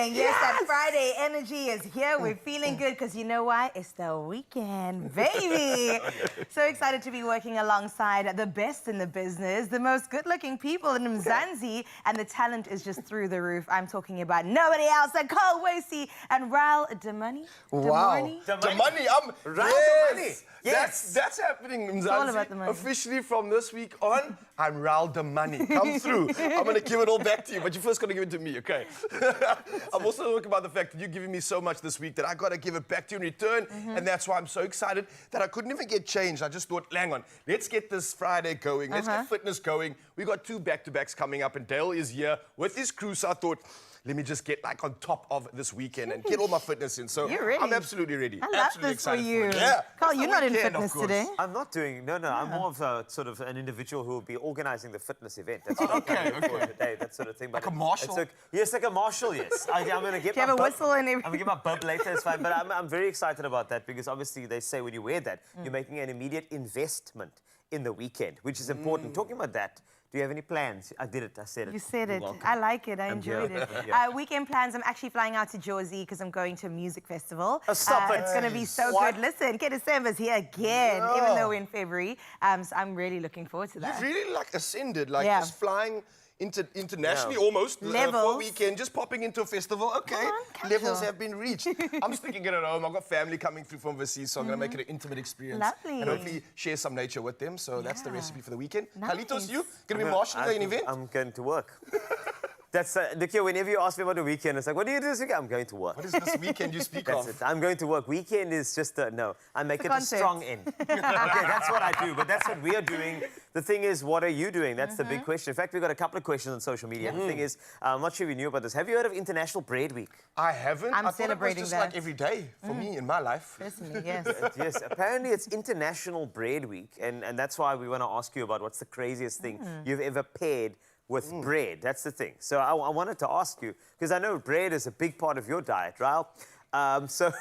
morning. Yes, that Friday energy is here. We're feeling good because you know why? It's the weekend, baby. So excited to be working alongside the best in the business, the most good-looking people in Mzansi, and the talent is just through the roof. I'm talking about nobody else than Cole Wasey and Raul Damani. Wow. Damani, Yes. Yes. That's happening in all about Mzansi. the money. Officially from this week on, I'm Raul Damani. Come through. I'm going to give it all back to you, but you're first going to give it to me, okay? I'm also talking about the fact that you're giving me so much this week that I got to give it back to you in return, and that's why I'm so excited that I couldn't even get changed. I just thought, hang on, let's get this Friday going. Let's get fitness going. We got 2 back-to-backs coming up, and Dale is here with his crew, so I thought, let me just get like on top of this weekend and get all my fitness in. So You're ready. I'm absolutely ready. I love absolutely this for excited you. it. Yeah. Carl, It's the you're not in weekend, of fitness course. today. I'm not doing, no, I'm more of a sort of an individual who will be organizing the fitness event. That's what I'm going for today, that sort of thing. But Like a marshal? Yes, like a marshal, yes. I'm going to get Do you have a whistle and everything? I'm going to get my bub later, it's fine. But I'm very excited about that because obviously they say when you wear that, you're making an immediate investment in the weekend, which is important. Talking about that, do you have any plans? I did it, I said it. You said You're it. welcome. I like it. I enjoyed here. it. Yeah. Weekend plans. I'm actually flying out to Jersey because I'm going to a music festival. Oh, stop it. It's going to be so What? good. Listen, Get December's here again, even though we're in February. So I'm really looking forward to that. You've really like ascended, like Yeah. just flying internationally Yeah. almost for a Levels. weekend, just popping into a festival. Okay, Come on, casual. levels have been reached. I'm sticking it at home. I've got family coming through from overseas, so I'm going to make it an intimate experience. Lovely. And hopefully share some nature with them. So that's the recipe for the weekend. Nice. Carlitos, you going to be marshalling an event? I'm going to work. That's, look here, whenever you ask me about the weekend, it's like, what do you do this weekend? I'm going to work. What is this weekend you speak That's of? it. I'm going to work. Weekend is just no. I make It's a it a concept. strong end. Okay, that's what I do. But that's what we are doing. The thing is, what are you doing? That's the big question. In fact, we've got a couple of questions on social media. The thing is, I'm not sure if you knew about this. Have you heard of International Bread Week? I haven't. I'm I thought celebrating it was just that. like every day for me in my life. Personally, yes. Yes, apparently it's International Bread Week, and that's why we want to ask you about what's the craziest thing you've ever paired with bread. That's the thing. So I wanted to ask you, because I know bread is a big part of your diet, right? So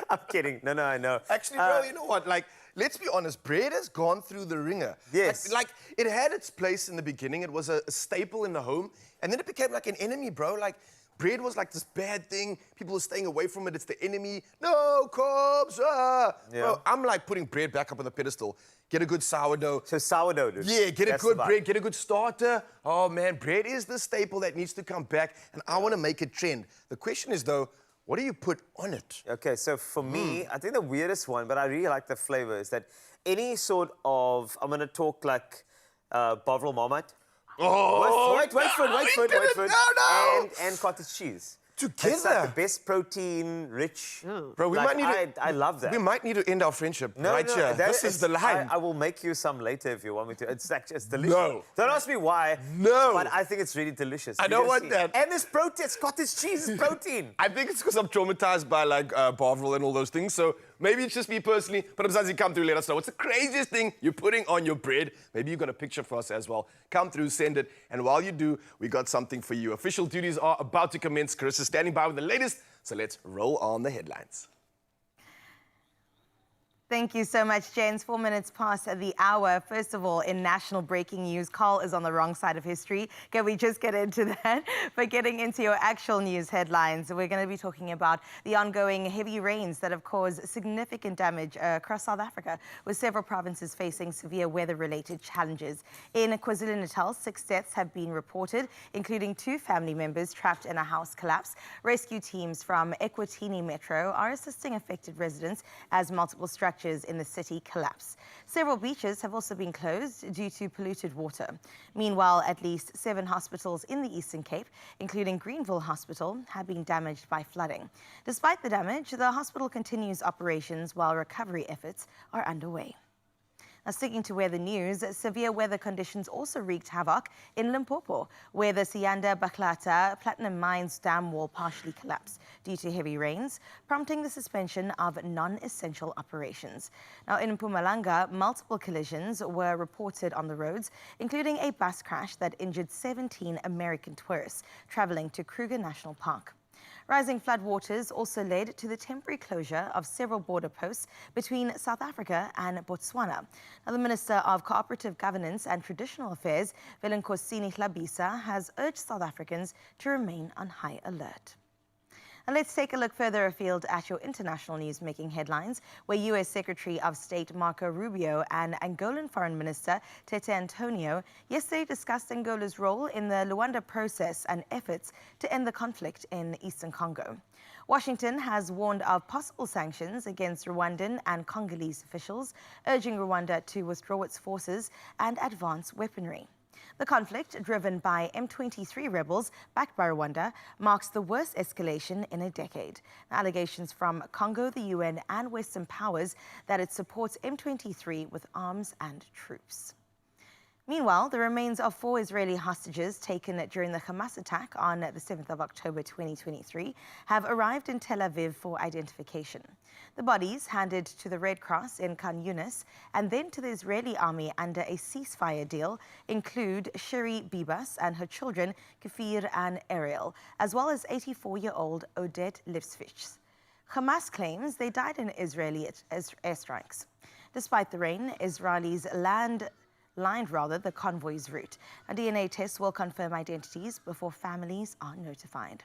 I'm kidding. No, I know. Actually, bro, you know what? Like, let's be honest. Bread has gone through the ringer. Yes. Like, it had its place in the beginning. It was a staple in the home. And then it became like an enemy, bro. Like, bread was like this bad thing. People were staying away from it. It's the enemy. No, carbs. Yeah. Bro, I'm like putting bread back up on the pedestal. Get a good sourdough. So sourdough, dude. Yeah, get a That's good the vibe. bread, get a good starter. Oh, man, bread is the staple that needs to come back. And I want to make it trend. The question is, though, what do you put on it? Okay, so for me, I think the weirdest one, but I really like the flavor, is that any sort of, I'm going to talk like Bovril Marmite. Oh, Wait for it. No. And cottage cheese. Together. It's like the best protein-rich. Bro, we like, might need to... I love that. We might need to end our friendship right here. This is the line. I will make you some later if you want me to. It's actually, it's delicious. No. Don't ask me why. No. But I think it's really delicious. I You don't can want see. that. And this protein, it's cottage cheese, it's protein. I think it's because I'm traumatized by, like, Bovril and all those things. So maybe it's just me personally. But Mzansi, come through, let us know. What's the craziest thing you're putting on your bread? Maybe you got a picture for us as well. Come through, send it. And while you do, we got something for you. Official duties are about to commence. Chris is standing by with the latest. So let's roll on the headlines. Thank you so much, James. 4 minutes past the hour. First of all, in national breaking news, Carl is on the wrong side of history. Can we just get into that? But getting into your actual news headlines, we're going to be talking about the ongoing heavy rains that have caused significant damage across South Africa, with several provinces facing severe weather-related challenges. In KwaZulu-Natal, 6 deaths have been reported, including 2 family members trapped in a house collapse. Rescue teams from Ekwatini Metro are assisting affected residents as multiple structures in the city collapse. Several beaches have also been closed due to polluted water. Meanwhile, at least 7 hospitals in the Eastern Cape, including Greenville Hospital, have been damaged by flooding. Despite the damage, the hospital continues operations while recovery efforts are underway. Now, sticking to weather news, severe weather conditions also wreaked havoc in Limpopo, where the Sianda Baklata Platinum Mines dam wall partially collapsed due to heavy rains, prompting the suspension of non-essential operations. Now, in Mpumalanga, multiple collisions were reported on the roads, including a bus crash that injured 17 American tourists traveling to Kruger National Park. Rising floodwaters also led to the temporary closure of several border posts between South Africa and Botswana. Now, the Minister of Cooperative Governance and Traditional Affairs, Velenkosini Hlabisa, has urged South Africans to remain on high alert. And let's take a look further afield at your international news making headlines, where U.S. Secretary of State Marco Rubio and Angolan Foreign Minister Tete Antonio yesterday discussed Angola's role in the Luanda process and efforts to end the conflict in eastern Congo. Washington has warned of possible sanctions against Rwandan and Congolese officials, urging Rwanda to withdraw its forces and advance weaponry. The conflict, driven by M23 rebels backed by Rwanda, marks the worst escalation in a decade. Allegations from Congo, the UN, and Western powers that it supports M23 with arms and troops. Meanwhile, the remains of 4 Israeli hostages taken during the Hamas attack on the 7th of October 2023 have arrived in Tel Aviv for identification. The bodies, handed to the Red Cross in Khan Yunis and then to the Israeli army under a ceasefire deal, include Shiri Bibas and her children Kfir and Ariel, as well as 84-year-old Odette Lifsvich. Hamas claims they died in Israeli airstrikes. Despite the rain, Israelis lined the convoy's route. A DNA test will confirm identities before families are notified.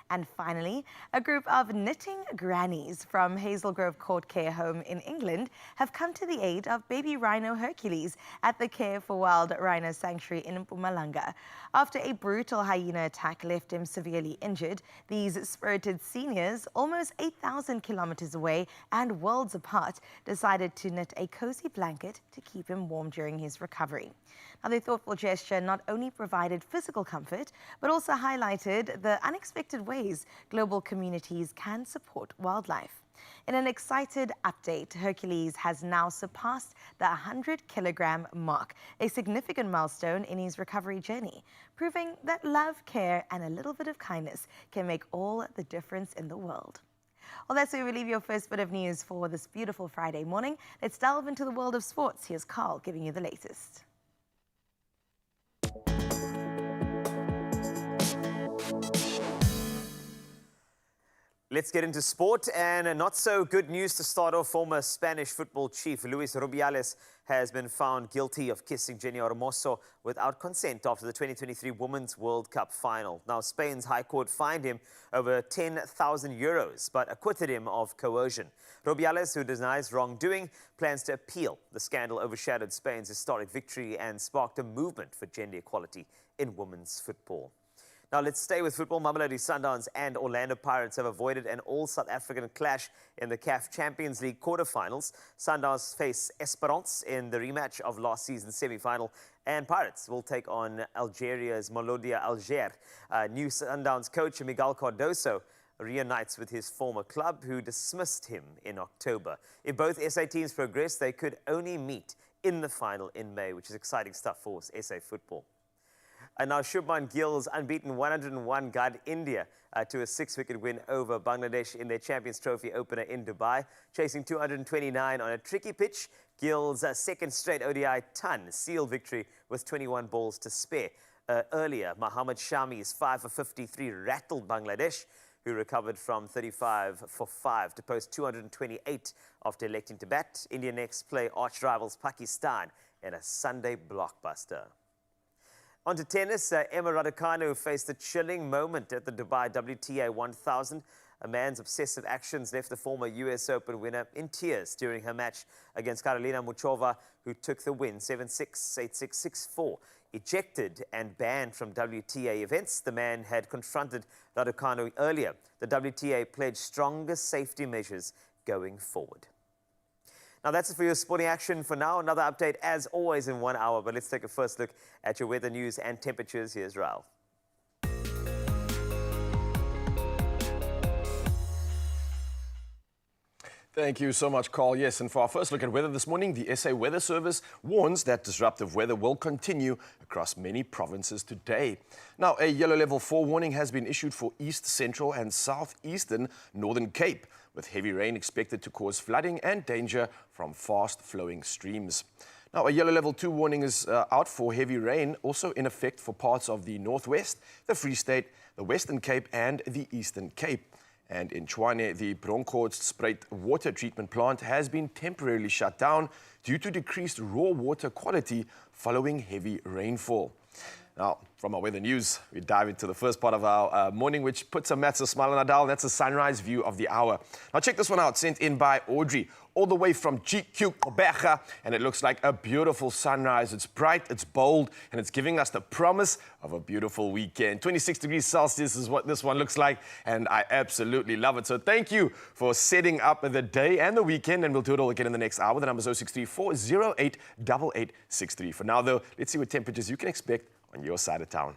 And finally, a group of knitting grannies from Hazel Grove Court Care Home in England have come to the aid of baby rhino Hercules at the Care for Wild Rhino Sanctuary in Mpumalanga. After a brutal hyena attack left him severely injured, these spirited seniors, almost 8,000 kilometers away and worlds apart, decided to knit a cozy blanket to keep him warm during his recovery. Now, their thoughtful gesture not only provided physical comfort, but also highlighted the unexpected ways global communities can support wildlife. In an excited update, Hercules has now surpassed the 100-kilogram mark, a significant milestone in his recovery journey, proving that love, care, and a little bit of kindness can make all the difference in the world. Well, that's where we leave your first bit of news for this beautiful Friday morning. Let's delve into the world of sports. Here's Carl giving you the latest. Let's get into sport, and not so good news to start off. Former Spanish football chief Luis Rubiales has been found guilty of kissing Jenny Hermoso without consent after the 2023 Women's World Cup final. Now, Spain's High Court fined him over 10,000 euros, but acquitted him of coercion. Rubiales, who denies wrongdoing, plans to appeal. The scandal overshadowed Spain's historic victory and sparked a movement for gender equality in women's football. Now, let's stay with football. Mamelodi Sundowns and Orlando Pirates have avoided an all-South African clash in the CAF Champions League quarterfinals. Sundowns face Esperance in the rematch of last season's semi-final, and Pirates will take on Algeria's Molodia Alger. New Sundowns coach Miguel Cardoso reunites with his former club, who dismissed him in October. If both SA teams progress, they could only meet in the final in May, which is exciting stuff for SA football. And now Shubman Gill's unbeaten 101 guided India to a 6-wicket win over Bangladesh in their Champions Trophy opener in Dubai. Chasing 229 on a tricky pitch, Gill's second straight ODI ton sealed victory with 21 balls to spare. Earlier, Mohammad Shami's 5 for 53 rattled Bangladesh, who recovered from 35 for 5 to post 228 after electing to bat. India next play arch rivals Pakistan in a Sunday blockbuster. On to tennis, Emma Raducanu faced a chilling moment at the Dubai WTA 1000. A man's obsessive actions left the former US Open winner in tears during her match against Karolina Muchova, who took the win 7-6, 8-6, 6-4. Ejected and banned from WTA events, the man had confronted Raducanu earlier. The WTA pledged stronger safety measures going forward. Now, that's it for your sporting action for now. Another update, as always, in 1 hour. But let's take a first look at your weather news and temperatures. Here's Raul. Thank you so much, Carl. Yes, and for our first look at weather this morning, the SA Weather Service warns that disruptive weather will continue across many provinces today. Now, a yellow level 4 warning has been issued for East Central and Southeastern Northern Cape, with heavy rain expected to cause flooding and danger from fast-flowing streams. Now, a yellow level 2 warning is out for heavy rain, also in effect for parts of the Northwest, the Free State, the Western Cape and the Eastern Cape. And in Tshwane, the Bronkhorstspruit water treatment plant has been temporarily shut down due to decreased raw water quality following heavy rainfall. Now, from our weather news, we dive into the first part of our morning, which puts a massive smile on our dial. That's a sunrise view of the hour. Now, check this one out, sent in by Audrey, all the way from GQ Gqeberha, and it looks like a beautiful sunrise. It's bright, it's bold, and it's giving us the promise of a beautiful weekend. 26 degrees Celsius is what this one looks like, and I absolutely love it. So thank you for setting up the day and the weekend, and we'll do it all again in the next hour. The number is 0634 088863. For now, though, let's see what temperatures you can expect on your side of town.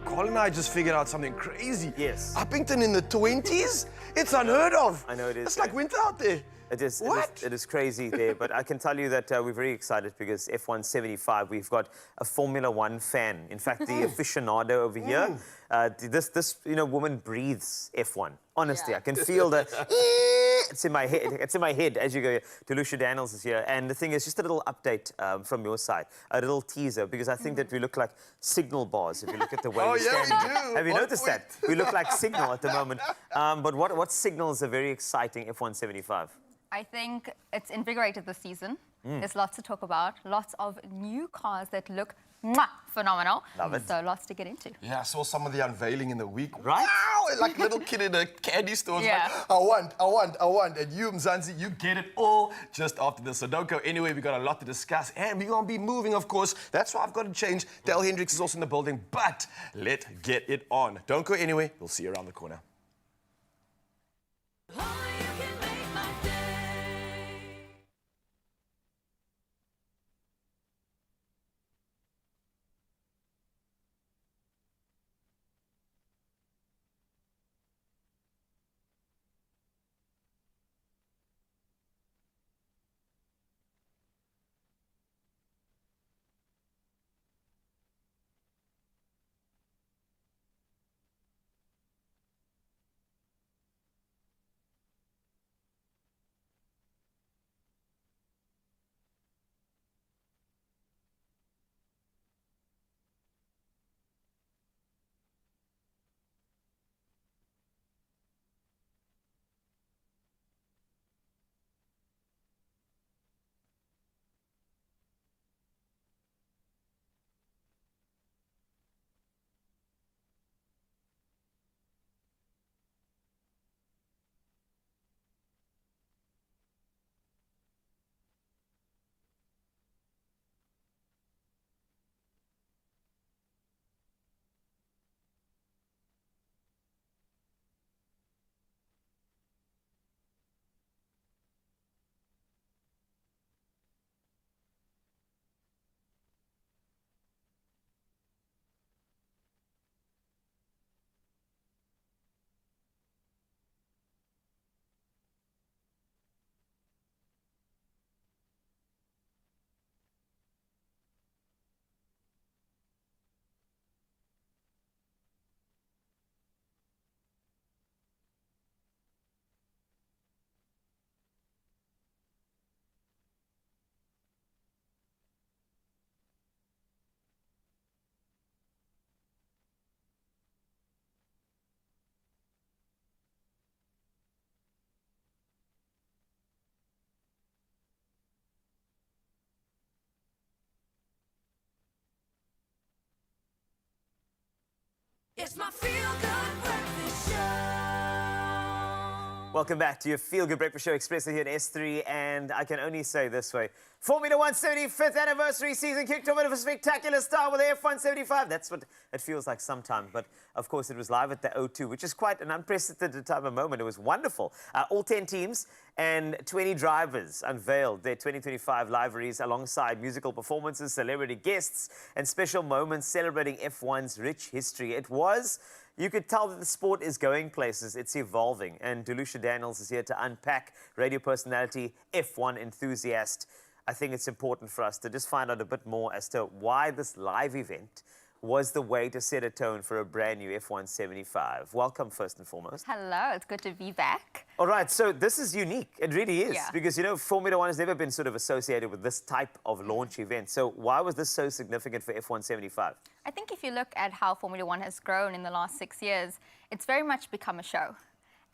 Colin and I just figured out something crazy. Yes. Uppington in the 20s? It's unheard of. I know it is. It's like winter out there. It is. What? It is crazy there, but I can tell you that we're very excited because F175, we've got a Formula One fan. In fact, the aficionado over here. This woman breathes F1. Honestly, Yeah. I can feel the. It's in my head. It's in my head as you go. Delucia Daniels is here, and the thing is, just a little update from your side, a little teaser, because I think that we look like signal bars if you look at the way Oh, we yeah, stand. we do. Have you On noticed point. that? We look like signal at the moment. But what signals a very exciting F175? I think it's invigorated this season. There's lots to talk about, lots of new cars that look phenomenal. Love it. So lots to get into. Yeah, I saw some of the unveiling in the week. Right? Wow! Like a little kid in a candy store. Yeah. Like, I want. And you, Mzansi, you get it all just after this. So don't go anywhere. We got a lot to discuss. And we're going to be moving, of course. That's why I've got to change. Dale Hendricks is also in the building. But let's get it on. Don't go anywhere. We'll see you around the corner. It's my feel-good breakfast show. Welcome back to your Feel Good Breakfast Show, Expresso here at S3, and I can only say this way. Formula One 75th anniversary season kicked off with a spectacular start with F175. That's what it feels like sometimes, but of course it was live at the O2, which is quite an unprecedented type of moment. It was wonderful. All 10 teams and 20 drivers unveiled their 2025 liveries alongside musical performances, celebrity guests, and special moments celebrating F1's rich history. You could tell that the sport is going places, it's evolving, and Delucia Daniels is here to unpack radio personality, F1 enthusiast. I think it's important for us to just find out a bit more as to why this live event was the way to set a tone for a brand new F1 75. Welcome, first and foremost. Hello, it's good to be back. All right, so this is unique. It really is. Yeah. Because, you know, Formula One has never been sort of associated with this type of launch event. So why was this so significant for F1 75? I think if you look at how Formula One has grown in the last 6 years, it's very much become a show.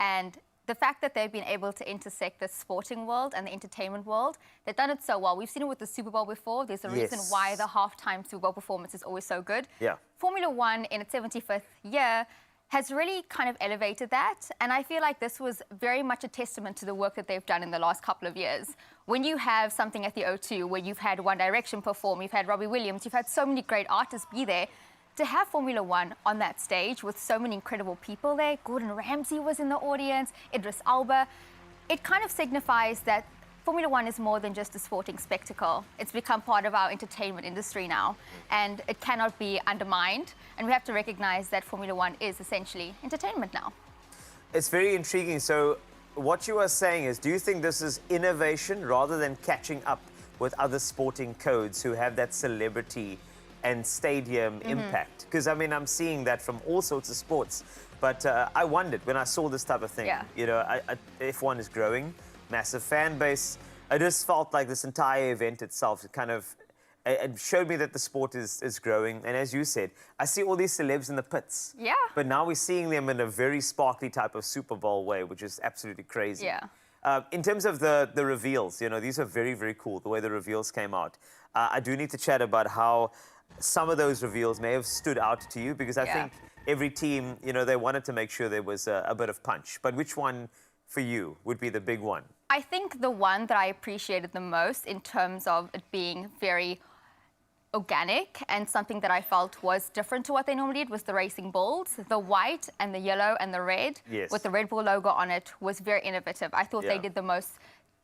And the fact that they've been able to intersect the sporting world and the entertainment world, they've done it so well. We've seen it with the Super Bowl before. There's a reason Yes. why the halftime Super Bowl performance is always so good. Yeah. Formula One, in its 75th year, has really kind of elevated that. And I feel like this was very much a testament to the work that they've done in the last couple of years. When you have something at the O2 where you've had One Direction perform, you've had Robbie Williams, you've had so many great artists be there, to have Formula One on that stage with so many incredible people there, Gordon Ramsay was in the audience, Idris Elba, it kind of signifies that Formula One is more than just a sporting spectacle. It's become part of our entertainment industry now, and it cannot be undermined. And we have to recognize that Formula One is essentially entertainment now. It's very intriguing. So what you are saying is, do you think this is innovation rather than catching up with other sporting codes who have that celebrity and stadium impact? Because, I mean, I'm seeing that from all sorts of sports. But I wondered when I saw this type of thing, Yeah. you know, F1 is growing, massive fan base. I just felt like this entire event itself, it showed me that the sport is growing. And as you said, I see all these celebs in the pits. Yeah. But now we're seeing them in a very sparkly type of Super Bowl way, which is absolutely crazy. Yeah. In terms of the reveals, you know, these are very, very cool, the way the reveals came out. I do need to chat about how some of those reveals may have stood out to you, because I think every team, you know, they wanted to make sure there was a bit of punch. But which one for you would be the big one? I think the one that I appreciated the most in terms of it being very organic and something that I felt was different to what they normally did was the Racing Bulls. The white and the yellow and the red with the Red Bull logo on it was very innovative. I thought they did the most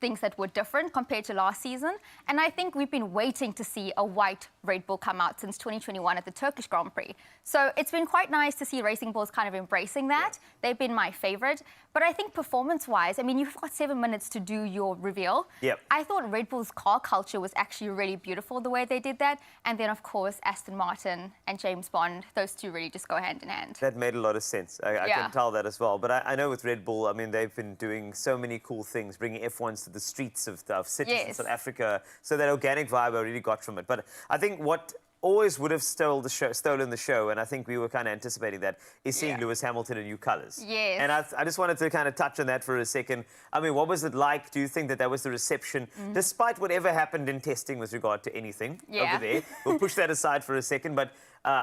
things that were different compared to last season. And I think we've been waiting to see a white Red Bull come out since 2021 at the Turkish Grand Prix. So it's been quite nice to see Racing Bulls kind of embracing that. They've been my favorite. But I think performance-wise, I mean, you've got 7 minutes to do your reveal. I thought Red Bull's car culture was actually really beautiful, the way they did that. And then, of course, Aston Martin and James Bond, those two really just go hand in hand. That made a lot of sense. I can tell that as well. But I know with Red Bull, I mean, they've been doing so many cool things, bringing F1s to the streets of cities in South Africa. So that organic vibe I really got from it. But I think what always would have stolen the show, and I think we were kind of anticipating that, is seeing Lewis Hamilton in new colours. And I just wanted to kind of touch on that for a second. I mean, what was it like? Do you think that was the reception, despite whatever happened in testing with regard to anything over there? We'll push that aside for a second, but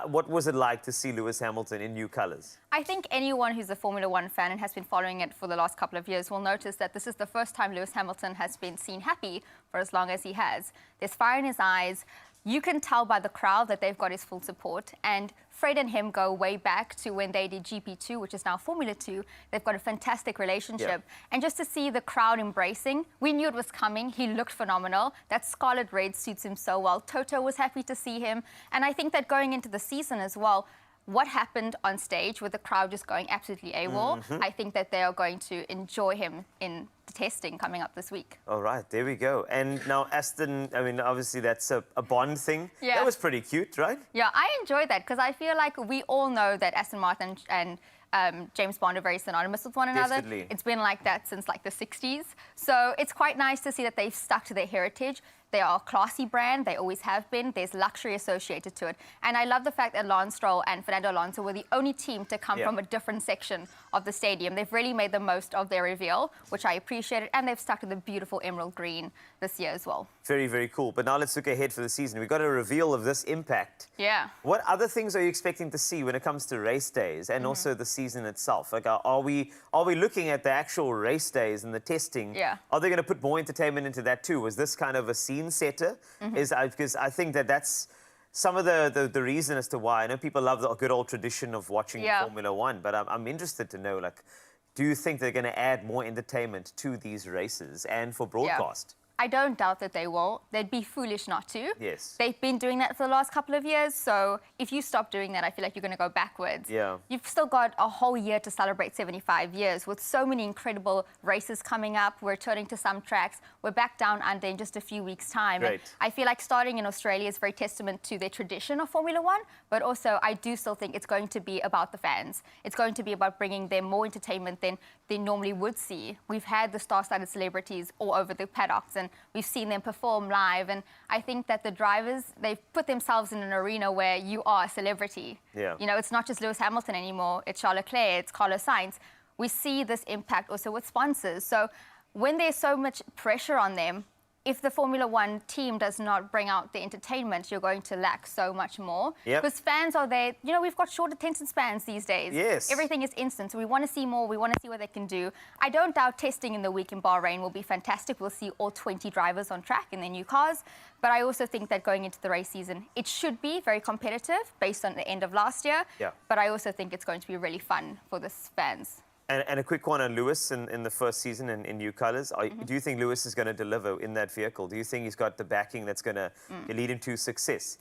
what was it like to see Lewis Hamilton in new colours? I think anyone who's a Formula One fan and has been following it for the last couple of years will notice that this is the first time Lewis Hamilton has been seen happy for as long as he has. There's fire in his eyes. You can tell by the crowd that they've got his full support. And Fred and him go way back to when they did GP2, which is now Formula 2. They've got a fantastic relationship. And just to see the crowd embracing, we knew it was coming. He looked phenomenal. That scarlet red suits him so well. Toto was happy to see him. And I think that going into the season as well, what happened on stage with the crowd just going absolutely AWOL, I think that they are going to enjoy him in the testing coming up this week. All right, there we go. And now Aston, I mean, obviously that's a Bond thing. That was pretty cute, right? Yeah, I enjoyed that because I feel like we all know that Aston Martin and James Bond are very synonymous with one another. It's been like that since like the 60s. So it's quite nice to see that they've stuck to their heritage. They are a classy brand. They always have been. There's luxury associated to it. And I love the fact that Lance Stroll and Fernando Alonso were the only team to come from a different section of the stadium. They've really made the most of their reveal, which I appreciated. And they've stuck to the beautiful emerald green this year as well. Very, very cool. But now let's look ahead for the season. We've got a reveal of this impact. Yeah. What other things are you expecting to see when it comes to race days and also the season itself? Like, are we looking at the actual race days and the testing? Yeah. Are they going to put more entertainment into that too? Was this kind of a scene setter? Because I think that's some of the reason as to why. I know people love the good old tradition of watching Formula One, but I'm interested to know, like, do you think they're going to add more entertainment to these races and for broadcast? I don't doubt that they will. They'd be foolish not to. Yes. They've been doing that for the last couple of years, so if you stop doing that, I feel like you're going to go backwards. Yeah. You've still got a whole year to celebrate 75 years with so many incredible races coming up. We're returning to some tracks. We're back down under in just a few weeks' time. Great. And I feel like starting in Australia is very testament to their tradition of Formula One, but also I do still think it's going to be about the fans. It's going to be about bringing them more entertainment than they normally would see. We've had the star-studded celebrities all over the paddocks, and we've seen them perform live. And I think that the drivers, they've put themselves in an arena where you are a celebrity. Yeah. You know, it's not just Lewis Hamilton anymore. It's Charles Leclerc, it's Carlos Sainz. We see this impact also with sponsors. So when there's so much pressure on them, if the Formula One team does not bring out the entertainment, you're going to lack so much more. Yep. Because fans are there. You know, we've got short attention spans these days. Yes. Everything is instant. So we want to see more. We want to see what they can do. I don't doubt testing in the week in Bahrain will be fantastic. We'll see all 20 drivers on track in their new cars. But I also think that going into the race season, it should be very competitive based on the end of last year. Yeah. But I also think it's going to be really fun for the fans. And a quick one on Lewis in the first season in new colours. Do you think Lewis is going to deliver in that vehicle? Do you think he's got the backing that's going to lead him to success?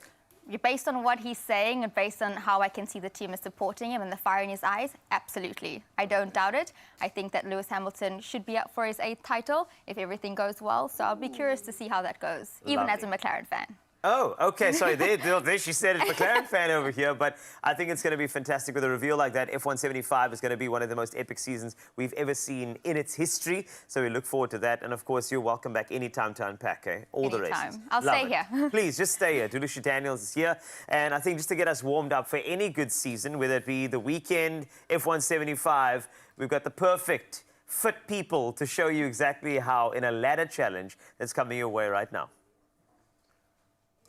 Based on what he's saying and based on how I can see the team is supporting him and the fire in his eyes, absolutely. I don't doubt it. I think that Lewis Hamilton should be up for his 8th title if everything goes well. So I'll be curious to see how that goes, even as a McLaren fan. Oh, okay. Sorry, there she said it's McLaren fan over here, but I think it's going to be fantastic with a reveal like that. F175 is going to be one of the most epic seasons we've ever seen in its history. So we look forward to that. And of course, you're welcome back anytime to unpack, eh? All the races. Anytime. I'll Love stay it. here. Please, just stay here. Dulusha Daniels is here. And I think just to get us warmed up for any good season, whether it be the weekend, F175, we've got the perfect fit people to show you exactly how in a ladder challenge that's coming your way right now.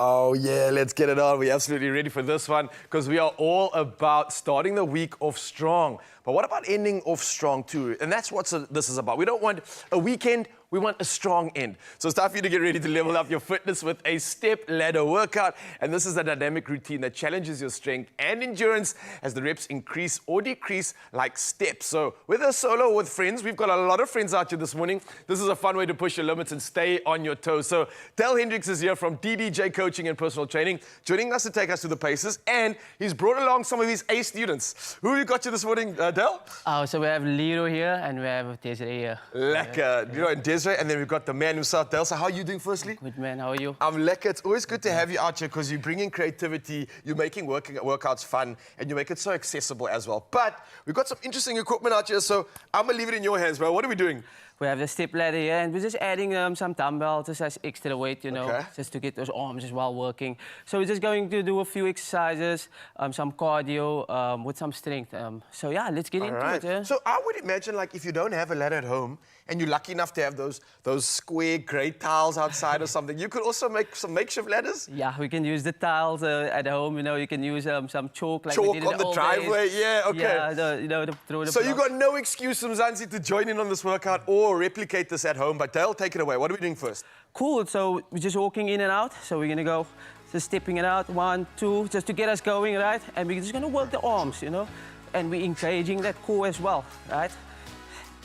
Oh, yeah, let's get it on. We're absolutely ready for this one because we are all about starting the week off strong. But what about ending off strong too? And that's what this is about. We don't want a weekend, we want a strong end. So it's time for you to get ready to level up your fitness with a step ladder workout. And this is a dynamic routine that challenges your strength and endurance as the reps increase or decrease like steps. So whether solo or with friends, we've got a lot of friends out here this morning. This is a fun way to push your limits and stay on your toes. So Dale Hendricks is here from DDJ Coaching and Personal Training, joining us to take us to the paces. And he's brought along some of his A students. Who you got you this morning, Dale? So we have Lero here and we have Desiree here. Lekker. You know, and Desiree, and then we've got the man himself, Dale. So how are you doing firstly? Good man, how are you? I'm lekker. It's always good to have you out here because you bring in creativity, you're making workouts fun, and you make it so accessible as well. But we've got some interesting equipment out here, so I'm going to leave it in your hands, bro. What are we doing? We have the step ladder here and we're just adding some dumbbells just as extra weight, you know, Okay. just to get those arms as well working. So we're just going to do a few exercises, some cardio with some strength. So yeah, let's get into it. Yeah? So I would imagine, like, if you don't have a ladder at home and you're lucky enough to have those square grey tiles outside or something, you could also make some makeshift ladders. Yeah, we can use the tiles at home, you know, you can use some chalk like we Chalk did in on the old driveway, days. yeah, okay. Yeah, throw the So you block. got no excuse, Mzansi, to join in on this workout or replicate this at home. But Dale, take it away. What are we doing first? Cool, so we're just walking in and out. So we're gonna go, just stepping it out, 1, 2, just to get us going, right? And we're just gonna work the arms, you know? And we're engaging that core as well, right?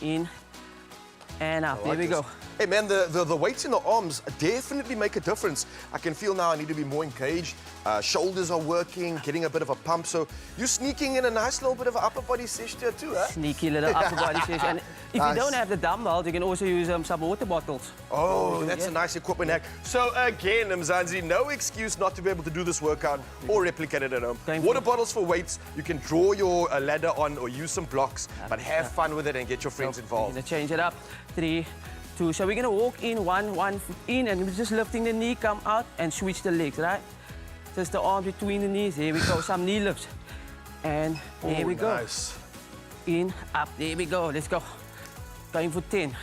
In and out, there we go. Hey man, the weights in the arms definitely make a difference. I can feel now I need to be more engaged. Shoulders are working, getting a bit of a pump. So you're sneaking in a nice little bit of an upper body session here too, huh? Sneaky little upper body session. And if Nice. you don't have the dumbbells, you can also use some water bottles. Oh, that's a nice equipment hack. So again, Mzansi, no excuse not to be able to do this workout or replicate it at home. Going for Water it. bottles for weights. You can draw your ladder on or use some blocks, but have fun with it and get your friends We're involved. gonna change it up. 3, 2. So we're gonna walk in, one foot in, and we're just lifting the knee, come out, and switch the legs, right? Just the arm between the knees. Here we go, some knee lifts. And there we go. Nice. In, up, there we go, let's go. Going for 10.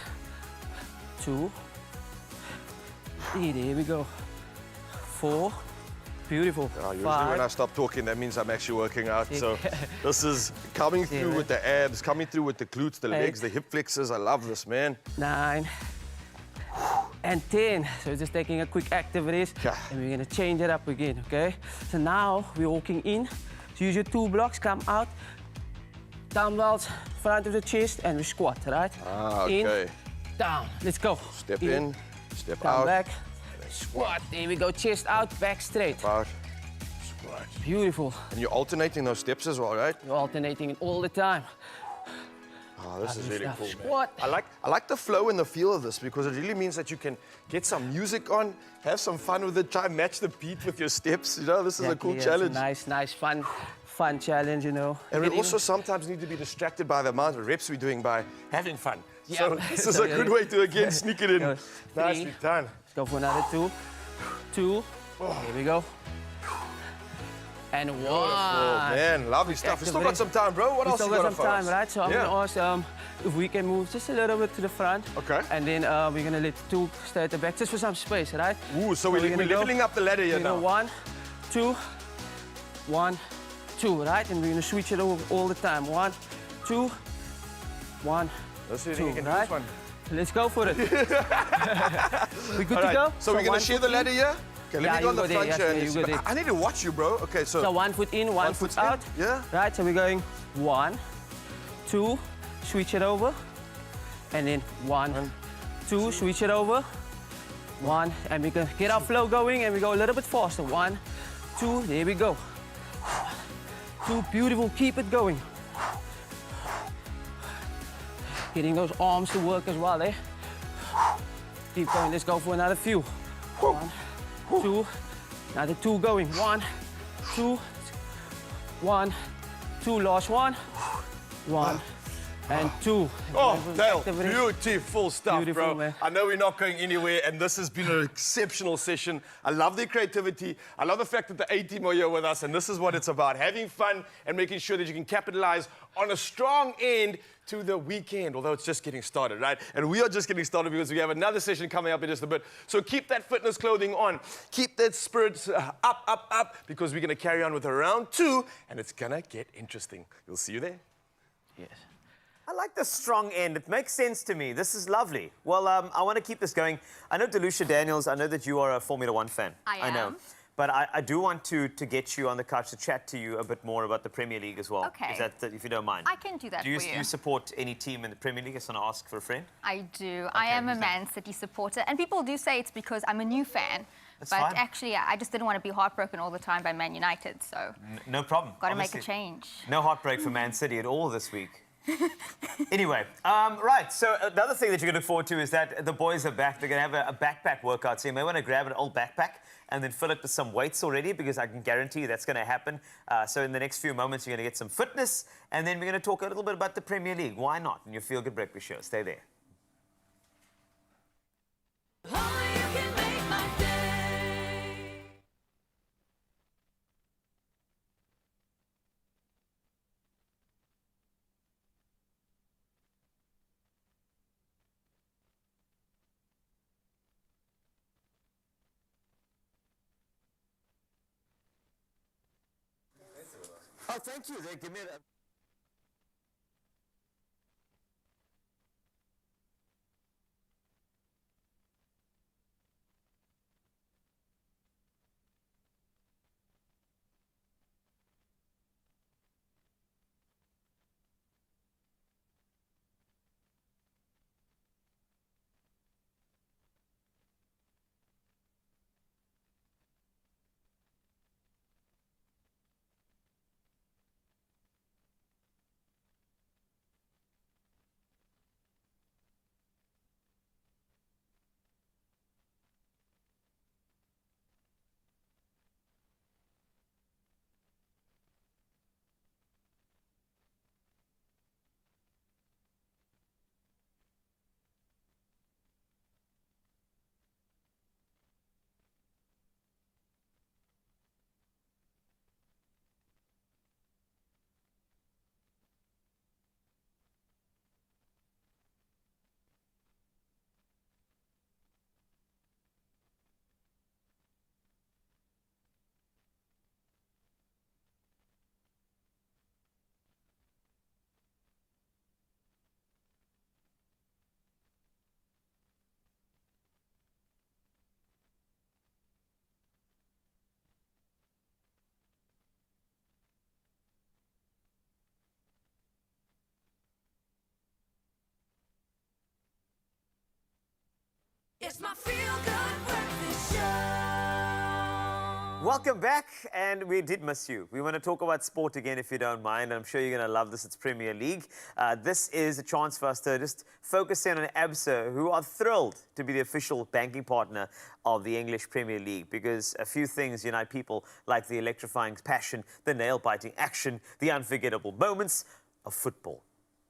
2. 3, there we go. 4. Beautiful. Usually 5. when I stop talking, that means I'm actually working out. So this is coming through with the abs, coming through with the glutes, the legs, the hip flexors. I love this, man. 9. And 10. So just taking a quick active rest. Yeah. And we're gonna change it up again, okay? So now we're walking in. So use your 2 blocks, come out. Dumbbells, front of the chest, and we squat, right? Okay. In, down. Let's go. Step in, step Come out. back. Squat. There we go. Chest out, back straight. Out. Squat. Beautiful. And you're alternating those steps as well, right? You're alternating it all the time. Oh, this is really Stuff. cool, man. Squat. I like the flow and the feel of this because it really means that you can get some music on, have some fun with it, try and match the beat with your steps. You know, this is a cool Exactly, yeah, challenge. it's a nice, fun challenge, you know. And we You can also sometimes need to be distracted by the amount of reps we're doing by having fun. Yeah. So this is So, a good way to, again, sneak it in. Go. Nicely 3. done. Let's go for another 2. 2. Here we go. And 1. Oh, man, lovely stuff. We still got some time, bro. What We else still you got got some for time, us? right? So I'm Yeah. gonna ask if we can move just a little bit to the front. Okay. And then we're gonna let 2 stay at the back, just for some space, right? Ooh, so we're gonna go- leveling up the ladder here We're gonna now. 1, 2, 1, 2, right? And we're gonna switch it over all the time. 1, 2, 1, Let's see if 2, you can do right? this one. Let's go for it. we good All to right, go? so we're going to 1 share foot the in. ladder here? Okay, Yeah, let me go on you the go there, front yes, here. yeah, and you just- go there. I need to watch you, bro. Okay, so, So 1 foot in, 1 foot in. out. Yeah. Right, so we're going 1, 2, switch it over. And then 1, 2, switch it over. 1, and we can get our flow going and we go a little bit faster. 1, 2, there we go. 2, beautiful, keep it going. Getting those arms to work as well, eh? Keep going, let's go for another few. 1, 2, another 2 going. 1, 2, 1, 2, last one. 1, and 2. Oh, Dale, Activity. beautiful stuff, Beautiful, bro. man. I know we're not going anywhere, and this has been an exceptional session. I love the creativity. I love the fact that the A-team are here with us, and this is what it's about, having fun and making sure that you can capitalize on a strong end to the weekend, although it's just getting started, right? And we are just getting started because we have another session coming up in just a bit. So keep that fitness clothing on. Keep that spirit up, because we're going to carry on with round 2, and it's going to get interesting. We'll see you there. Yes. I like the strong end. It makes sense to me. This is lovely. Well, I want to keep this going. I know Delucia Daniels, I know that you are a Formula One fan. I know. am. But I do want to get you on the couch to chat to you a bit more about the Premier League as well. Okay. Is that, if you don't mind? I can do that do you, for you. Do you support any team in the Premier League? I just want to ask for a friend. I do. I am a who's that? Man City supporter, and people do say it's because I'm a new fan. That's but fine. actually, I just didn't want to be heartbroken all the time by Man United, so No problem. got to make a Obviously. change. No heartbreak for Man City at all this week. Anyway, right, so another thing that you can look forward to is that the boys are back. They're going to have a backpack workout, so you may want to grab an old backpack and then fill it with some weights already, because I can guarantee you that's going to happen. So in the next few moments, you're going to get some fitness, and then we're going to talk a little bit about the Premier League. Why not? In your Feel Good Breakfast Show. Stay there. Only you can make my day. Oh, thank you. They give me that. It's my feel-good breakfast show. Welcome back, and we did miss you. We want to talk about sport again, if you don't mind. I'm sure you're going to love this. It's Premier League. This is a chance for us to just focus in on ABSA, who are thrilled to be the official banking partner of the English Premier League, because a few things unite people, like the electrifying passion, the nail-biting action, the unforgettable moments of football.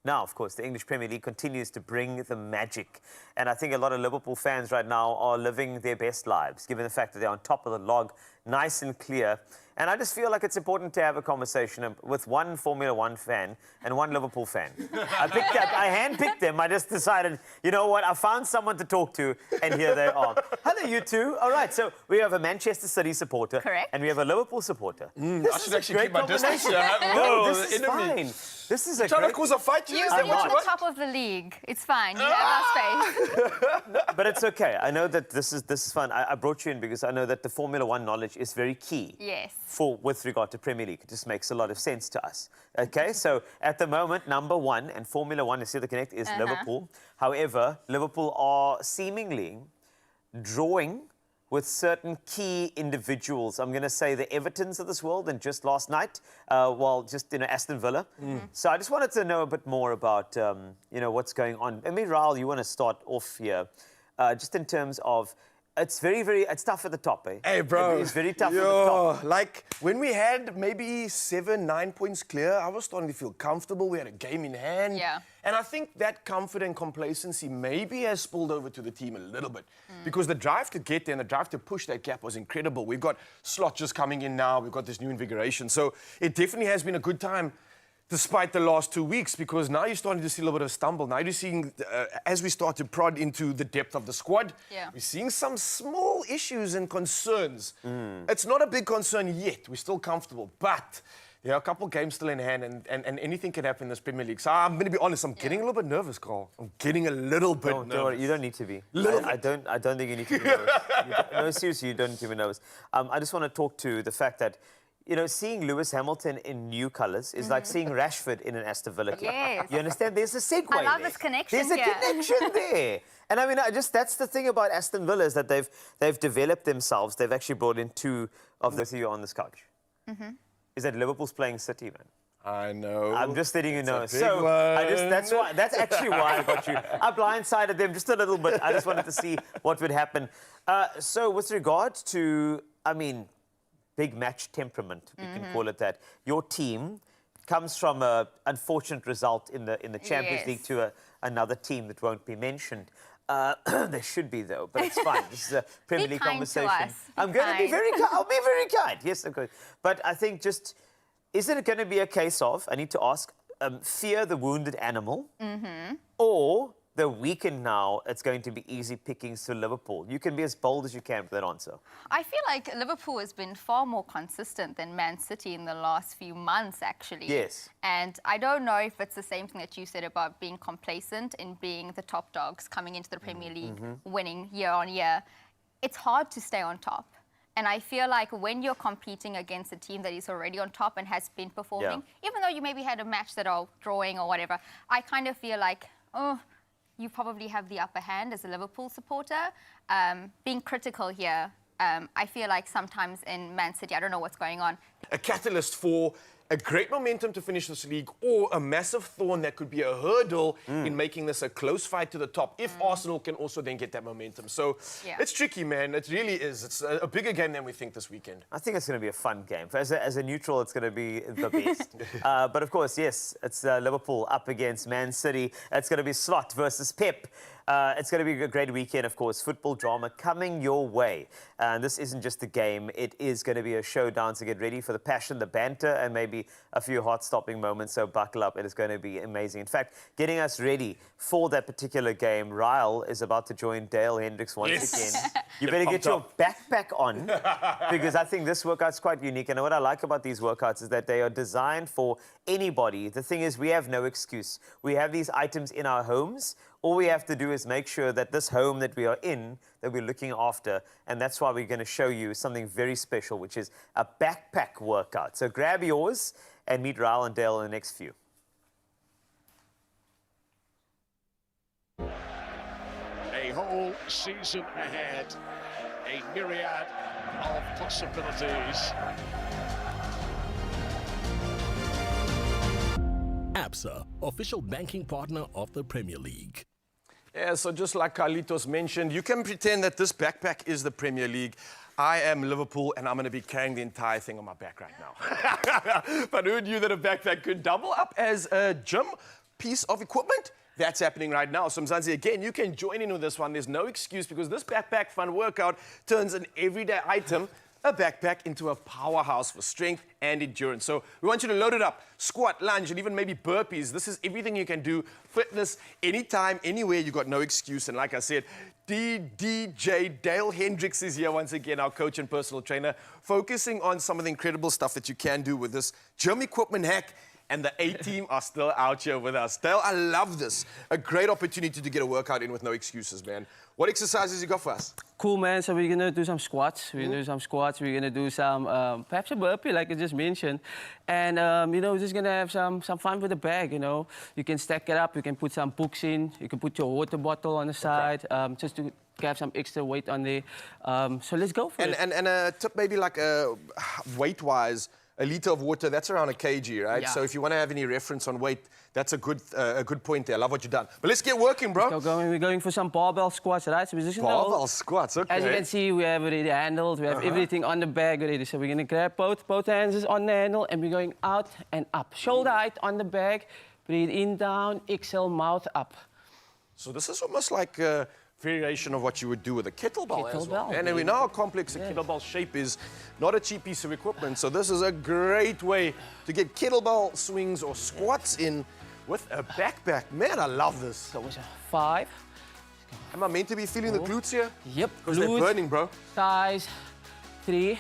Now, of course, the English Premier League continues to bring the magic. And I think a lot of Liverpool fans right now are living their best lives, given the fact that they're on top of the log, nice and clear. And I just feel like it's important to have a conversation with one Formula One fan and one Liverpool fan. I handpicked them. I just decided, you know what, I found someone to talk to, and here they are. Hello, you two. All right, so we have a Manchester City supporter. Correct. And we have a Liverpool supporter. I should actually keep my distance here. No, this is fine. This is a Trying to great... cause a fight here? Is You're that what at you the want? top of the league. It's fine. You have our space. But it's okay. I know that this is fun. I brought you in because I know that the Formula One knowledge is very key. Yes. With regard to Premier League. It just makes a lot of sense to us. Okay, so at the moment, number one, and Formula One, is the Connect, is Liverpool. However, Liverpool are seemingly drawing with certain key individuals. I'm going to say the Evertons of this world, and just last night, Aston Villa. So I just wanted to know a bit more about, what's going on. Maybe, Raul, you want to start off here, just in terms of, it's it's tough at the top, eh? Hey, bro. It's very tough at the top. Like, when we had maybe 7, 9 points clear, I was starting to feel comfortable. We had a game in hand. Yeah. And I think that comfort and complacency maybe has spilled over to the team a little bit. Because the drive to get there and the drive to push that gap was incredible. We've got Slot just coming in now. We've got this new invigoration. So it definitely has been a good time, despite the last 2 weeks, because now you're starting to see a little bit of stumble. Now you're seeing, as we start to prod into the depth of the squad, we're seeing some small issues and concerns. It's not a big concern yet. We're still comfortable. But there are a couple of games still in hand, and anything can happen in this Premier League. So I'm going to be honest, I'm getting a little bit nervous, Carl. I'm getting a little bit nervous. Don't worry, you don't need to be. I don't think you need to be nervous. No, seriously, you don't need to be nervous. I just want to talk to the fact that, seeing Lewis Hamilton in new colours is like seeing Rashford in an Aston Villa kit. Yes. You understand? There's a segue I love there. this connection There's here. a connection there. And I mean, that's the thing about Aston Villa, is that they've developed themselves. They've actually brought in two of the three on this couch. Is that Liverpool's playing City, man? I know. I'm just letting you know. a big So one. that's actually why I got you. I blindsided them just a little bit. I just wanted to see what would happen. So with regard to, big match temperament, we can call it that. Your team comes from an unfortunate result in the Champions League to another team that won't be mentioned. There should be, though, but it's fine. This is a Premier League kind to conversation. us. I'm going to be very kind. I'll be very kind. Yes, of course. But I think just, is it going to be a case of, I need to ask, fear the wounded animal, or the weekend now, it's going to be easy pickings to Liverpool? You can be as bold as you can with that answer. I feel like Liverpool has been far more consistent than Man City in the last few months, actually. Yes. And I don't know if it's the same thing that you said about being complacent in being the top dogs coming into the Premier League, winning year on year. It's hard to stay on top. And I feel like when you're competing against a team that is already on top and has been performing, even though you maybe had a match that are drawing or whatever, I kind of feel like, you probably have the upper hand as a Liverpool supporter. Being critical here, I feel like sometimes in Man City, I don't know what's going on. A catalyst for a great momentum to finish this league, or a massive thorn that could be a hurdle in making this a close fight to the top, if Arsenal can also then get that momentum. So it's tricky, man. It really is. It's a bigger game than we think this weekend. I think it's going to be a fun game. As a neutral, it's going to be the best. But of course, yes, it's Liverpool up against Man City. It's going to be Slot versus Pep. It's going to be a great weekend, of course. Football drama coming your way. And this isn't just a game. It is going to be a showdown, so get ready for the passion, the banter, and maybe a few heart-stopping moments. So buckle up. It is going to be amazing. In fact, getting us ready for that particular game, Ryle is about to join Dale Hendricks once again. You better get your backpack on, because I think this workout's quite unique. And what I like about these workouts is that they are designed for anybody. The thing is, we have no excuse. We have these items in our homes. All we have to do is make sure that this home that we are in, that we're looking after, and that's why we're going to show you something very special, which is a backpack workout. So grab yours and meet Raul and Dale in the next few. Hey, whole season ahead. A myriad of possibilities. ABSA, official banking partner of the Premier League. Yeah, so just like Carlitos mentioned, you can pretend that this backpack is the Premier League. I am Liverpool, and I'm going to be carrying the entire thing on my back right now. But who knew that a backpack could double up as a gym piece of equipment? That's happening right now. So Mzansi, again, you can join in with this one. There's no excuse because this backpack fun workout turns an everyday item, a backpack, into a powerhouse for strength and endurance. So we want you to load it up, squat, lunge, and even maybe burpees. This is everything you can do. Fitness, anytime, anywhere, you got no excuse. And like I said, DJ Dale Hendricks is here once again, our coach and personal trainer, focusing on some of the incredible stuff that you can do with this gym equipment hack. And the A-team are still out here with us. Dale, I love this. A great opportunity to get a workout in with no excuses, man. What exercises you got for us? Cool, man. So we're going to do some squats. We're going to do some squats. We're going to do some, perhaps a burpee, like I just mentioned. And, you know, we're just going to have some fun with the bag, you know. You can stack it up. You can put some books in. You can put your water bottle on the side, just to have some extra weight on there. So let's go for it. And a tip maybe like weight-wise, a liter of water, that's around a kg, right? Yeah. So if you want to have any reference on weight, that's a good point there. I love what you've done. But let's get working, bro. We're going for some barbell squats, right? So we're just gonna Barbell squats, okay. As you can see, we have already handled. We have everything on the bag already. So we're going to grab both hands on the handle and we're going out and up. Shoulder height on the bag. Breathe in, down, exhale, mouth up. So this is almost like a variation of what you would do with a kettlebell as well. Kettlebell, And we know how complex a kettlebell shape is. Not a cheap piece of equipment. So this is a great way to get kettlebell swings or squats in with a backpack. Man, I love this. So it's a 5. Am I meant to be feeling the glutes here? Yep. Because they're burning, bro. Thighs. 3,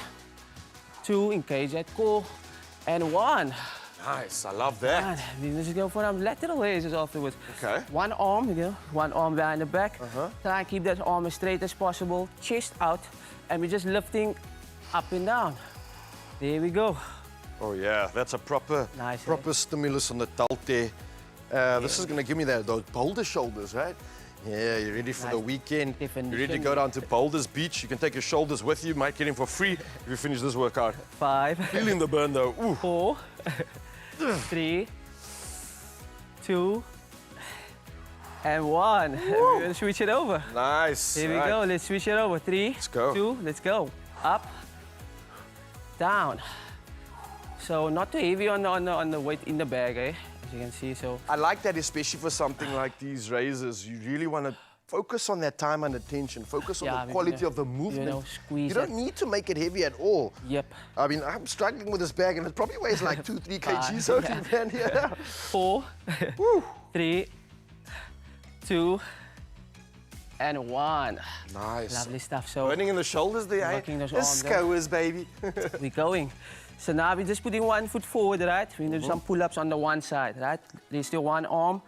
2, engage that core. And 1. Nice, I love that. And we just go for some lateral raises afterwards. Okay. One arm, you know, one arm behind the back. Try and keep that arm as straight as possible. Chest out. And we're just lifting up and down. There we go. Oh yeah, that's a proper Nice, stimulus on the delt there. This is going to give me those boulder shoulders, right? Yeah, you're ready for the weekend. Definition. You're ready to go down to Boulders Beach. You can take your shoulders with you. Might get in for free if you finish this workout. 5. Feeling the burn though. Ooh. 4, 3, 2, and 1. We're going to switch it over. Nice. Here we go. Let's switch it over. 3, Let's go. 2, let's go. Up, down. So not too heavy on the weight in the bag, eh? As you can see. So I like that, especially for something like these raises. You really want to focus on that time and attention. Focus on the quality of the movement. You know, squeeze You don't it. need to make it heavy at all. Yep. I mean, I'm struggling with this bag, and it probably weighs like 2-3 kgs. Only, man. Yeah. 4, 3, 2, and 1. Nice. Lovely stuff. So Burning in the shoulders there, eh? Working those The arms, eh? skowers, baby. we're going. So now we're just putting one foot forward, right? We're gonna do some pull-ups on the one side, right? There's still one arm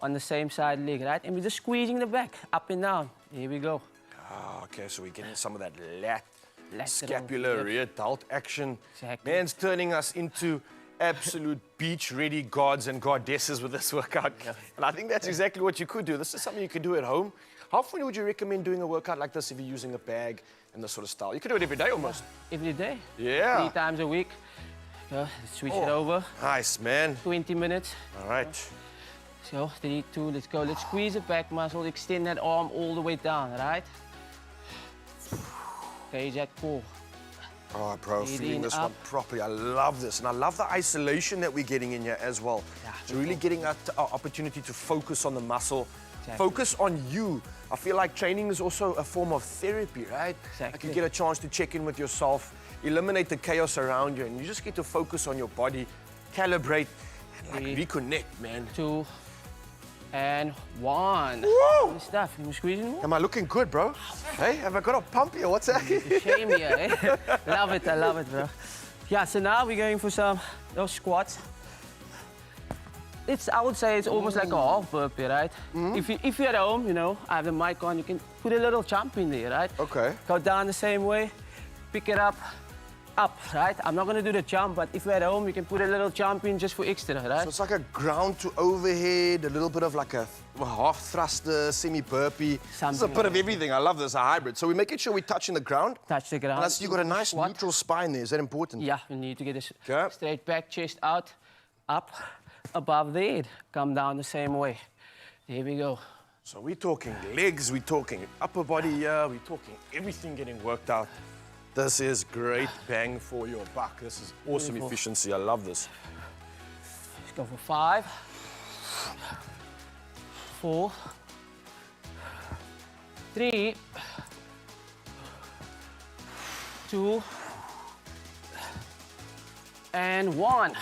on the same side leg, right? And we're just squeezing the back, up and down. Here we go. Ah, okay, so we're getting some of that Lateral, scapular yep. rear delt action. Exactly. Man's turning us into absolute beach-ready gods and goddesses with this workout. And I think that's exactly what you could do. This is something you could do at home. How often would you recommend doing a workout like this if you're using a bag and this sort of style? You could do it every day almost. Every day. Yeah. 3 times a week. Go, let's switch it over. Nice, man. 20 minutes. All right. So 3, 2, let's go. Let's squeeze the back muscle, extend that arm all the way down, right? Engage that core. Oh, bro, Breathe feeling in, this up. one properly. I love this. And I love the isolation that we're getting in here as well. Yeah, so really getting our opportunity to focus on the muscle, Exactly. focus on you. I feel like training is also a form of therapy, right? Exactly. Like you get a chance to check in with yourself, eliminate the chaos around you, and you just get to focus on your body, calibrate, and like 3, reconnect, man. 2, and 1. Woo! Good stuff. You squeezing more? Am I looking good, bro? Hey, have I got a pump here? What's that? Shame here, eh? Love it, I love it, bro. Yeah, so now we're going for those squats. I would say it's almost like a half burpee, right? If you're at home, you know, I have the mic on, you can put a little jump in there, right? Okay. Go down the same way, pick it up, up, right? I'm not gonna do the jump, but if we're at home, you can put a little jump in just for extra, right? So it's like a ground to overhead, a little bit of like a half thruster, semi-burpee. It's a Something bit like of everything. I love this, a hybrid. So we're making sure we're touching the ground. Touch the ground. And I see you've got a nice Squat. neutral spine there. Is that important? Yeah, you need to get a Okay. straight back, chest out, up, above the head. Come down the same way. There we go. So we're talking legs, we're talking upper body here, we're talking everything getting worked out. This is great bang for your buck. This is awesome Beautiful. efficiency. I love this. Let's go for 5, 4, 3, 2, and 1.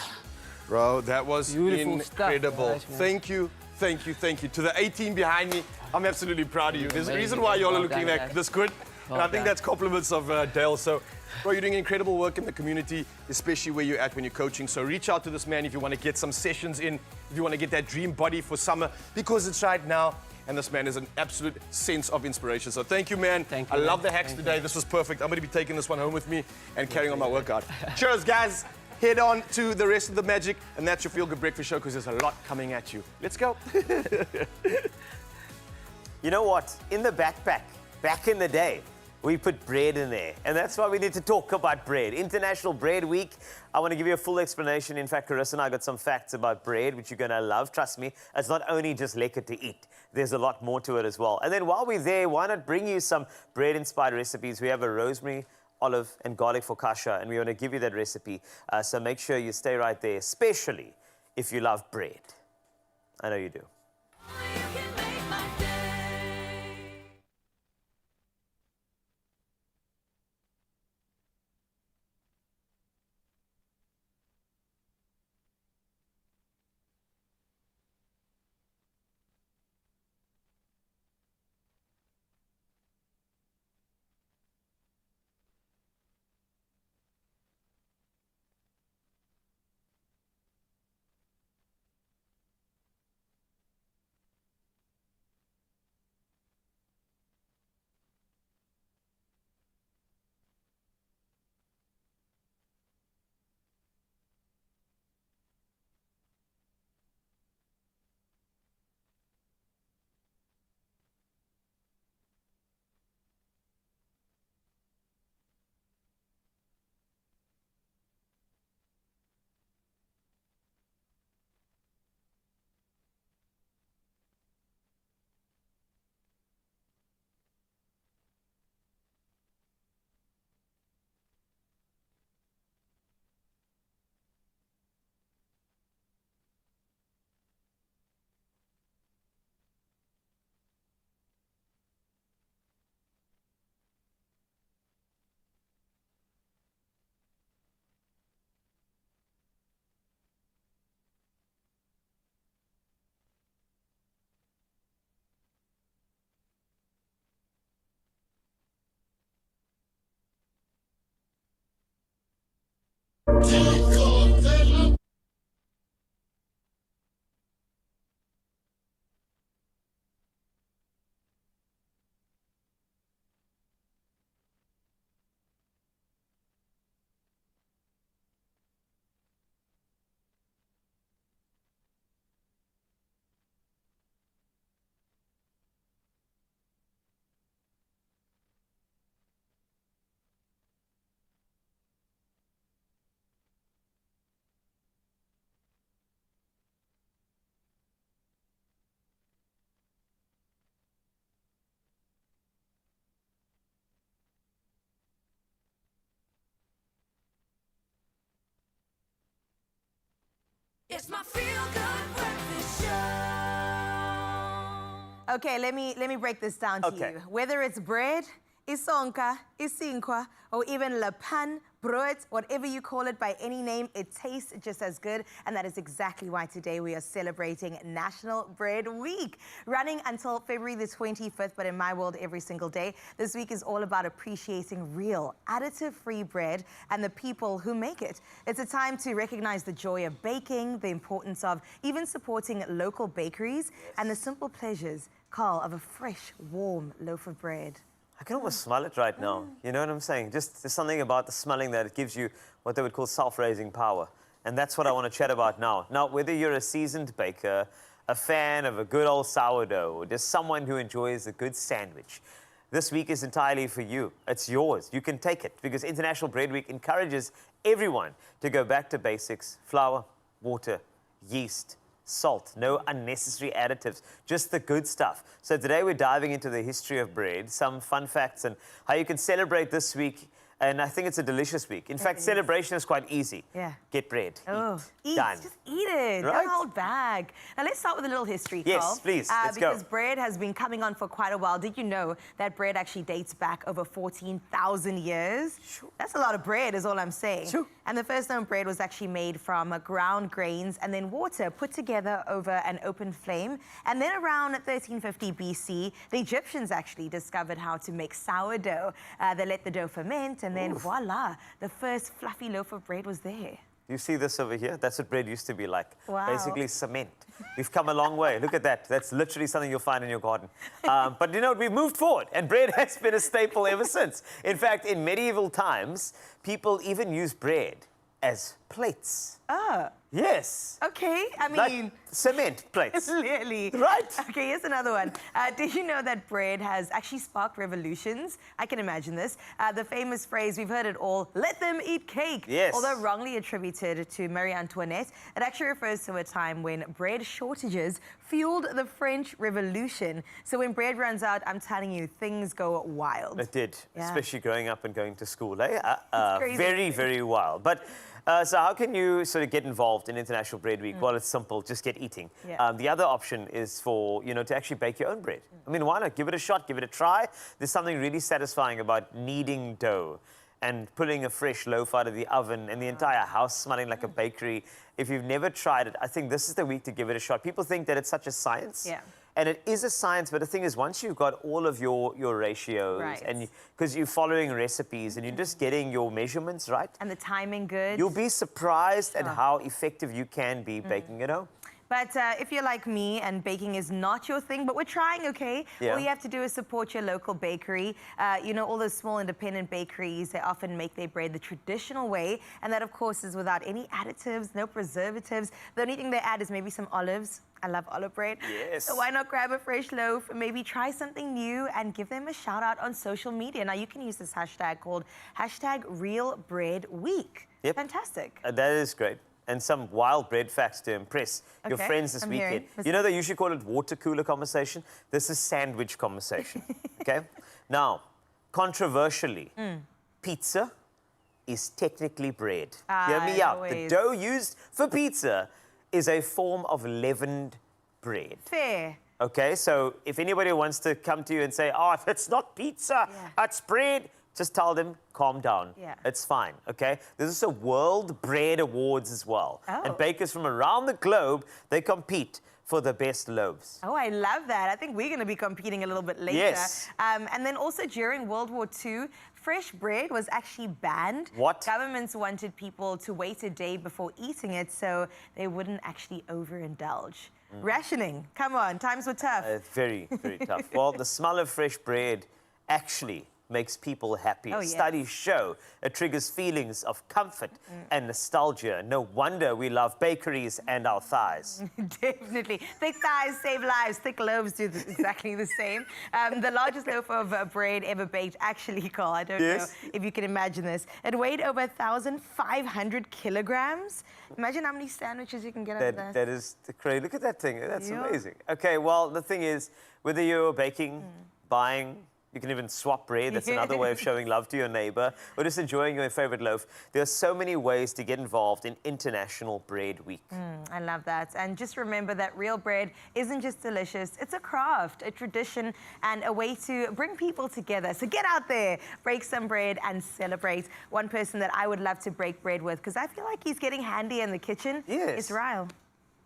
Bro, that was Beautiful stuff, incredible. guys, man. Thank you, thank you, thank you. To the 18 behind me, I'm absolutely proud of you. There's a Amazing. reason why y'all are Well looking done, like guys. this good. And Well I think done. that's compliments of Dale. So, bro, you're doing incredible work in the community, especially where you're at when you're coaching. So reach out to this man if you want to get some sessions in, if you want to get that dream body for summer, because it's right now. And this man is an absolute sense of inspiration. So thank you, man. Thank you, I love man. the hacks Thank today. you. This was perfect. I'm going to be taking this one home with me and carrying on my workout. Cheers, guys. Head on to the rest of the magic, and that's your Feel Good Breakfast Show, because there's a lot coming at you. Let's go. You know what? In the backpack, back in the day, we put bread in there. And that's why we need to talk about bread. International Bread Week. I want to give you a full explanation. In fact, Carissa and I got some facts about bread, which you're going to love. Trust me, it's not only just lekker to eat. There's a lot more to it as well. And then while we're there, why not bring you some bread-inspired recipes? We have a rosemary, olive, and garlic focaccia, and we want to give you that recipe. So make sure you stay right there, especially if you love bread. I know you do. You can make my day. It's my Feel Good Breakfast Show. Okay, let me break this down to Okay. you. Whether it's bread, isonka, isinkwa, or even le pan, brood, whatever you call it by any name, it tastes just as good. And that is exactly why today we are celebrating National Bread Week, running until February the 25th, but in my world, every single day. This week is all about appreciating real, additive-free bread and the people who make it. It's a time to recognize the joy of baking, the importance of even supporting local bakeries, and the simple pleasures, Carl, of a fresh, warm loaf of bread. I can almost smell it right now. You know what I'm saying? Just there's something about the smelling that it gives you what they would call self-raising power. And that's what I want to chat about now. Now, whether you're a seasoned baker, a fan of a good old sourdough, or just someone who enjoys a good sandwich, this week is entirely for you. It's yours. You can take it because International Bread Week encourages everyone to go back to basics: flour, water, yeast, salt, no unnecessary additives, just the good stuff. So today we're diving into the history of bread, some fun facts and how you can celebrate this week. And I think it's a delicious week. In fact, celebration is quite easy. Yeah. Get bread. Oh, eat. Done. Just eat it. Right? Don't hold back. Now, let's start with a little history, Yes, Carl. please. Let's go. Because bread has been coming on for quite a while. Did you know that bread actually dates back over 14,000 years? Sure. That's a lot of bread, is all I'm saying. Sure. And the first known bread was actually made from ground grains and then water put together over an open flame. And then around 1350 BC, the Egyptians actually discovered how to make sourdough. They let the dough ferment, and then voila, the first fluffy loaf of bread was there. You see this over here? That's what bread used to be like. Wow. Basically cement. We've come a long way. Look at that. That's literally something you'll find in your garden. But you know, we've moved forward, and bread has been a staple ever since. In fact, in medieval times, people even used bread as plates. Oh, Yes. okay. I Like mean, cement plates. clearly. Right. Okay, here's another one. Did you know that bread has actually sparked revolutions? I can imagine this. The famous phrase, we've heard it all, let them eat cake. Yes. Although wrongly attributed to Marie Antoinette, it actually refers to a time when bread shortages fueled the French Revolution. So when bread runs out, I'm telling you, things go wild. It did, Yeah. especially growing up and going to school. Eh? crazy. Very, very wild. But so how can you sort of get involved in International Bread Week? Well, it's simple. Just get eating. Yeah. The other option is for, you know, to actually bake your own bread. I mean, why not? Give it a shot. Give it a try. There's something really satisfying about kneading dough and pulling a fresh loaf out of the oven and the entire house smelling like a bakery. If you've never tried it, I think this is the week to give it a shot. People think that it's such a science. Yeah. And it is a science, but the thing is, once you've got all of your ratios, Right. and because you're following recipes and you're just getting your measurements right, And the timing good. you'll be surprised at how effective you can be baking it. But if you're like me and baking is not your thing, but we're trying, okay? Yeah. All you have to do is support your local bakery. You know, all those small independent bakeries, they often make their bread the traditional way. And that, of course, is without any additives, no preservatives. The only thing they add is maybe some olives. I love olive bread. Yes. So why not grab a fresh loaf, maybe try something new and give them a shout out on social media. Now, you can use this hashtag called #RealBreadWeek. Yep. Fantastic. That is great. And some wild bread facts to impress your Okay, friends this I'm weekend. hearing. You know, they usually call it water cooler conversation. This is sandwich conversation. Okay? Now, controversially, pizza is technically bread. Hear me out. always. The dough used for pizza is a form of leavened bread. Fair. Okay, so if anybody wants to come to you and say, oh, it's not pizza, it's bread, just tell them, calm down. Yeah. It's fine, okay? There's also World Bread Awards as well. Oh. And bakers from around the globe, they compete for the best loaves. Oh, I love that. I think we're going to be competing a little bit later. Yes. And then also during World War II, fresh bread was actually banned. What? Governments wanted people to wait a day before eating it so they wouldn't actually overindulge. Rationing. Come on, times were tough. Very, very tough. Well, the smell of fresh bread actually makes people happy. Oh, yes. Studies show it triggers feelings of comfort and nostalgia. No wonder we love bakeries and our thighs. Definitely. Thick thighs save lives. Thick loaves do exactly the same. The largest loaf of bread ever baked, actually, Carl, I don't Yes. know if you can imagine this. It weighed over 1,500 kilograms. Imagine how many sandwiches you can get out of that. That is crazy. Look at that thing. That's Yeah. amazing. Okay, well, the thing is, whether you're baking, buying, you can even swap bread. That's another way of showing love to your neighbor, or just enjoying your favorite loaf. There are so many ways to get involved in International Bread Week. I love that. And just remember that real bread isn't just delicious, it's a craft, a tradition, and a way to bring people together. So get out there, break some bread, and celebrate. One person that I would love to break bread with, because I feel like he's getting handy in the kitchen, Yes. is Ryle.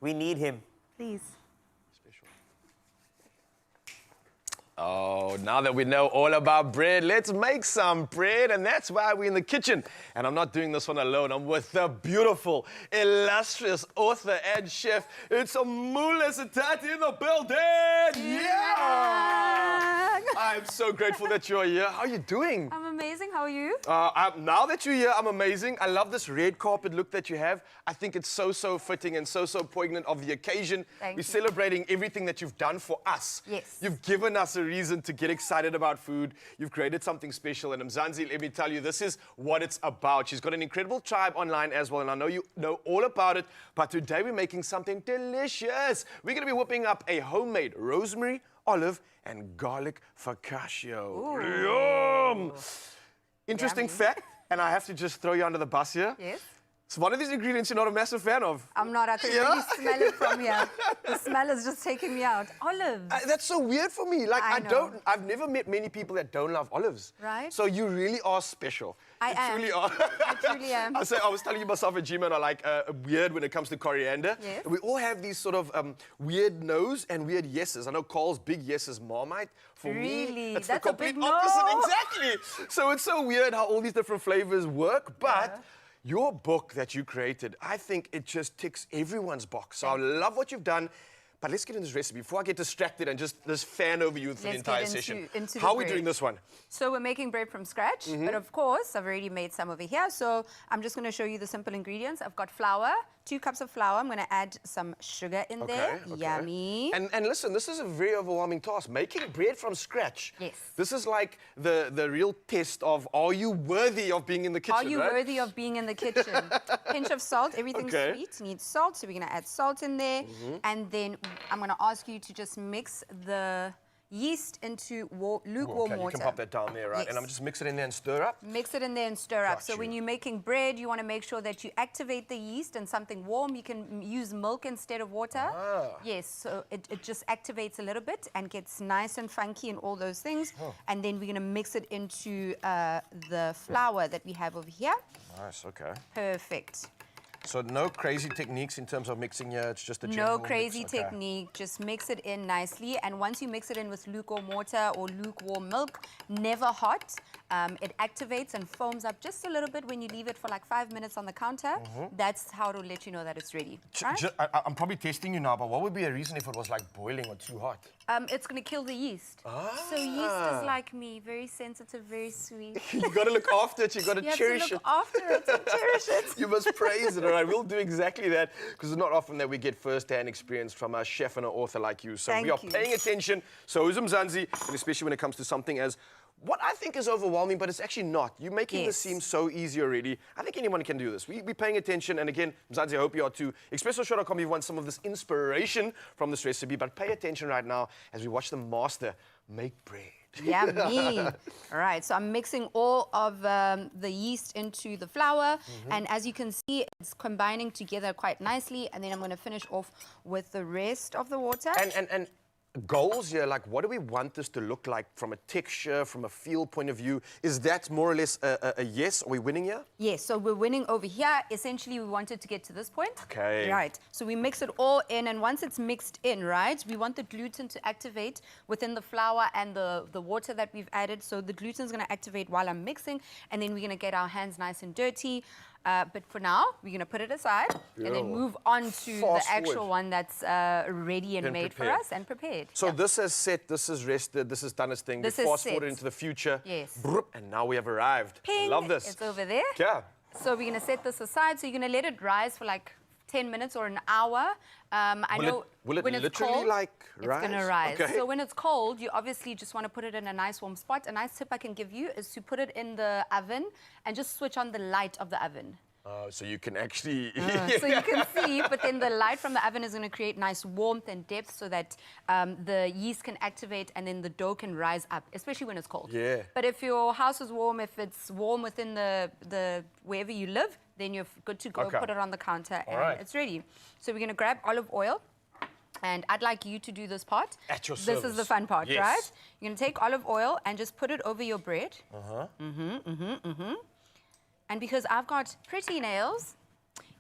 We need him. Please. Oh, now that we know all about bread, let's make some bread, and that's why we're in the kitchen. And I'm not doing this one alone. I'm with the beautiful, illustrious author and chef. It's Mule Sitati in the building! Yeah! I'm so grateful that you're here. How are you doing? I'm amazing. How are you? Now that you're here, I'm amazing. I love this red carpet look that you have. I think it's so fitting and so poignant of the occasion. Thank We're you. celebrating everything that you've done for us. Yes. You've given us a reason to get excited about food. You've created something special. And Mzansi, let me tell you, this is what it's about. She's got an incredible tribe online as well, and I know you know all about it. But today we're making something delicious. We're going to be whipping up a homemade rosemary, olive, and garlic focaccia. Yum! Interesting fact, and I have to just throw you under the bus here. Yes. It's one of these ingredients you're not a massive fan of. I'm not. I can really smell it from here. The smell is just taking me out. Olives. That's so weird for me. Like, I know. I've never met many people that don't love olives. Right. So you really are special. I You am. truly are. I truly am. I was telling you myself at gym, and I like weird when it comes to coriander. Yes. We all have these sort of weird no's and weird yeses. I know Carl's big yes is Marmite. For me, Really? it's That's the a big complete opposite. no. Exactly. So it's so weird how all these different flavors work, but your book that you created, I think it just ticks everyone's box. So I love what you've done. But let's get into this recipe before I get distracted and just fan over you for the Let's entire get session. into the How are we bread. doing this one? So we're making bread from scratch, but of course, I've already made some over here. So I'm just going to show you the simple ingredients. I've got flour, 2 cups of flour. I'm going to add some sugar in there. Yummy. And listen, this is a very overwhelming task. Making bread from scratch. Yes. This is like the real test of, are you worthy of being in the kitchen, Are you right? worthy of being in the kitchen? Pinch of salt. Everything's Okay. sweet needs salt, so we're going to add salt in there. And then I'm going to ask you to just mix the yeast into lukewarm Okay, you water. can pop that down there, right? Yes. And I'm just mix it in there and stir up. Mix it in there and stir up. Got So you. when you're making bread, you want to make sure that you activate the yeast in something warm. You can use milk instead of water. Yes, so it just activates a little bit and gets nice and funky and all those things. And then we're going to mix it into the flour that we have over here. Nice, okay. Perfect. So no crazy techniques in terms of mixing here, it's just a general No crazy mix. Okay. technique, just mix it in nicely. And once you mix it in with lukewarm water or lukewarm milk, never hot, it activates and foams up just a little bit when you leave it for like 5 minutes on the counter. That's how to let you know that it's ready. Right? I'm probably testing you now, but what would be a reason if it was like boiling or too hot? It's going to kill the yeast. So yeast is like me, very sensitive, very sweet. You got to look after it, you got to You have cherish to it. look after it and cherish it. You must praise it, all right? We'll do exactly that because it's not often that we get first-hand experience from a chef and an author like you. So we are Thank you. paying attention. So is Mzansi, and especially when it comes to something as what I think is overwhelming, but it's actually not. You're making this seem so easy already. I think anyone can do this. We're paying attention, and again, Mzansi, I hope you are too. ExpressoShow.com, you've won some of this inspiration from this recipe, but pay attention right now as we watch the master make bread. Yummy. All right, so I'm mixing all of the yeast into the flour, and as you can see, it's combining together quite nicely, and then I'm going to finish off with the rest of the water. And goals here, like what do we want this to look like from a texture, from a feel point of view? Is that more or less a yes? Are we winning here? Yes, so we're winning over here. Essentially, we wanted to get to this point. Okay. Right, so we mix it all in, and once it's mixed in, right, we want the gluten to activate within the flour and the water that we've added. So the gluten's going to activate while I'm mixing, and then we're going to get our hands nice and dirty. But for now, we're going to put it aside and then move on to the Fast actual forward. one that's ready and Been made prepared. for us and prepared. So Yeah. this has set, this has rested, this has done its thing. This we is fast forward set. into the future. Yes. Broop, and now we have arrived. Ping, Love this. it's over there. Yeah. So we're going to set this aside. So you're going to let it rise for like 10 minutes or an hour. Will it when it's literally, cold, like, it's going to rise? rise. Okay. So when it's cold, you obviously just want to put it in a nice warm spot. A nice tip I can give you is to put it in the oven and just switch on the light of the oven. So you can actually... So you can see, but then the light from the oven is going to create nice warmth and depth so that the yeast can activate and then the dough can rise up, especially when it's cold. Yeah. But if your house is warm, if it's warm within the wherever you live, then you're good to go. Okay. Put it on the counter and right. it's ready. So we're going to grab olive oil. And I'd like you to do this part. At your This service. is the fun part, Yes. right? You're going to take olive oil and just put it over your bread. And because I've got pretty nails,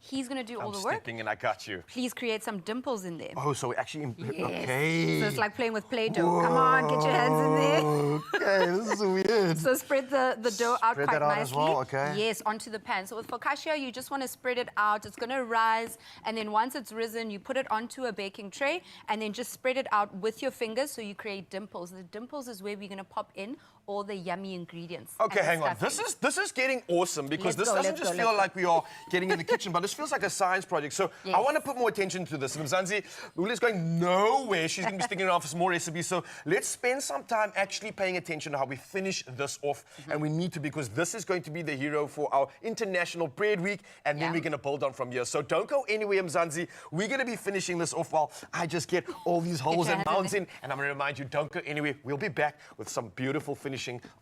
He's going to do all I'm the work. stepping in, I got you. Please create some dimples in there. Oh, so we actually... Yes. Okay. So it's like playing with Play-Doh. Come on, get your hands in there. Okay, this is weird. So spread the dough out Spread quite that out nicely. as well, okay. Yes, onto the pan. So with focaccia, you just want to spread it out. It's going to rise, and then once it's risen, you put it onto a baking tray, and then just spread it out with your fingers so you create dimples. The dimples is where we're going to pop in all the yummy ingredients. Okay, and the hang on. stuffing. This is getting awesome because Let's this go, doesn't let's just go, feel let's like we are getting in the kitchen, but this feels like a science project. So I Yes. want to put more attention to this. And Mzansi, Uli's going nowhere. She's going to be sticking around for some more recipes. So let's spend some time actually paying attention to how we finish this off. And we need to, because this is going to be the hero for our International Bread Week. And then Yeah. we're going to build on from here. So don't go anywhere, Mzansi. We're going to be finishing this off while I just get all these holes your and hands in mounds there. in. And I'm going to remind you, don't go anywhere. We'll be back with some beautiful finishing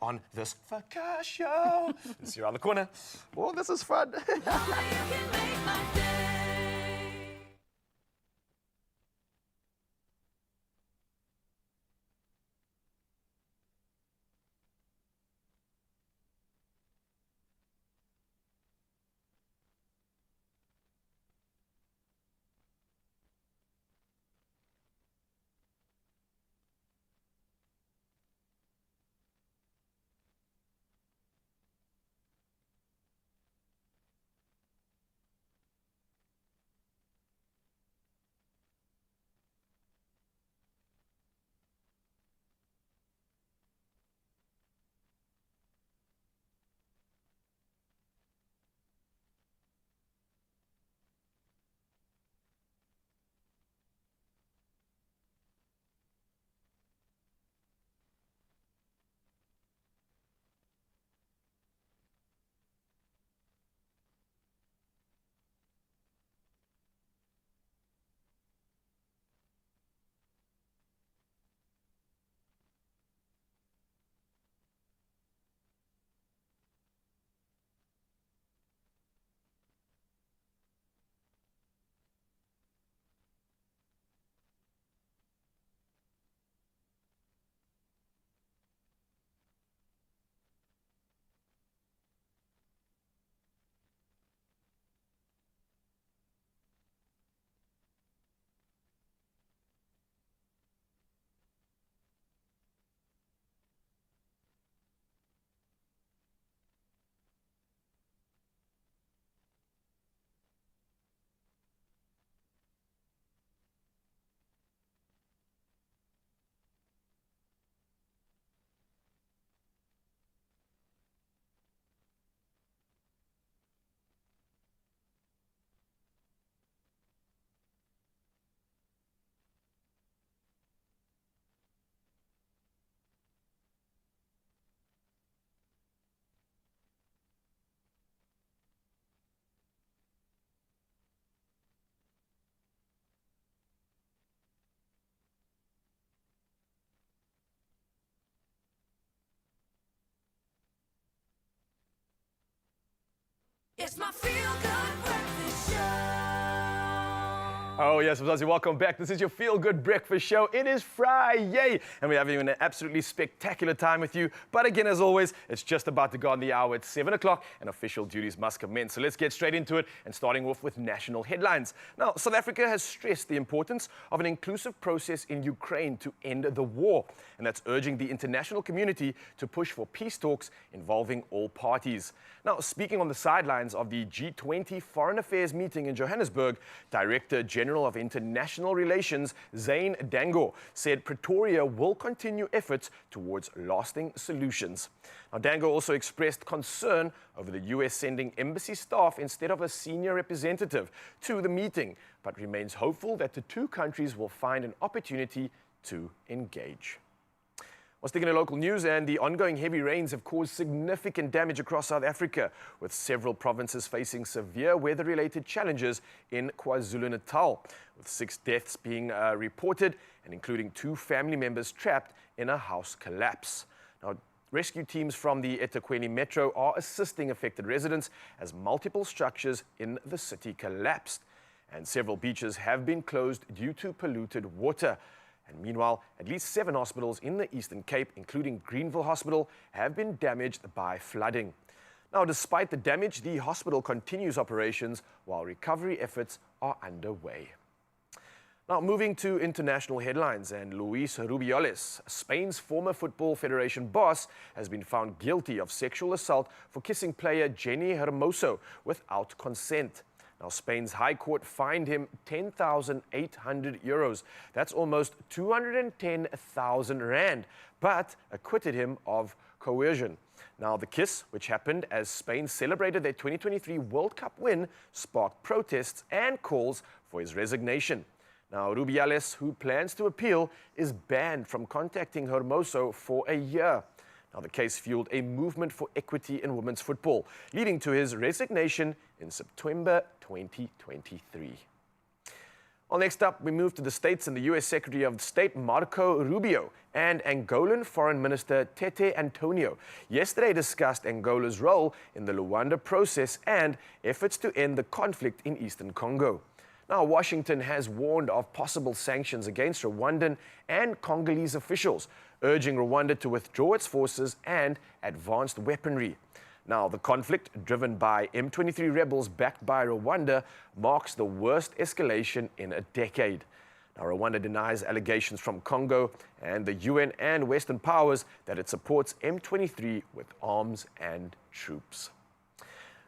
on this focaccia. See you around the corner. Oh, this is fun. Oh, you can make my day. It's my feel-good breakfast show. Oh, yes, Mzansi, welcome back. This is your Feel Good Breakfast Show. It is Friday, and we're having an absolutely spectacular time with you. But again, as always, it's just about to go on the hour at 7 o'clock, and official duties must commence. So let's get straight into it, and starting off with national headlines. Now, South Africa has stressed the importance of an inclusive process in Ukraine to end the war, and that's urging the international community to push for peace talks involving all parties. Now, speaking on the sidelines of the G20 Foreign Affairs meeting in Johannesburg, Director General of International Relations, Zane Dango, said Pretoria will continue efforts towards lasting solutions. Now, Dango also expressed concern over the US sending embassy staff instead of a senior representative to the meeting, but remains hopeful that the two countries will find an opportunity to engage. Well, sticking to local news, and the ongoing heavy rains have caused significant damage across South Africa, with several provinces facing severe weather-related challenges in KwaZulu-Natal, with 6 deaths being reported, and including 2 family members trapped in a house collapse. Now, rescue teams from the eThekwini Metro are assisting affected residents as multiple structures in the city collapsed, and several beaches have been closed due to polluted water. And meanwhile, at least 7 hospitals in the Eastern Cape, including Greenville Hospital, have been damaged by flooding. Now, despite the damage, the hospital continues operations while recovery efforts are underway. Now, moving to international headlines, and Luis Rubiales, Spain's former Football Federation boss, has been found guilty of sexual assault for kissing player Jenny Hermoso without consent. Now, Spain's High Court fined him 10,800 euros. That's almost 210,000 rand, but acquitted him of coercion. Now, the kiss, which happened as Spain celebrated their 2023 World Cup win, sparked protests and calls for his resignation. Now, Rubiales, who plans to appeal, is banned from contacting Hermoso for a year. Now, the case fueled a movement for equity in women's football, leading to his resignation in September 2023. Well, next up, we move to the States, and the U.S. Secretary of State Marco Rubio and Angolan Foreign Minister Tete Antonio yesterday discussed Angola's role in the Luanda process and efforts to end the conflict in eastern Congo. Now, Washington has warned of possible sanctions against Rwandan and Congolese officials, urging Rwanda to withdraw its forces and advanced weaponry. Now, the conflict, driven by M23 rebels backed by Rwanda, marks the worst escalation in a decade. Now, Rwanda denies allegations from Congo and the UN and Western powers that it supports M23 with arms and troops.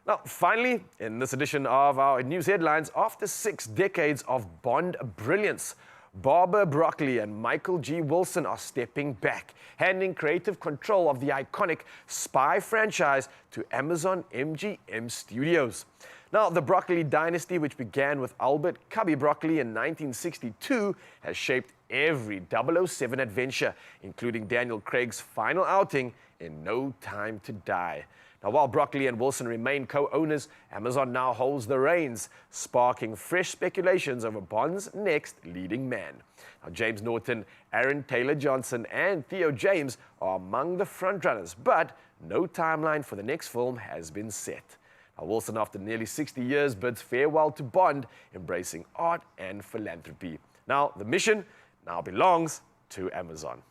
Now, finally, in this edition of our news headlines, after 6 decades of Bond brilliance, Barbara Broccoli and Michael G. Wilson are stepping back, handing creative control of the iconic spy franchise to Amazon MGM Studios. Now, the Broccoli dynasty, which began with Albert Cubby Broccoli in 1962, has shaped every 007 adventure, including Daniel Craig's final outing in No Time to Die. Now, while Broccoli and Wilson remain co-owners, Amazon now holds the reins, sparking fresh speculations over Bond's next leading man. Now, James Norton, Aaron Taylor-Johnson, and Theo James are among the frontrunners, but no timeline for the next film has been set. Now, Wilson, after nearly 60 years, bids farewell to Bond, embracing art and philanthropy. Now, the mission now belongs to Amazon.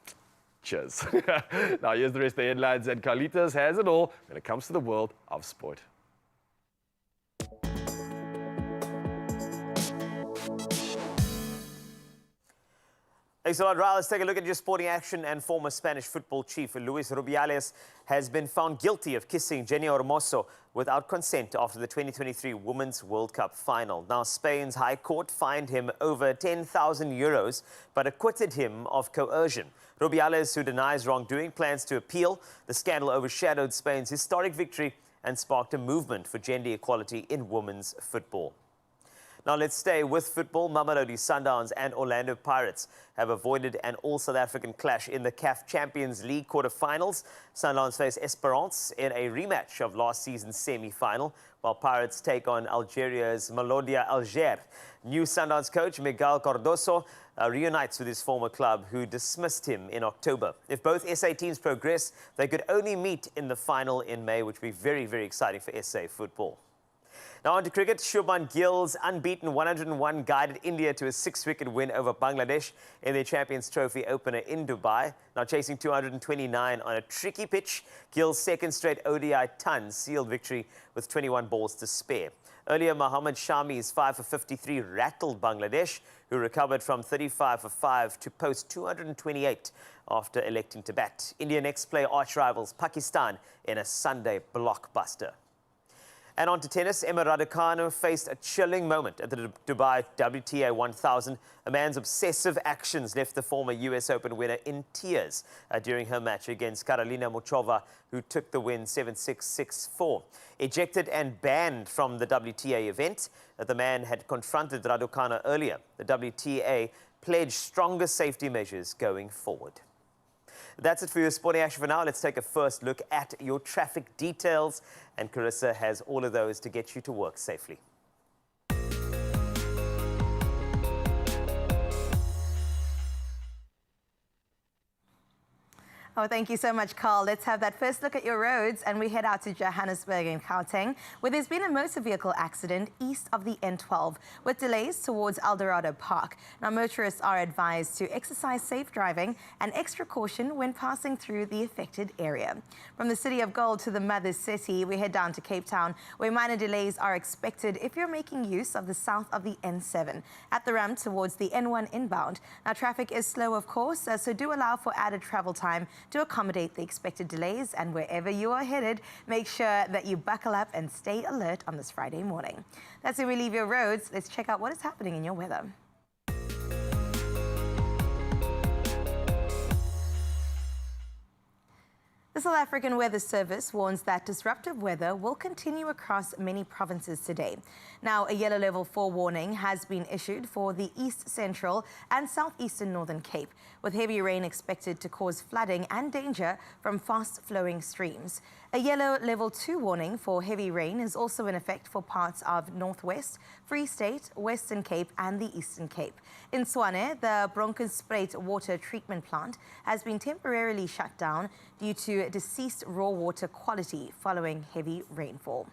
Cheers. Now, here's the rest of the headlines, and Carlitos has it all when it comes to the world of sport. Thanks a lot, Raul. Let's take a look at your sporting action. And former Spanish football chief Luis Rubiales has been found guilty of kissing Jenny Hermoso without consent after the 2023 Women's World Cup final. Now, Spain's High Court fined him over 10,000 euros, but acquitted him of coercion. Rubiales, who denies wrongdoing, plans to appeal. The scandal overshadowed Spain's historic victory and sparked a movement for gender equality in women's football. Now, let's stay with football. Mamelodi Sundowns and Orlando Pirates have avoided an all-South African clash in the CAF Champions League quarter-finals. Sundowns face Esperance in a rematch of last season's semi-final, while Pirates take on Algeria's Melodia Alger. New Sundowns coach Miguel Cardoso reunites with his former club, who dismissed him in October. If both SA teams progress, they could only meet in the final in May, which will be very, very exciting for SA football. Now on to cricket. Shubman Gill's unbeaten 101 guided India to a 6-wicket win over Bangladesh in their Champions Trophy opener in Dubai. Now chasing 229 on a tricky pitch, Gill's second straight ODI ton sealed victory with 21 balls to spare. Earlier, Mohammad Shami's 5 for 53 rattled Bangladesh, who recovered from 35 for 5 to post 228 after electing to bat. India next play arch rivals Pakistan in a Sunday blockbuster. And on to tennis, Emma Raducanu faced a chilling moment at the Dubai WTA 1000. A man's obsessive actions left the former US Open winner in tears during her match against Karolina Muchova, who took the win 7-6, 6-4. Ejected and banned from the WTA event, the man had confronted Raducanu earlier. The WTA pledged stronger safety measures going forward. That's it for your sporting action for now. Let's take a first look at your traffic details. And Carissa has all of those to get you to work safely. Oh, thank you so much, Carl. Let's have that first look at your roads and we head out to Johannesburg in Gauteng, where there's been a motor vehicle accident east of the N12 with delays towards Eldorado Park. Now, motorists are advised to exercise safe driving and extra caution when passing through the affected area. From the city of Gold to the mother city, we head down to Cape Town, where minor delays are expected if you're making use of the south of the N7 at the ramp towards the N1 inbound. Now, traffic is slow, of course, so do allow for added travel time to accommodate the expected delays, and wherever you are headed, make sure that you buckle up and stay alert on this Friday morning. That's where we leave your roads. Let's check out what is happening in your weather. The South African Weather Service warns that disruptive weather will continue across many provinces today. Now, a yellow level 4 warning has been issued for the East Central and Southeastern Northern Cape, with heavy rain expected to cause flooding and danger from fast-flowing streams. A yellow level 2 warning for heavy rain is also in effect for parts of Northwest, Free State, Western Cape and the Eastern Cape. In Tshwane, the Bronkhorstspruit water treatment plant has been temporarily shut down due to deceased raw water quality following heavy rainfall.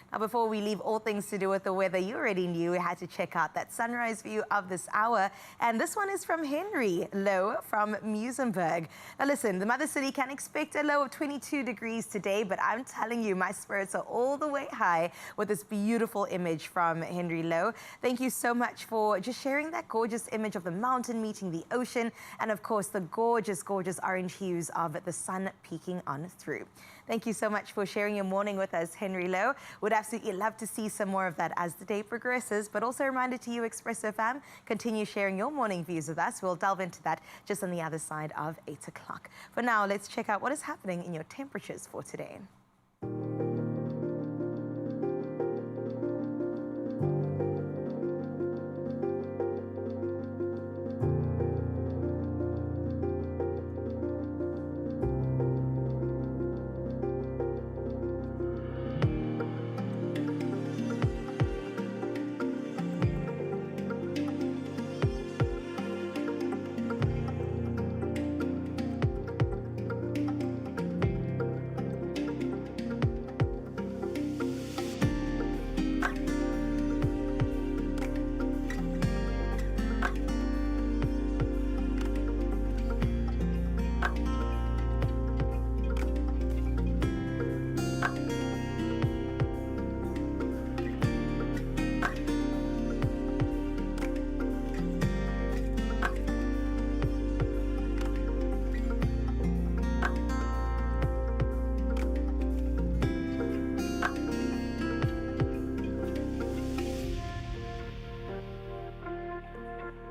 Now, before we leave all things to do with the weather, you already knew we had to check out that sunrise view of this hour. And this one is from Henry Low from Muizenberg. Now, listen, the mother city can expect a low of 22 degrees today, but I'm telling you, my spirits are all the way high with this beautiful image from Henry Low. Thank you so much for just sharing that gorgeous image of the mountain meeting the ocean, and of course, the gorgeous, gorgeous orange hues of the sun peeking on through. Thank you so much for sharing your morning with us, Henry Lowe. Would absolutely love to see some more of that as the day progresses. But also a reminder to you, Expresso fam, continue sharing your morning views with us. We'll delve into that just on the other side of 8 o'clock. For now, let's check out what is happening in your temperatures for today.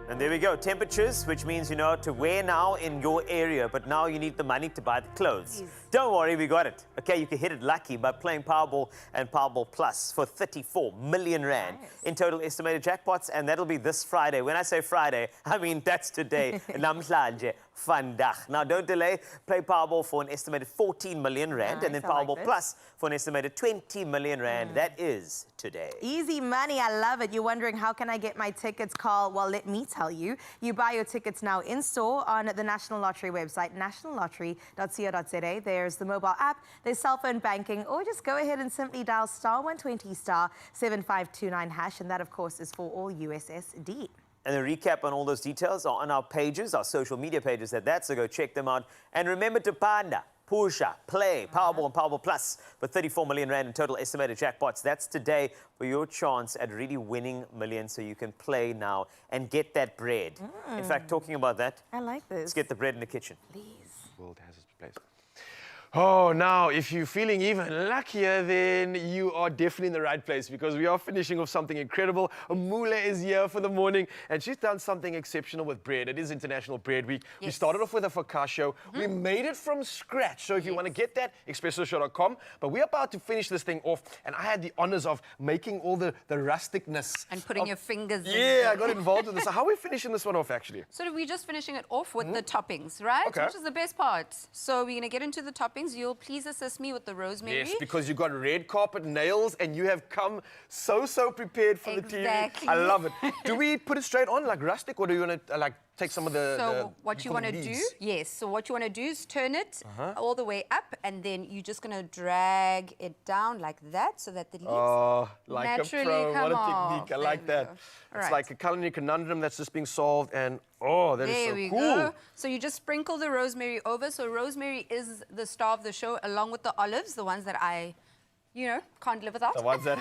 And there we go, temperatures, which means you know to wear now in your area, but now you need the money to buy the clothes. Yes. Don't worry, we got it. Okay, you can hit it lucky by playing Powerball and Powerball Plus for 34 million rand in total estimated jackpots, and that'll be this Friday. When I say Friday, I mean that's today. Namhlanje, vandag. Now don't delay, play Powerball for an estimated 14 million rand, and then I like Powerball this. Plus for an estimated 20 million rand. That is today. Easy money, I love it. You're wondering, how can I get my tickets, Carl? Well, let me tell you. You buy your tickets now in store on the National Lottery website, nationallottery.co.za. There's the mobile app, there's cell phone banking, or just go ahead and simply dial *120 *7529#, and that, of course, is for all USSD. And the recap on all those details are on our pages, our social media pages at that, so go check them out. And remember to panda, pusha, play, Powerball and Powerball Plus for 34 million rand in total estimated jackpots. That's today for your chance at really winning millions, so you can play now and get that bread. In fact, talking about that, I like this. let's get the bread in the kitchen. Please. World has its place. Oh, now, if you're feeling even luckier, then you are definitely in the right place, because we are finishing off something incredible. Mule is here for the morning, and she's done something exceptional with bread. It is International Bread Week. We started off with a focaccia. We made it from scratch. So if you want to get that, expressoshow.com. But we're about to finish this thing off, and I had the honors of making all the rusticness. And putting your fingers in. Yeah, I got involved with this. So how are we finishing this one off, actually? So we're just finishing it off with the toppings, right? Okay. Which is the best part. So we're going to get into the toppings. toppings. You'll please assist me with the rosemary. Yes, because you've got red carpet nails and you have come so prepared for the Exactly. TV. I love it. Do we put it straight on like rustic, or do you want to like take some of the... So what you call want them to do, leaves? yes, so what you want to do is turn it all the way up, and then you're just going to drag it down like that so that the leaves Oh, like naturally a pro. come What a off. technique. I There like we that. go. It's Right. like a culinary conundrum that's just being solved, and oh, that is There so we cool. go. So you just sprinkle the rosemary over. So rosemary is the star of the show, along with the olives, the ones that I, can't live without. The ones that...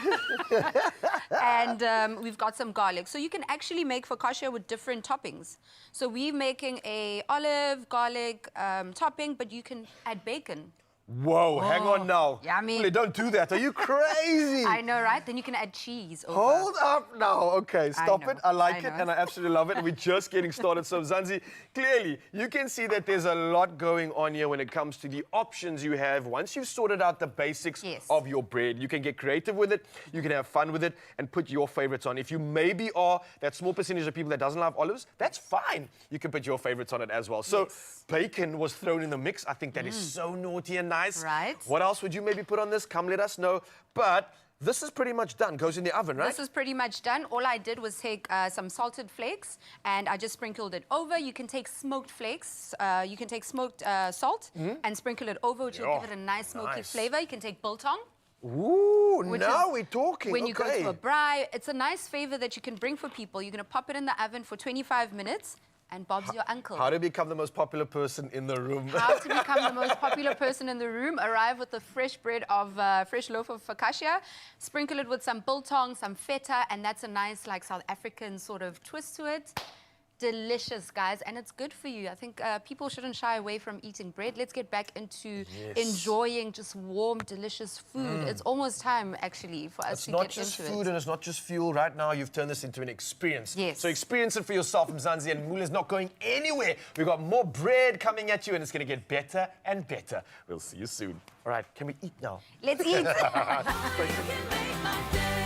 And we've got some garlic. So you can actually make focaccia with different toppings. So we're making a olive, garlic topping, but you can add bacon. Whoa, hang on now. yummy. Really, don't do that. Are you crazy? I know, right? Then you can add cheese over. Hold up now. Okay, stop know, it. I like I it, know. and I absolutely love it. We're just getting started. So, Zanzi, clearly, you can see that there's a lot going on here when it comes to the options you have. Once you've sorted out the basics Yes. of your bread, you can get creative with it, you can have fun with it, and put your favorites on. If you maybe are that small percentage of people that doesn't love olives, that's fine. You can put your favorites on it as well. So, bacon was thrown in the mix. I think that is so naughty and nice. Right. What else would you maybe put on this? Come let us know. But this is pretty much done. Goes in the oven, right? This is pretty much done. All I did was take some salted flakes and I just sprinkled it over. You can take smoked flakes, you can take smoked salt and sprinkle it over, which will Yeah, give it a nice smoky nice. flavor. You can take biltong. Ooh, Which now is we're talking. When you go Okay. to a braai, it's a nice favor that you can bring for people. You're going to pop it in the oven for 25 minutes and Bob's your uncle. How to become the most popular person in the room. How to become the most popular person in the room. Arrive with a fresh bread of fresh loaf of focaccia. Sprinkle it with some biltong, some feta, and that's a nice like South African sort of twist to it. Delicious, guys, and it's good for you. I think people shouldn't shy away from eating bread. Let's get back into enjoying just warm, delicious food. It's almost time, actually, for us It's to not get just into food it. and it's not just fuel. Right now, you've turned this into an experience. Yes. So experience it for yourself, Mzansi, and Mula's not going anywhere. We've got more bread coming at you, and it's going to get better and better. We'll see you soon. All right, can we eat now? Let's eat. You can make my day.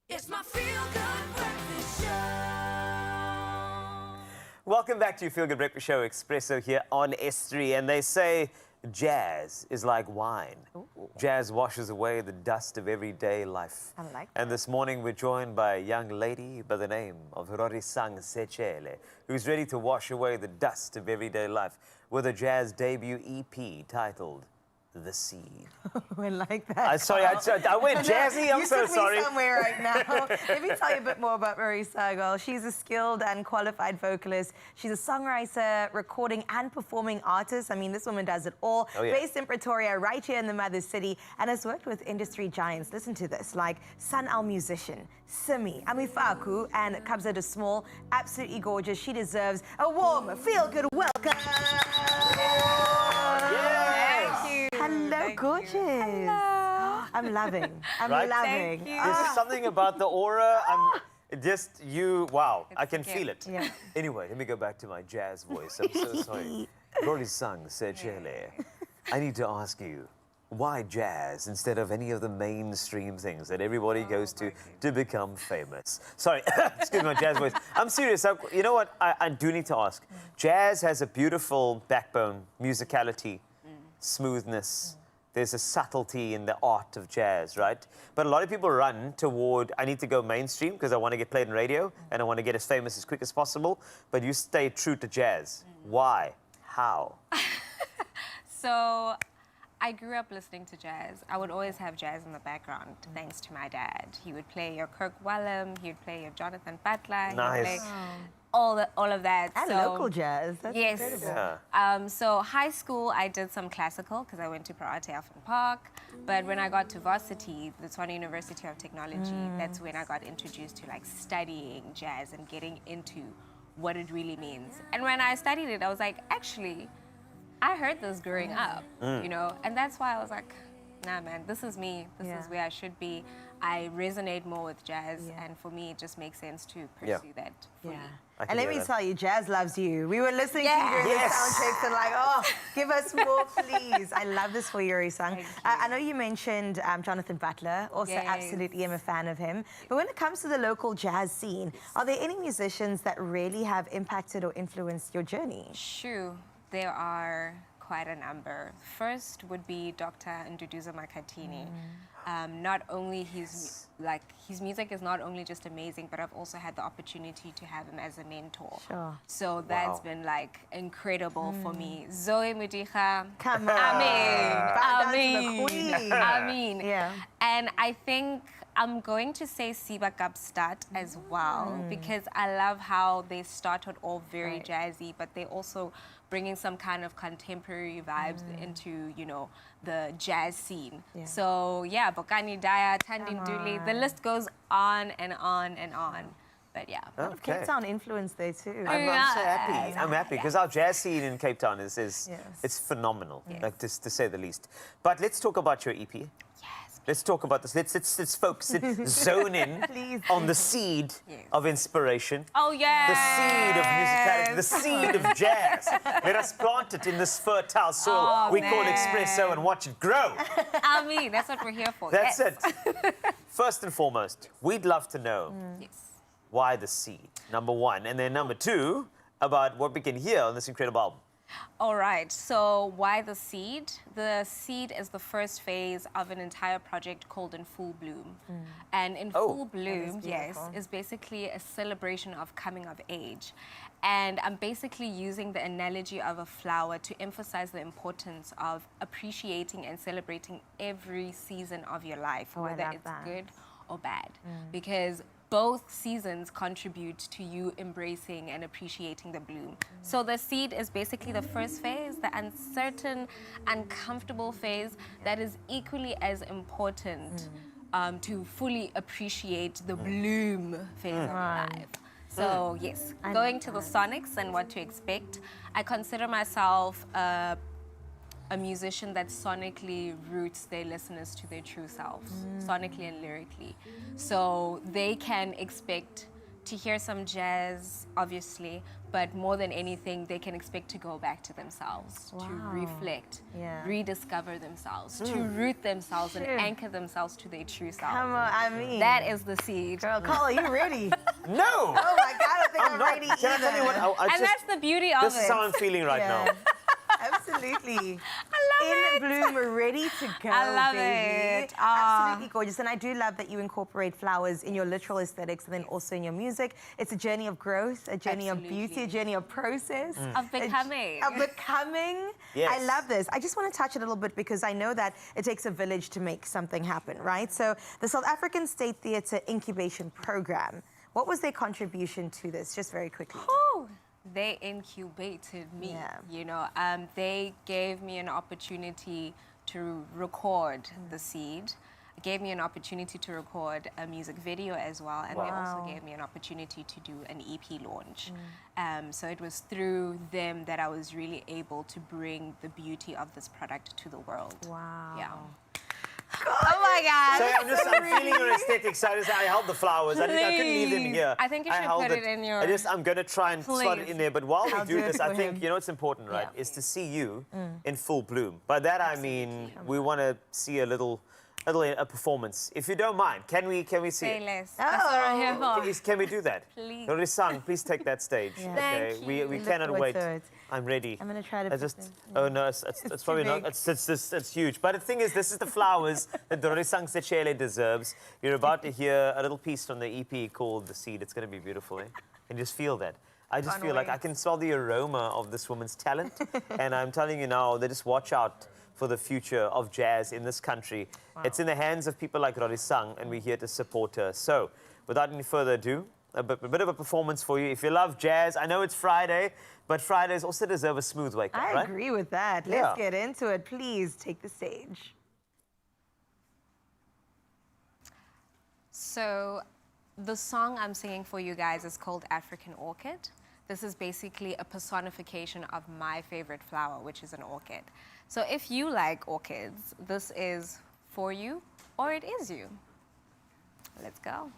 It's my feel-good breakfast show. Welcome back to your Feel Good Breakfast Show, Expresso here on S3. And they say jazz is like wine. Ooh. Jazz washes away the dust of everyday life. I like And this morning we're joined by a young lady by the name of Rorisang Sechele, who's ready to wash away the dust of everyday life with a jazz debut EP titled The Seed. I like that. Sorry, I went jazzy. I'm you so took sorry. Me somewhere right now. Let me tell you a bit more about Marisa. Girl. She's a skilled and qualified vocalist. She's a songwriter, recording and performing artist. I mean, this woman does it all. Oh, yeah. Based in Pretoria, right here in the mother city, and has worked with industry giants. Listen to this, like Sun Al Musician, Simi, Amifaku, and Kabza De Small. Absolutely gorgeous. She deserves a warm, feel-good welcome. Hello, gorgeous. Hello. I'm loving. I'm Right? loving. Thank you. There's something about the aura. Wow, I can feel it. Yeah. Anyway, let me go back to my jazz voice. I'm so sorry. Rorisang Sechele, I need to ask you, why jazz instead of any of the mainstream things that everybody goes to become famous? Sorry, excuse my jazz voice. I'm serious. You know what? I do need to ask. Jazz has a beautiful backbone, musicality, smoothness. There's a subtlety in the art of jazz, right? But a lot of people run toward, I need to go mainstream because I want to get played on radio and I want to get as famous as quick as possible. But you stay true to jazz. Why? How? So I grew up listening to jazz. I would always have jazz in the background, thanks to my dad. He would play your Kirk Whalum, he would play your Jonathan Butler, he would Nice. play all of that. And So- local jazz. That's Yes. incredible. Yeah. So high school, I did some classical because I went to Parate Alphen Park. But when I got to varsity, the Tshwane University of Technology, that's when I got introduced to like studying jazz and getting into what it really means. And when I studied it, I was like, actually, I heard this growing up, you know, and that's why I was like, nah, man, this is me. This Yeah. is where I should be. I resonate more with jazz, Yeah. and for me, it just makes sense to Yeah. pursue that fully. Yeah. I can And let hear me that. tell you, jazz loves you. We were listening to you during Yes. the sound checks and like, oh, give us more, please. I love this for you, Rorisang. Thank you. I know you mentioned Jonathan Butler. Also, Yes. absolutely am a fan of him. But when it comes to the local jazz scene, are there any musicians that really have impacted or influenced your journey? Sure, there are quite a number. First would be Dr. Nduduzo Makatini. Not only his music is not only just amazing, but I've also had the opportunity to have him as a mentor. Sure. So that's Wow. been like incredible for me. Zoe Mudicha. Come on. I Bow down to the queen. I mean. Yeah. And I think I'm going to say Siba Kapstad as well, because I love how they started off very Right. jazzy, but they're also bringing some kind of contemporary vibes into, you know, the jazz scene. Yeah. So yeah, Bokani Daya, Tandin Dooley, the list goes on and on and on. But yeah. Okay. Cape Town influence there too. I'm so happy. I'm happy because our jazz scene in Cape Town is Yes. it's phenomenal, like to say the least. But let's talk about your EP. Yes. Let's talk about this. Let's focus, zone in Please. on the seed Yes. of inspiration. Oh yeah. The seed of musicality, the seed of jazz. Let us plant it in this fertile soil Oh, we call man. Expresso and watch it grow. I mean, that's what we're here for. That's yes. it. First and foremost, we'd love to know Yes. why the seed, number one. And then number two, about what we can hear on this incredible album. All right, so why the seed? The seed is the first phase of an entire project called In Full Bloom. And In Oh. Full Bloom, yes, beautiful. is basically a celebration of coming of age. And I'm basically using the analogy of a flower to emphasize the importance of appreciating and celebrating every season of your life, Oh, I whether love it's that. good or bad. Because both seasons contribute to you embracing and appreciating the bloom. So the seed is basically the first phase, the uncertain, uncomfortable phase that is equally as important to fully appreciate the bloom phase of life. So yes, I going love to the that. sonics and what to expect, I consider myself a musician that sonically roots their listeners to their true selves, sonically and lyrically. So they can expect to hear some jazz, obviously, but more than anything, they can expect to go back to themselves, to reflect, Yeah. rediscover themselves, to root themselves and anchor themselves to their true self. Come on, I mean. That is the seed. Girl, Cole, are you ready? No! Oh my God, I don't think I'm not. ready Can I tell you what? either. I And just, that's the beauty of this it. is how I'm feeling right Yeah. now. Absolutely. I love In bloom, ready to go, I love baby. it. Ah. Absolutely gorgeous. And I do love that you incorporate flowers in your literal aesthetics and then also in your music. It's a journey of growth, a journey of beauty, a Absolutely. journey of process. Of becoming. Of becoming. Yes. I love this. I just want to touch it a little bit because I know that it takes a village to make something happen, right? So the South African State Theatre Incubation Program, what was their contribution to this? Just very quickly. Oh, they incubated me. Yeah. You know, they gave me an opportunity to record the seed. Gave me an opportunity to record a music video as well, and they also gave me an opportunity to do an EP launch. So it was through them that I was really able to bring the beauty of this product to the world. Wow. Yeah. Oh my God. So I'm feeling your aesthetics. I held the flowers. I couldn't leave them Please. here. I think you should held put it in your- I'm going to try and slot it Please. in there. But while I'll we do do it this, I for think, him. you know what's important, right, Yeah. is to see you in full bloom. By that I mean, we want to see a performance. If you don't mind, can we see Say it? less. That's what I'm here for. Can we do that? Please. Rori-sang, please take that stage. Yeah. Okay, Thank we you. we Look cannot forward wait. to it. I'm ready. I'm gonna try to I put just. this- Oh no, it's too probably big. not. It's huge. But the thing is, this is the flowers that Rori-sang Sechele deserves. You're about to hear a little piece from the EP called "The Seed." It's gonna be beautiful, eh? And just feel that. I just Can't feel like I wait. can smell the aroma of this woman's talent, and I'm telling you now, they just watch out for the future of jazz in this country. It's in the hands of people like Rori-sang, and we're here to support her. So, without any further ado, a bit of a performance for you. If you love jazz, I know it's Friday, but Fridays also deserve a smooth wake up, I right? agree with that. Yeah. Let's get into it. Please take the stage. So the song I'm singing for you guys is called African Orchid. This is basically a personification of my favorite flower, which is an orchid. So if you like orchids, this is for you or it is you. Let's go.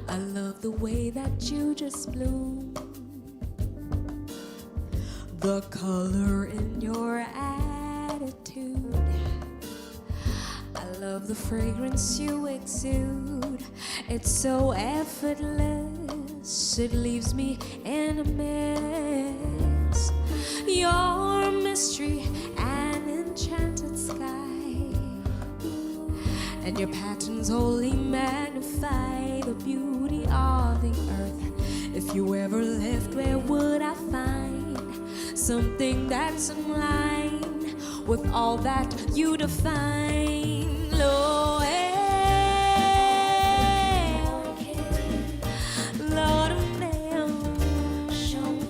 I love the way that you just bloom, the color in your attitude. I love the fragrance you exude. It's so effortless, it leaves me in a mess. Your mystery, an enchanted sky, and your patterns wholly magnify the beauty of the earth. If you ever left, where would I find something that's in line with all that you define? Lord, Lord, show me.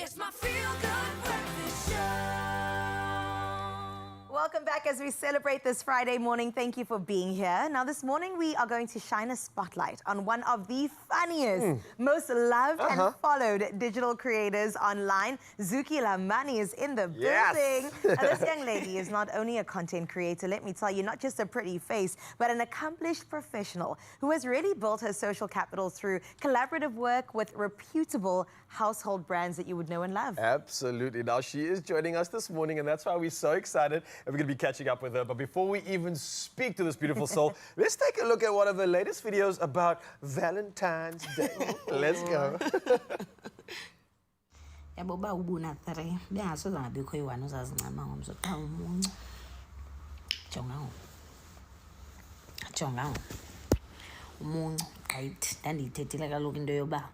It's my feel-good breakfast show. Welcome back as we celebrate this Friday morning. Thank you for being here. Now, this morning we are going to shine a spotlight on one of the funniest, most loved and followed digital creators online. Zuki Lamani is in the building. Now, this young lady is not only a content creator, let me tell you, not just a pretty face, but an accomplished professional who has really built her social capital through collaborative work with reputable household brands that you would know and love. Absolutely. Now, she is joining us this morning, and that's why we're so excited. And we're going to be catching up with her. But before we even speak to this beautiful soul, let's take a look at one of her latest videos about Valentine's Day. Let's go. Yabo ba ubuna 3 bengasoze ngabikho i1 uzazincama ngomso cha umuncu jonga umuncu right ndandiyithethile kaloku into yoba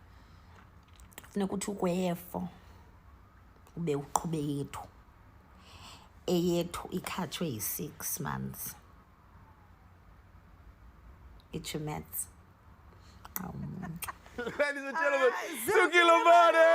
funeka uthi ukwefo ube uqhube eyethu ikhatshwe yi6 months ichumets Ladies and gentlemen, Zuki Lamani!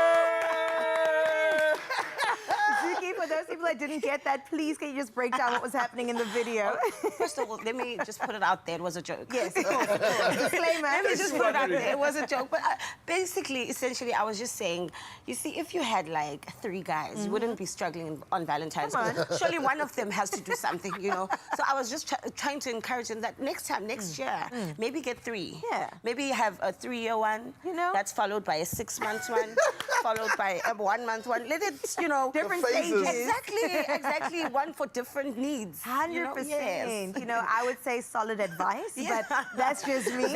Zuki, for those people that didn't get that, please can you just break down what was happening in the video? First of all, let me just put it out there. It was a joke. Yes, of course. Disclaimer. Let me just put it out there. It was a joke. But basically, essentially, I was just saying, you see, if you had like 3 guys, you wouldn't be struggling on Valentine's. Surely one of them has to do something, you know. So I was just trying to encourage them that next time, next year, maybe get 3. Yeah. Maybe have a 3-year one. You know? That's followed by a 6-month one, followed by a 1-month one. Let it, you know. Different stages. Exactly. One for different needs. 100%. You know? Yes. You know, I would say solid advice, but that's just me.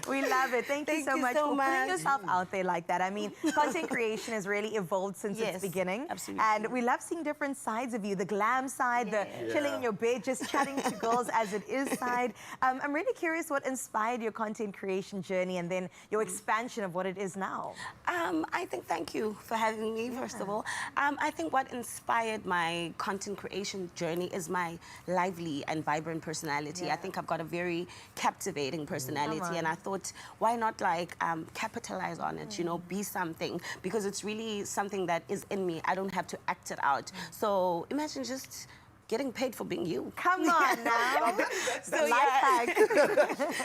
We love it. Thank you so much for putting yourself out there like that. I mean, content creation has really evolved since its beginning. Absolutely. And we love seeing different sides of you, the glam side, the chilling in your bed, just chatting to girls as it is side. I'm really curious what inspired your content creation journey and then your expansion of what it is now. I think thank you for having me, first of all. I think what inspired my content creation journey is my lively and vibrant personality. I think I've got a very captivating personality, and I thought, why not like capitalize on it, you know, be something, because it's really something that is in me. I don't have to act it out. So imagine just getting paid for being you. Come on now. So life hack.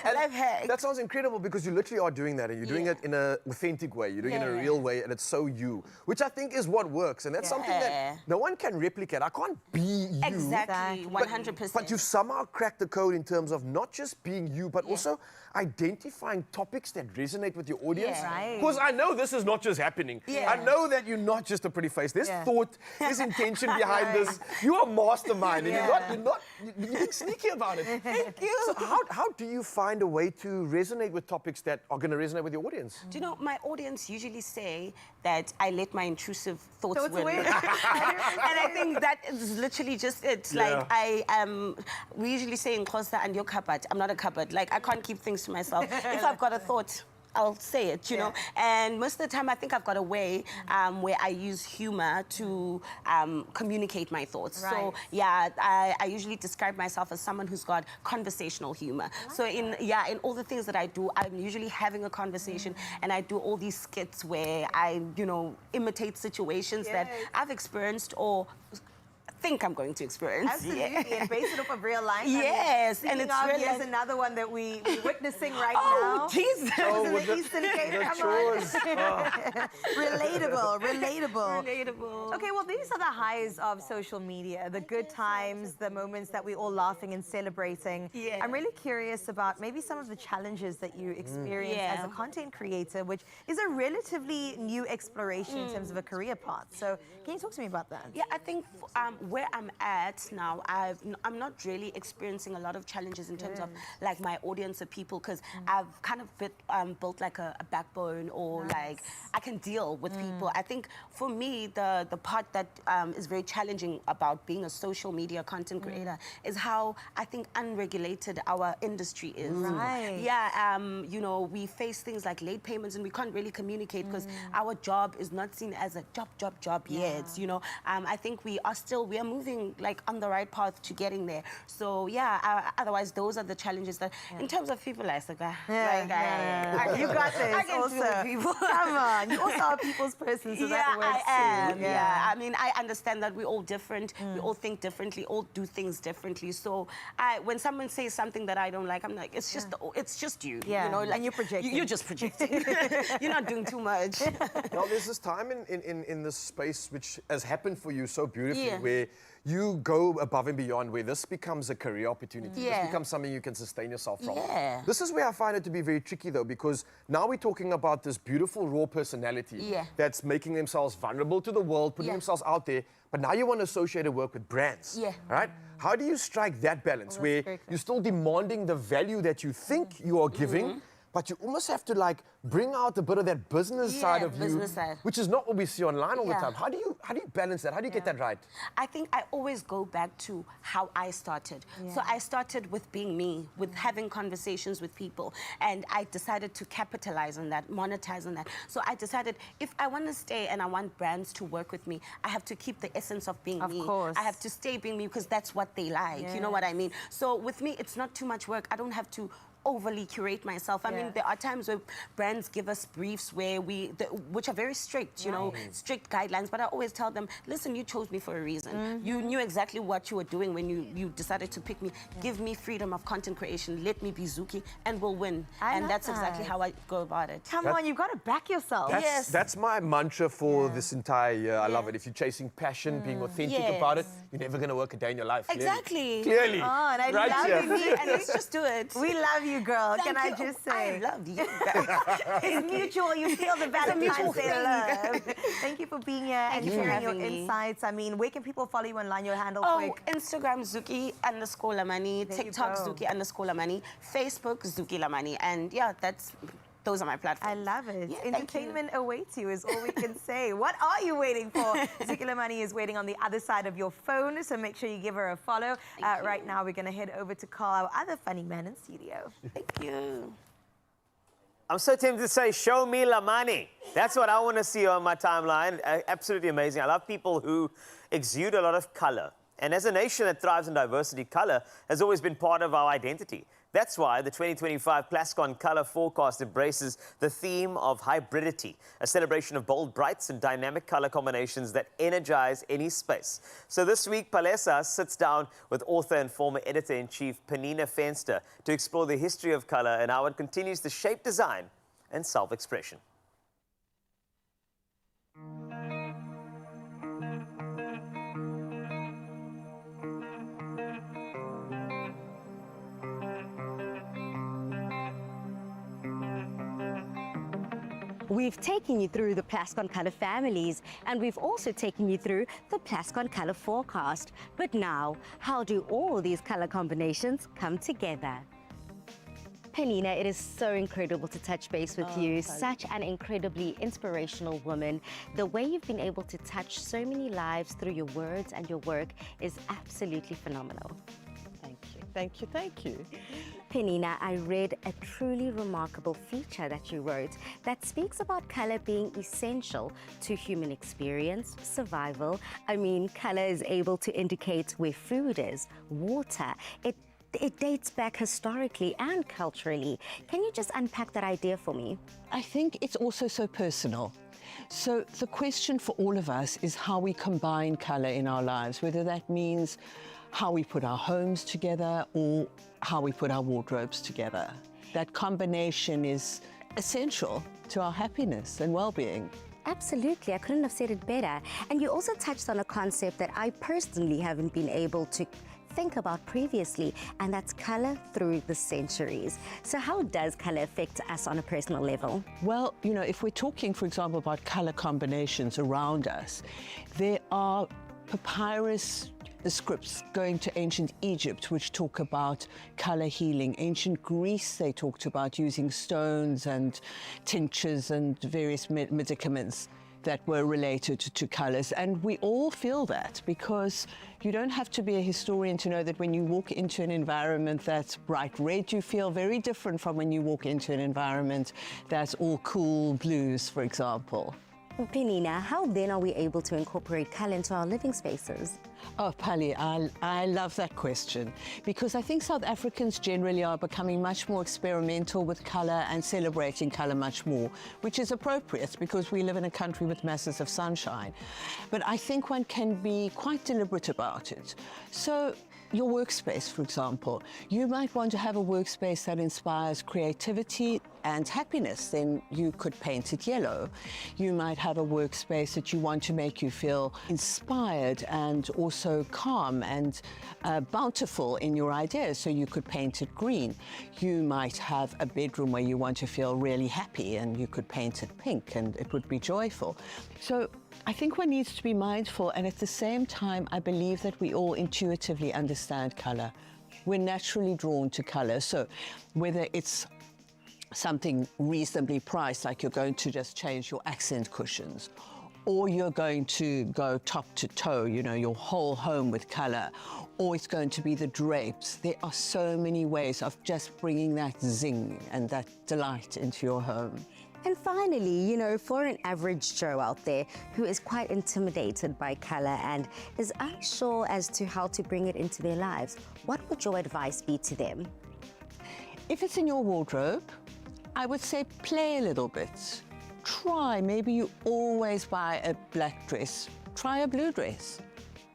Life hack. That sounds incredible because you literally are doing that and you're doing it in an authentic way. You're doing it in a real way and it's so you, which I think is what works. And that's something that no one can replicate. I can't be you. Exactly, 100%. But you've somehow cracked the code in terms of not just being you, but also identifying topics that resonate with your audience. Because I know this is not just happening. I know that you're not just a pretty face. There's thought, there's intention behind this. You are mastermind and you're being sneaky about it. Thank you. So how do you find a way to resonate with topics that are going to resonate with your audience? Do you know, my audience usually say that I let my intrusive thoughts win. And I think that is literally just it. Like, we usually say in Xhosa, and your cupboard. I'm not a cupboard. Like, I can't keep things to myself. If I've got a thought, I'll say it, you know. And most of the time, I think I've got a way where I use humor to communicate my thoughts. So, I usually describe myself as someone who's got conversational humor. So, in all the things that I do, I'm usually having a conversation, and I do all these skits where I, you know, imitate situations that I've experienced or think I'm going to experience. Absolutely, and base it off of real life. Yes, and it's real. Here's another one that we're witnessing right now. Oh, Jesus! This is the Eastern Cape. Come on. Relatable. Okay, well, these are the highs of social media, the good times, the moments that we're all laughing and celebrating. I'm really curious about maybe some of the challenges that you experience as a content creator, which is a relatively new exploration in terms of a career path. So can you talk to me about that? Yeah, I think where I'm at now, I'm not really experiencing a lot of challenges in terms of like my audience of people, because I've kind of built like a backbone, or like I can deal with people. I think for me, the part that is very challenging about being a social media content creator is how I think unregulated our industry is. Yeah, you know, we face things like late payments and we can't really communicate because our job is not seen as a job yet, you know. I think we are are moving like on the right path to getting there. So yeah, otherwise those are the challenges that, in terms of people, I think, you got this. I can deal with people. Come on, you also are a people's person, so that works I am. too. Yeah, I mean, I understand that we're all different. We all think differently, all do things differently. So when someone says something that I don't like, I'm like, it's just you. Yeah. You know, like And you're projecting. You're just projecting. You're not doing too much. Now, there's this time in this space which has happened for you so beautifully, Yeah. where you go above and beyond, where this becomes a career opportunity. Yeah. This becomes something you can sustain yourself from. Yeah. This is where I find it to be very tricky, though, because now we're talking about this beautiful, raw personality Yeah. that's making themselves vulnerable to the world, putting Yeah. themselves out there, but now you want to associate her work with brands. Yeah. Right? How do you strike that balance where you're still demanding the value that you think you are giving, but you almost have to like bring out a bit of that business side of you, business side. which is not what we see online all the Yeah. time. How do you balance that? How do you get that right? I think I always go back to how I started. So I started with being me, with having conversations with people, and I decided to capitalize on that, monetize on that. So I decided if I want to stay and I want brands to work with me, I have to keep the essence of being me. Of course. I have to stay being me because that's what they like. You know what I mean? So with me, it's not too much work. I don't have to overly curate myself. I mean, there are times where brands give us briefs where which are very strict, you know, strict guidelines, but I always tell them, listen, you chose me for a reason. You knew exactly what you were doing when you decided to pick me. Give me freedom of content creation. Let me be Zuki and we'll win. And that's exactly how I go about it. Come on, you've got to back yourself. That's my mantra for this entire year. I love it. If you're chasing passion, being authentic about it, you're never going to work a day in your life. Exactly. Clearly. Oh, and I Right love here. you. And let's just do it. We love you, girl. Thank Can I you. just say? I love you. It's mutual. You feel the Valentine's Day love. Thank you for being here and you for sharing your having me. insights. I mean, where can people follow you online? Your handle, Oh, quick. Instagram Zuki_Lamani, There you TikTok go. Zuki_Lamani, Facebook Zuki Lamani, and yeah, those are my platforms. I love it. Yeah, thank Entertainment awaits you is all we can say. What are you waiting for? Zuki Lamani is waiting on the other side of your phone, so make sure you give her a follow. Right now, we're going to head over to call our other funny man in studio. Thank you. I'm so tempted to say, show me Lamani. That's what I want to see on my timeline. Absolutely amazing. I love people who exude a lot of color. And as a nation that thrives in diversity, color has always been part of our identity. That's why the 2025 Plascon Color Forecast embraces the theme of hybridity, a celebration of bold brights and dynamic color combinations that energize any space. So this week, Palesa sits down with author and former editor-in-chief Penina Fenster to explore the history of color and how it continues to shape design and self-expression. We've taken you through the Plascon Color families, and we've also taken you through the Plascon Color Forecast. But now, how do all these color combinations come together? Penina, it is so incredible to touch base with you. Such an incredibly inspirational woman. The way you've been able to touch so many lives through your words and your work is absolutely phenomenal. Thank you, thank you, thank you. Penina, I read a truly remarkable feature that you wrote that speaks about color being essential to human experience, survival. I mean, color is able to indicate where food is, water. It dates back historically and culturally. Can you just unpack that idea for me? I think it's also so personal. So the question for all of us is how we combine color in our lives, whether that means how we put our homes together or how we put our wardrobes together. That combination is essential to our happiness and well-being. Absolutely, I couldn't have said it better. And you also touched on a concept that I personally haven't been able to think about previously, and that's color through the centuries. So how does color affect us on a personal level? Well, you know, if we're talking, for example, about color combinations around us, there are papyrus scripts going to ancient Egypt, which talk about color healing. Ancient Greece, they talked about using stones and tinctures and various medicaments that were related to colors. And we all feel that, because you don't have to be a historian to know that when you walk into an environment that's bright red, you feel very different from when you walk into an environment that's all cool blues, for example. Penina, how then are we able to incorporate colour into our living spaces? Oh, Pali, I love that question because I think South Africans generally are becoming much more experimental with colour and celebrating colour much more, which is appropriate because we live in a country with masses of sunshine. But I think one can be quite deliberate about it. So your workspace, for example, you might want to have a workspace that inspires creativity and happiness, then you could paint it yellow. You might have a workspace that you want to make you feel inspired and also calm and bountiful in your ideas, so you could paint it green. You might have a bedroom where you want to feel really happy and you could paint it pink and it would be joyful. So I think one needs to be mindful, and at the same time, I believe that we all intuitively understand colour. We're naturally drawn to colour, so whether it's something reasonably priced, like you're going to just change your accent cushions, or you're going to go top to toe, you know, your whole home with colour, or it's going to be the drapes. There are so many ways of just bringing that zing and that delight into your home. And finally, you know, for an average Joe out there who is quite intimidated by colour and is unsure as to how to bring it into their lives, what would your advice be to them? If it's in your wardrobe, I would say play a little bit. Try, maybe you always buy a black dress. Try a blue dress.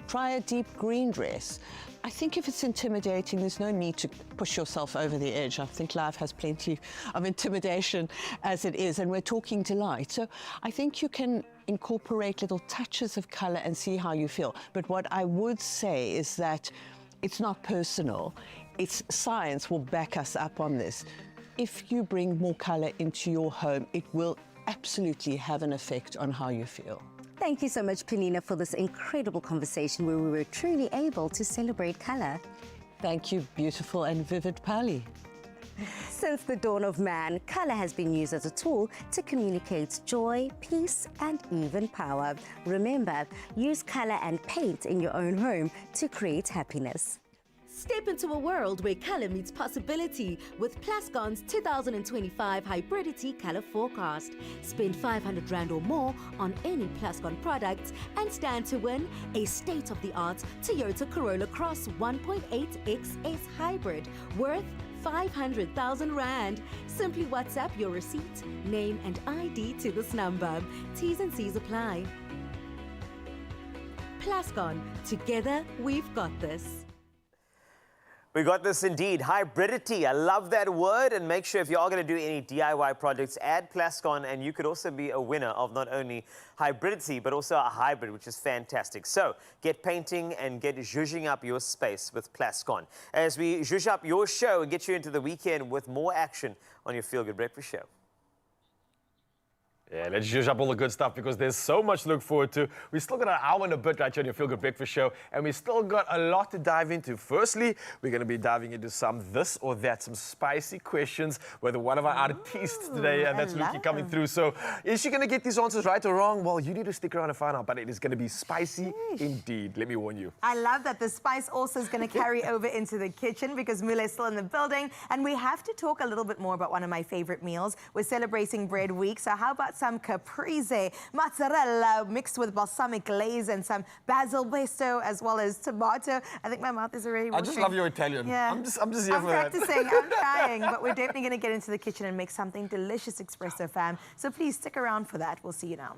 Try a deep green dress. I think if it's intimidating, there's no need to push yourself over the edge. I think life has plenty of intimidation as it is, and we're talking delight. So I think you can incorporate little touches of colour and see how you feel. But what I would say is that it's not personal. It's science will back us up on this. If you bring more colour into your home, it will absolutely have an effect on how you feel. Thank you so much, Penina, for this incredible conversation where we were truly able to celebrate colour. Thank you, beautiful and vivid Pali. Since the dawn of man, colour has been used as a tool to communicate joy, peace, and even power. Remember, use colour and paint in your own home to create happiness. Step into a world where colour meets possibility with Plascon's 2025 Hybridity Colour Forecast. Spend 500 Rand or more on any Plascon products and stand to win a state-of-the-art Toyota Corolla Cross 1.8 XS Hybrid worth 500,000 Rand. Simply WhatsApp your receipt, name and ID to this number. T's and C's apply. Plascon, together we've got this. We got this indeed. Hybridity. I love that word. And make sure if you are going to do any DIY projects, add Plascon, and you could also be a winner of not only hybridity, but also a hybrid, which is fantastic. So get painting and get zhuzhing up your space with Plascon. As we zhuzh up your show and get you into the weekend with more action on your Feel Good Breakfast Show. Yeah, let's zhuzh up all the good stuff because there's so much to look forward to. We still got an hour and a bit right here on your Feel Good Breakfast Show, and we still got a lot to dive into. Firstly, we're going to be diving into some this or that, some spicy questions with one of our artists today, and that's Luki coming through. So is she going to get these answers right or wrong? Well, you need to stick around and find out, but it is going to be spicy indeed. Let me warn you. I love that the spice also is going to carry over into the kitchen because Mule is still in the building, and we have to talk a little bit more about one of my favorite meals. We're celebrating Bread Week, so how about some caprese mozzarella mixed with balsamic glaze and some basil pesto as well as tomato. I think my mouth is already watering. I just love your Italian. Yeah. I'm just here for that. I'm practicing, I'm trying, but we're definitely going to get into the kitchen and make something delicious, Expresso fam. So please stick around for that. We'll see you now.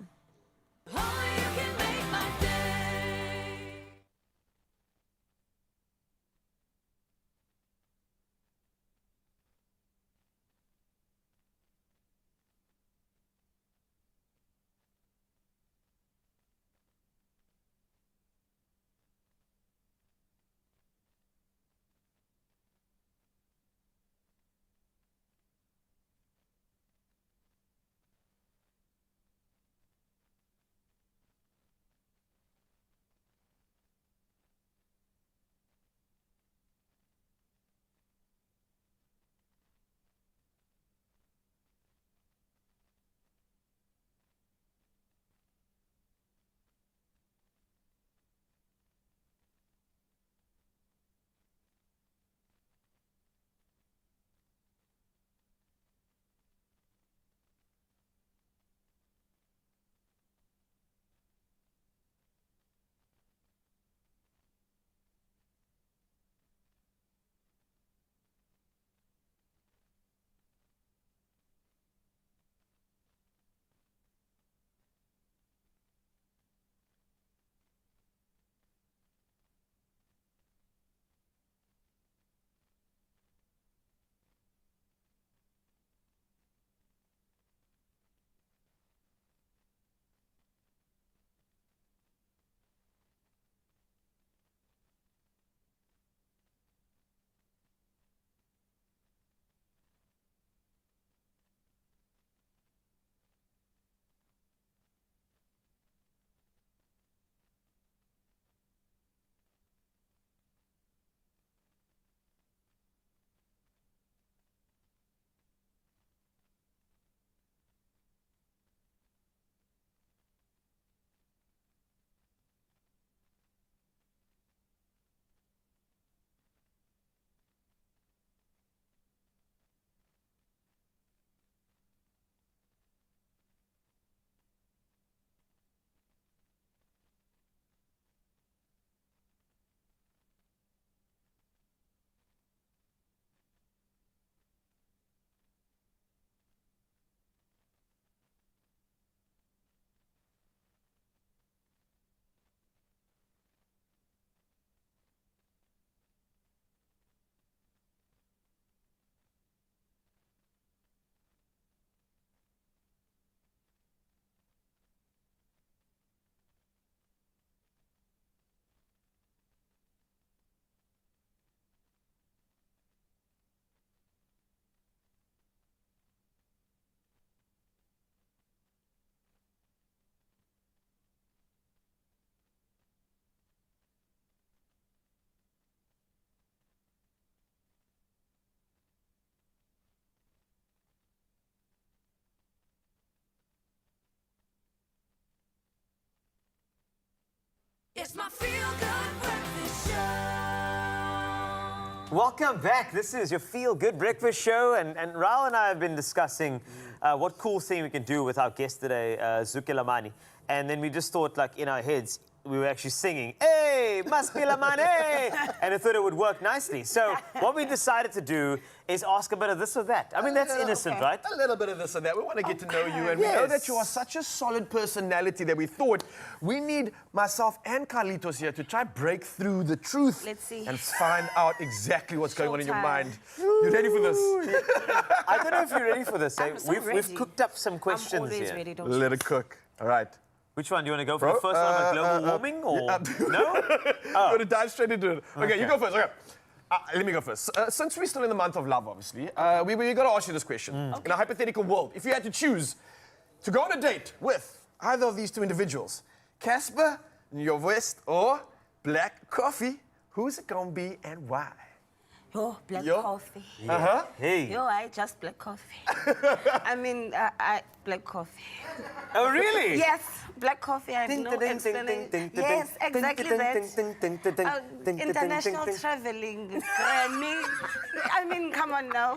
It's my feel-good breakfast show. Welcome back. This is your Feel Good Breakfast Show. And Raul and I have been discussing what cool thing we can do with our guest today, Zuki Lamani. And then we just thought, like, in our heads, we were actually singing, hey, must be Lamani, and I thought it would work nicely. So what we decided to do is ask a bit of this or that. I mean, that's innocent, right? A little bit of this and that. We want to get to know you, and we know that you are such a solid personality that we thought we need myself and Carlitos here to try break through the truth. Let's see. And find out exactly what's going on in your mind. You ready for this? I don't know if you're ready for this. Eh? I'm so We've ready. cooked up some questions I'm always here. ready, don't Let it cook. All right. Which one? Do you want to go for the first one about global warming? Or no? I'm going to dive straight into it. Okay, you go first. Okay. Let me go first. Since we're still in the month of love, obviously, we got to ask you this question. In a hypothetical world, if you had to choose to go on a date with either of these two individuals, Casper, your West, or Black Coffee, who's it going to be and why? Yo, black coffee. Uh-huh. Hey. Yo, I just black coffee. I mean, black coffee. Oh, really? Yes, black coffee. I have no explanation. Yes, exactly that. International traveling, Grammy. I mean, come on now.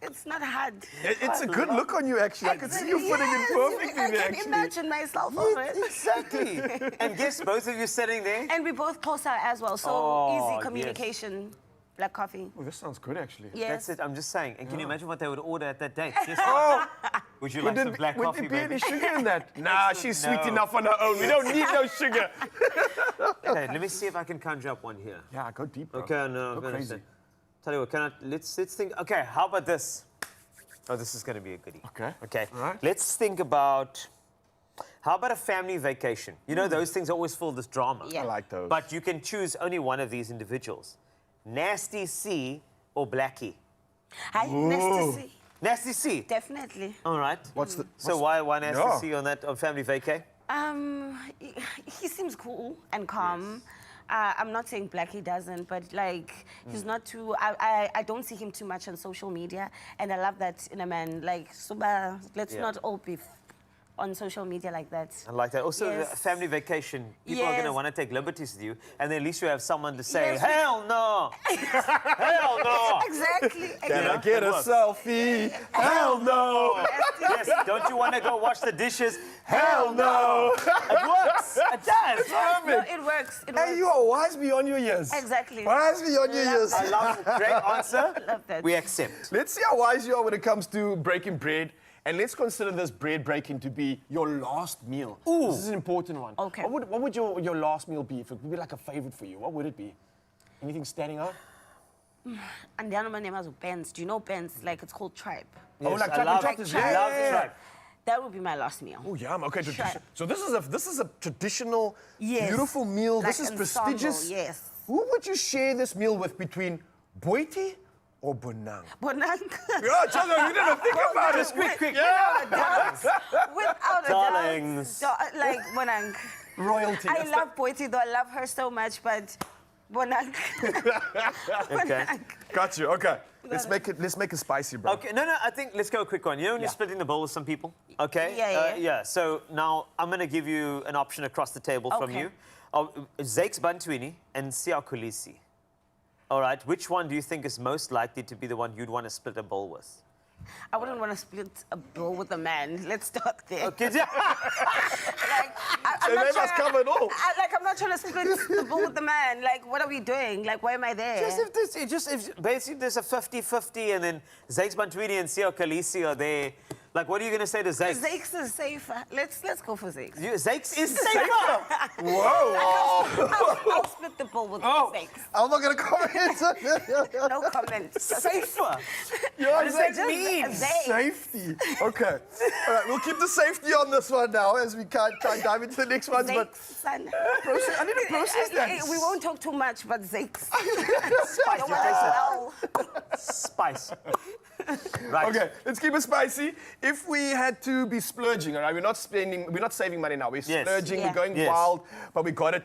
It's not hard. It's a good look on you, actually. I could see you putting it perfectly I there, can actually. imagine myself over it. Exactly. And guess both of you sitting there? And we both closer as well, so easy communication. Black coffee. Oh, this sounds good, actually. Yes. That's it. I'm just saying. And can you imagine what they would order at that date? Yes. Would you Would like some black would coffee, there be baby? any sugar in that? Nah, she's sweet enough on her own. We don't need no sugar. Okay, let me see if I can conjure up one here. Yeah, go deep, bro. Okay, no, I'm Go gonna crazy. say. Tell you what, let's think. Okay, how about this? Oh, this is going to be a goodie. Okay. Okay. All right. Let's think about. How about a family vacation? You know, those things always full of this drama. Yeah. I like those. But you can choose only one of these individuals. Nasty C or Blackie? Hi, nice to see. Nasty C. Definitely. All right. So why Nasty C on that on family vacay? He seems cool and calm. I'm not saying Blackie doesn't, but like he's not too. I don't see him too much on social media, and I love that in a man. Like, Suba, let's not all be on social media like that. I like that. Also, Yes. a family vacation, people are going to Yes. want to take liberties with you, and then at least you have someone to say, Yes, hell no! Hell no! Exactly. Can I get a selfie? Hell no! Yes, don't you want to go wash the dishes? Hell no! It works! It does! No, it works. It works. Hey, you are wise beyond your years. Exactly. Wise beyond your years. I love it. Great answer. Love that. We accept. Let's see how wise you are when it comes to breaking bread. And let's consider this bread breaking to be your last meal. Ooh. This is an important one. Okay. What would your last meal be? If it would be like a favorite for you, what would it be? Anything standing out? And the other name is Benz. Do you know Benz? Like, it's called tribe. Oh, like I tripe love and chocolate. tripe. Yeah, I love yeah, yeah. tripe. That would be my last meal. Oh, yum. Okay, Tripe. so this is a traditional, Yes. beautiful meal. Like This is ensemble, prestigious. yes. Who would you share this meal with between Boiti or Bonang? Bonang. Yeah, Chaga, you didn't think about it. Just quick. Without a Darlings. doubt. Like, Bonang. Royalty. I That's love Boiti, though. I love her so much, but Bonang. Okay. Got you. Okay. Let's make it spicy, bro. Okay, no, I think let's go a quick one. You know when you're splitting the bowl with some people? Okay? Yeah. So now I'm going to give you an option across the table from Okay. you. Zakes Bantwini and Siya Kolisi. All right, which one do you think is most likely to be the one you'd want to split a bowl with? I wouldn't want to split a bowl with a man. Let's start there. Okay, Like, They made us cover it all. I'm not trying to split the bowl with the man. Like, what are we doing? Like, why am I there? if basically there's a 50-50 and then Zakes Bantwini and Siya Kolisi are there. Like, what are you going to say to Zakes? Zakes is safer. Let's go for Zakes. Zakes is safer! Whoa! I'll split the bowl with Zakes. I'm not gonna comment. No comment. Safer? What does that mean? Safety. Okay. All right, we'll keep the safety on this one now as we try and dive into the next ones. But Zakes, son. I need to process that. We won't talk too much, but Zakes. Spice. Don't wanna smell. Spice. Right. Okay, let's keep it spicy. If we had to be splurging, all right, we're not saving money now. We're splurging, we're going wild, but we got to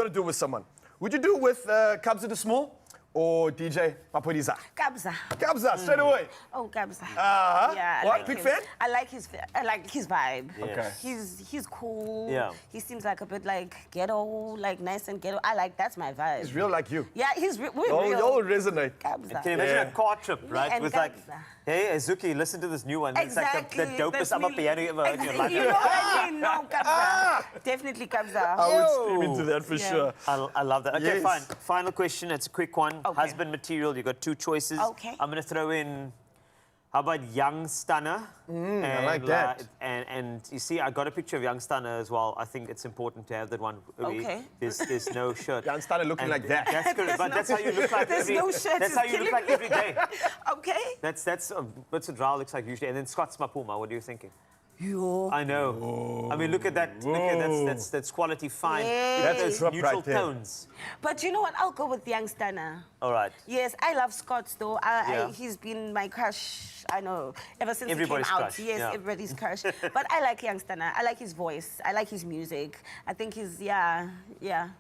do it with someone. Would you do it with Cubs of the Small or DJ Maphodisa? Kabza. Kabza, straight away. Oh, Kabza. Yeah. I What? like Big him. fan? I like his vibe. Yes. Okay. He's cool. Yeah. He seems like a bit like ghetto, like nice and ghetto. That's my vibe. He's real like you. Yeah, we're Y'all real. resonate. Kabza. Can you imagine a car trip, Me right? and With like, Kabza. hey, Azuki, listen to this new one. Exactly. It's like the dopest That's summer me. piano you ever heard in your life. You know what I mean? No, Kabza. Definitely Kabza. I would stream into that for sure. I love that. Okay, Yes. fine. Final question. It's a quick one. Okay. Husband material. You've got 2 choices. Okay. I'm going to throw in, how about Young Stunner? I like that. And you see, I got a picture of Young Stunner as well. I think it's important to have that one. Okay. There's no shirt. Young Stunner looking like that. That's good. But that's how you look like There's every no shirt. That's how you look like every day. Okay. That's what Raul looks like usually. And then Scott Smapuma, what are you thinking? Yo. I know. I mean, look at that. Look at that's quality fine. Yes. Look at those Drop neutral right there. tones. But you know what? I'll go with Young Stunner. All right. Yes, I love Scott though. Yeah. He's been my crush, I know, ever since Everybody's he came out. crush, Yes, yeah. everybody's crush. But I like Young Stunner. I like his voice. I like his music. I think he's, yeah.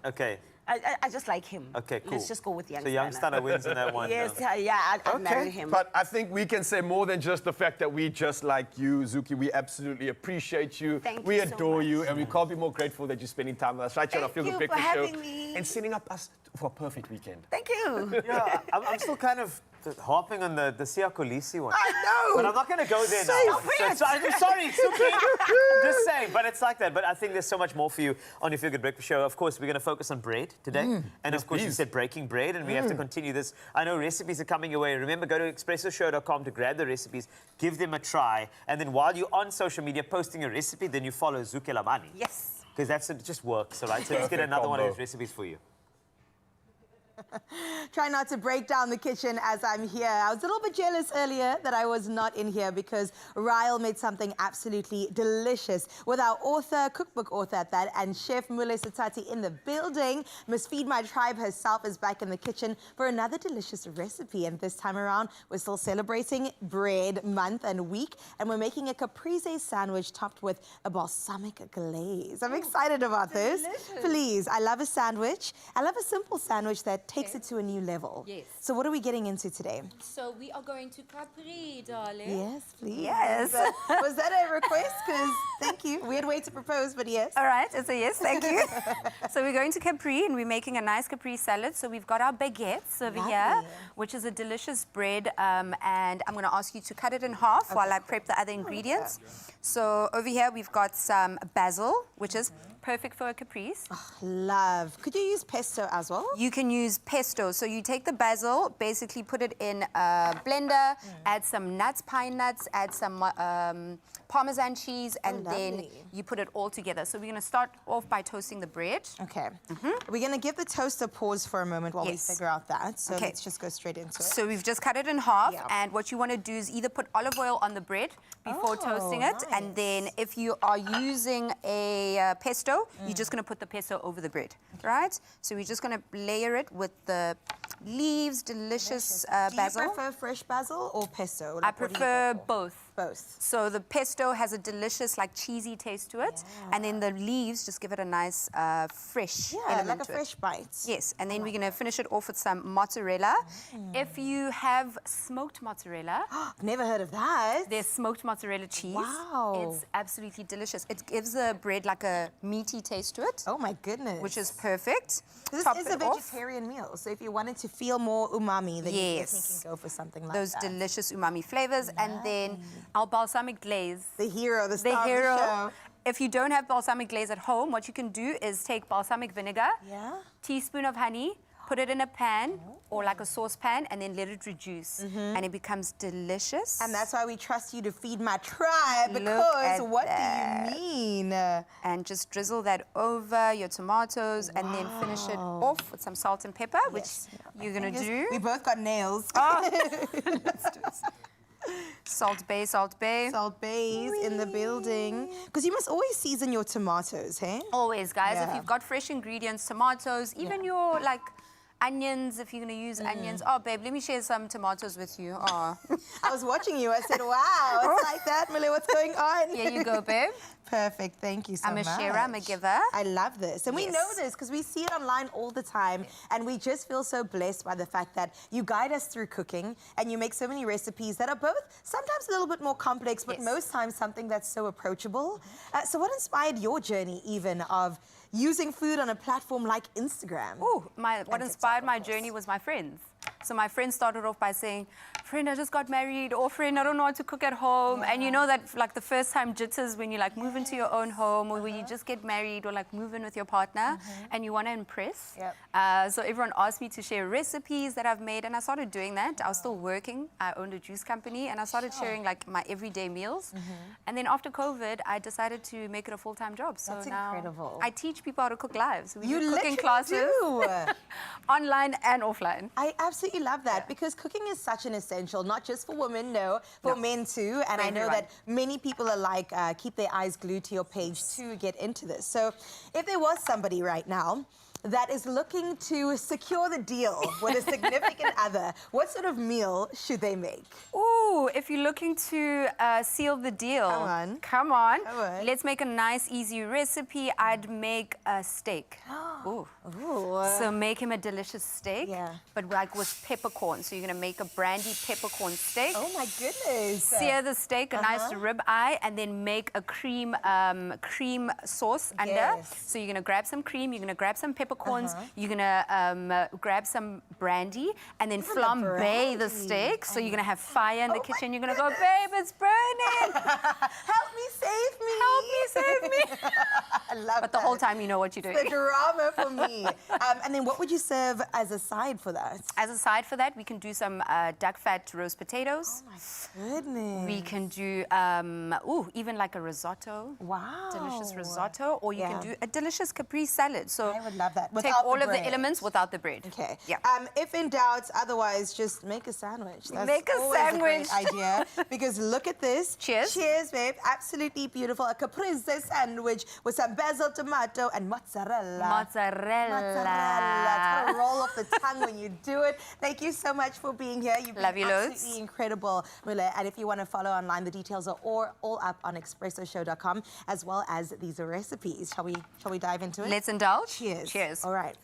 Okay. I just like him. Okay, cool. Let's just go with Young So Young Stunner wins in that one. Yes, now. I'd marry him. But I think we can say more than just the fact that we just like you, Zuki. We absolutely appreciate you. Thank we you so adore much. you, and we can't be more grateful that you're spending time with us right here on our Thank Feel Good you for Breakfast Show having me. and setting up us for a perfect weekend. Thank you. Yeah, I'm still kind of harping on the Sia Kolisi one. I know. But I'm not going to go there now. Stop it. So I'm sorry, it's okay. I'm just saying, but it's like that. But I think there's so much more for you on your Feel Good Breakfast Show. Of course, we're going to focus on bread today. And of course, you said breaking bread, and we have to continue this. I know recipes are coming your way. Remember, go to expressoshow.com to grab the recipes, give them a try, and then while you're on social media posting a recipe, then you follow Zuki Labani. Yes. Because it just works, all right? So let's get another one of these recipes for you. Try not to break down the kitchen as I'm here. I was a little bit jealous earlier that I was not in here because Ryle made something absolutely delicious with our author, cookbook author at that, and Chef Mule Satati in the building. Miss Feed My Tribe herself is back in the kitchen for another delicious recipe. And this time around, we're still celebrating Bread Month and Week, and we're making a caprese sandwich topped with a balsamic glaze. I'm excited about this. Please, I love a sandwich. I love a simple sandwich that takes it to a new level. Yes. So what are we getting into today? So we are going to Capri, darling. Yes, please. Yes. Was that a request? Because thank you. Weird way to propose, but yes. All right, it's a yes, thank you. So we're going to Capri and we're making a nice Capri salad. So we've got our baguettes over here, which is a delicious bread. And I'm going to ask you to cut it in half while I prep the other ingredients. So over here we've got some basil, which is perfect for a caprese. Love. Could you use pesto as well? You can use pesto. So you take the basil, basically put it in a blender, add some nuts, pine nuts, add some Parmesan cheese, and then you put it all together. So we're going to start off by toasting the bread. Okay. We're going to give the toast a pause for a moment while we figure out that. So let's just go straight into it. So we've just cut it in half, and what you want to do is either put olive oil on the bread before toasting it, and then if you are using a pesto, you're just going to put the pesto over the bread, right? So we're just going to layer it with the leaves, delicious basil. Do you prefer fresh basil or pesto? I prefer both. Both. So the pesto has a delicious, like, cheesy taste to it, and then the leaves just give it a nice, fresh element like a to fresh it. bite. Yes, and then we're going to finish it off with some mozzarella. If you have smoked mozzarella... I've never heard of that. There's smoked mozzarella cheese. Wow. It's absolutely delicious. It gives the bread, like, a meaty taste to it. Oh, my goodness. Which is perfect. This Top is it a off. vegetarian meal, so if you wanted to feel more umami, then you definitely can go for something like those that. delicious umami flavors, and then our balsamic glaze. The hero, the star of the show. If you don't have balsamic glaze at home, what you can do is take balsamic vinegar, teaspoon of honey, put it in a pan or like a saucepan, and then let it reduce, and it becomes delicious. And that's why we trust you to feed my tribe, because what do you mean? And just drizzle that over your tomatoes, and then finish it off with some salt and pepper, which you're gonna do. We both got nails. Let's do it. Salt Bay, Salt Bay. Salt Bay's in the building. Because you must always season your tomatoes, hey? Always, guys. If you've got fresh ingredients, tomatoes, even your, like, onions, if you're going to use onions. Oh, babe, let me share some tomatoes with you. Oh. I was watching you. I said, wow, it's like that, Millie. What's going on? Here you go, babe. Perfect. Thank you so much. I'm a sharer, I'm a giver. I love this. And we know this because we see it online all the time. And we just feel so blessed by the fact that you guide us through cooking and you make so many recipes that are both sometimes a little bit more complex, but most times something that's so approachable. So what inspired your journey even of using food on a platform like Instagram? Oh, what inspired my journey was my friends. So my friend started off by saying, friend, I just got married, or friend, I don't know what to cook at home. And you know that like the first time jitters when you like move into your own home or when you just get married or like move in with your partner and you want to impress. So everyone asked me to share recipes that I've made and I started doing that. I was still working. I owned a juice company and I started sharing like my everyday meals. And then after COVID, I decided to make it a full-time job. So That's now incredible. I teach people how to cook live. So we You do cooking literally classes do. online and offline. I absolutely love that because cooking is such an essential, not just for women, for men too. And For I know everyone. that many people are like, keep their eyes glued to your page to get into this. So if there was somebody right now that is looking to secure the deal with a significant other, what sort of meal should they make? Ooh, if you're looking to seal the deal. Come on. Let's make a nice, easy recipe. I'd make a steak. Ooh. So make him a delicious steak, but like with peppercorn. So you're going to make a brandy peppercorn steak. Oh my goodness. Sear the steak, a nice rib eye, and then make a cream sauce under. So you're going to grab some cream, you're going to grab some peppercorns, you're going to grab some brandy, and then flambe the steak. So you're going to have fire in the kitchen. You're going to go, babe, it's burning. Help me, save me. Help me, save me. I love But the whole time you know what you're doing. The drama for me. And then what would you serve as a side for that? As a side for that, we can do some duck fat roast potatoes. Oh my goodness. We can do, even like a risotto. Wow. Delicious risotto. Or you can do a delicious Capri salad. So I would love that. take Without all the of the bread. elements without the bread. Okay. Yeah. If in doubt, otherwise, just make a sandwich. That's Make a always sandwich. A great idea. Because look at this. Cheers. Cheers, babe. Absolutely beautiful. A caprese sandwich with some basil, tomato, and mozzarella. Mozzarella. Mozzarella. It's going to roll off the tongue when you do it. Thank you so much for being here. You've been Love you loads. absolutely incredible, Mule. And if you want to follow online, the details are all up on expressoshow.com, as well as these recipes. Shall we dive into it? Let's indulge. Cheers. Cheers. All right.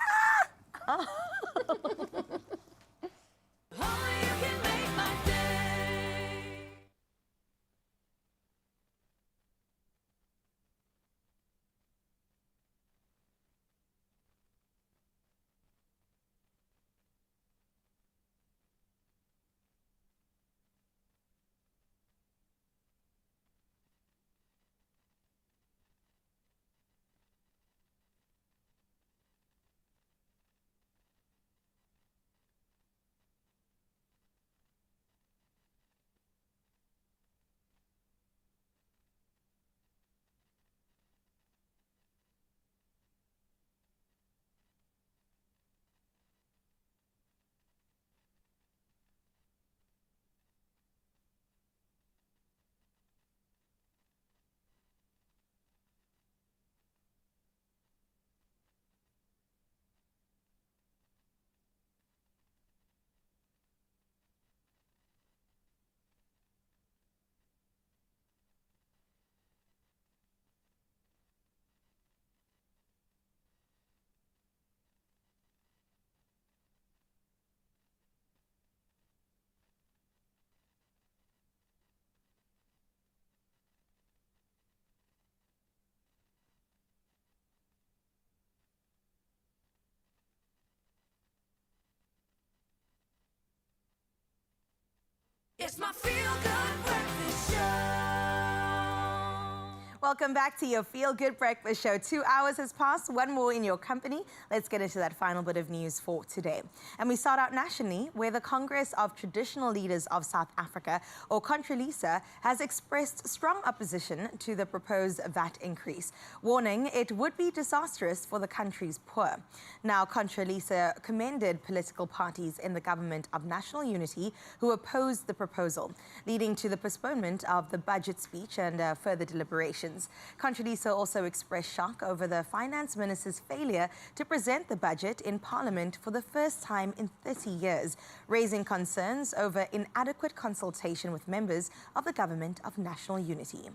It's my feel-good breakfast show. Welcome back to your Feel Good Breakfast Show. 2 hours has passed, one more in your company. Let's get into that final bit of news for today. And we start out nationally, where the Congress of Traditional Leaders of South Africa, or CONTRALISA, has expressed strong opposition to the proposed VAT increase, warning it would be disastrous for the country's poor. Now, CONTRALISA commended political parties in the Government of National Unity who opposed the proposal, leading to the postponement of the budget speech and further deliberations. solutions. Conchaliso also expressed shock over the finance minister's failure to present the budget in Parliament for the first time in 30 years, raising concerns over inadequate consultation with members of the Government of National Unity.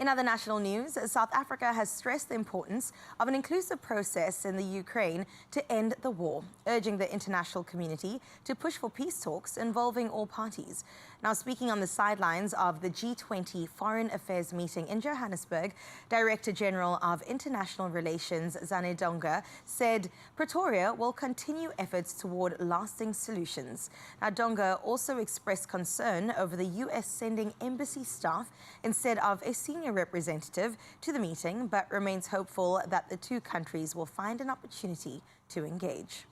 In other national news, South Africa has stressed the importance of an inclusive process in the Ukraine to end the war, urging the international community to push for peace talks involving all parties. Now, speaking on the sidelines of the G20 Foreign Affairs meeting in Johannesburg, Director General of International Relations Zane Donga said Pretoria will continue efforts toward lasting solutions. Now, Donga also expressed concern over the U.S. sending embassy staff instead of a senior representative to the meeting, but remains hopeful that the two countries will find an opportunity to engage.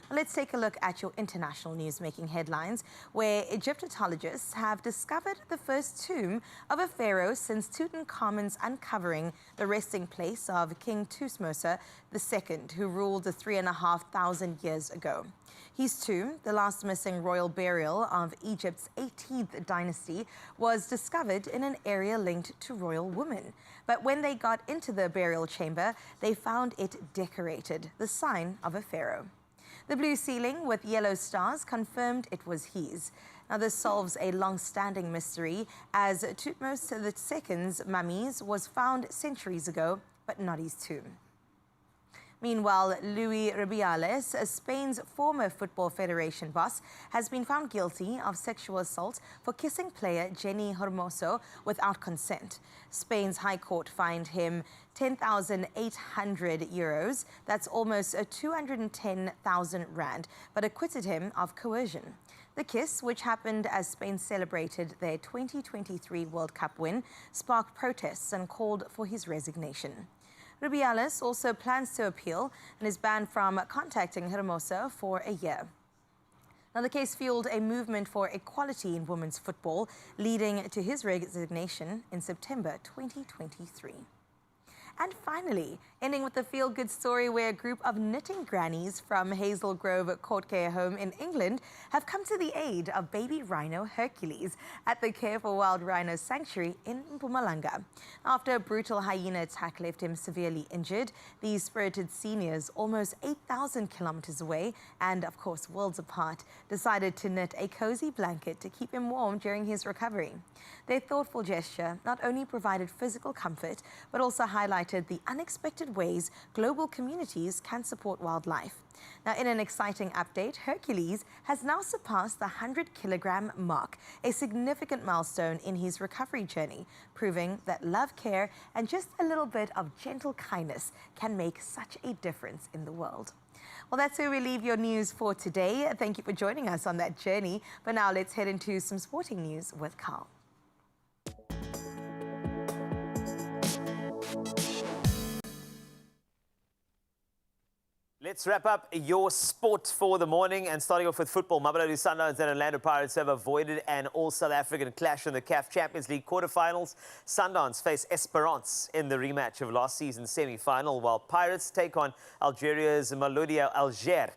Let's take a look at your international news-making headlines, where Egyptologists have discovered the first tomb of a pharaoh since Tutankhamun's uncovering the resting place of King Thutmose II, who ruled 3,500 years ago. His tomb, the last missing royal burial of Egypt's 18th dynasty, was discovered in an area linked to royal women. But when they got into the burial chamber, they found it decorated, the sign of a pharaoh. The blue ceiling with yellow stars confirmed it was his. Now, this solves a long-standing mystery, as Thutmose II's mummies was found centuries ago, but not his tomb. Meanwhile, Luis Rubiales, Spain's former Football Federation boss, has been found guilty of sexual assault for kissing player Jenny Hermoso without consent. Spain's High Court fined him 10,800 euros, that's almost 210,000 rand, but acquitted him of coercion. The kiss, which happened as Spain celebrated their 2023 World Cup win, sparked protests and called for his resignation. Rubiales also plans to appeal and is banned from contacting Hermoso for a year. Now, the case fueled a movement for equality in women's football, leading to his resignation in September 2023. And finally, ending with a feel-good story where a group of knitting grannies from Hazel Grove Court Care Home in England have come to the aid of baby rhino Hercules at the Care for Wild Rhino Sanctuary in Mpumalanga. After a brutal hyena attack left him severely injured, these spirited seniors, almost 8,000 kilometers away and, of course, worlds apart, decided to knit a cozy blanket to keep him warm during his recovery. Their thoughtful gesture not only provided physical comfort, but also highlighted the unexpected ways global communities can support wildlife. Now, in an exciting update, Hercules has now surpassed the 100-kilogram mark, a significant milestone in his recovery journey, proving that love, care, and just a little bit of gentle kindness can make such a difference in the world. Well, that's where we leave your news for today. Thank you for joining us on that journey. But now let's head into some sporting news with Carl. Let's wrap up your sport for the morning, and starting off with football. Mamelodi Sundowns and Orlando Pirates have avoided an all-South African clash in the CAF Champions League quarterfinals. Sundowns face Esperance in the rematch of last season's semi-final, while Pirates take on Algeria's Mamelodi Alger.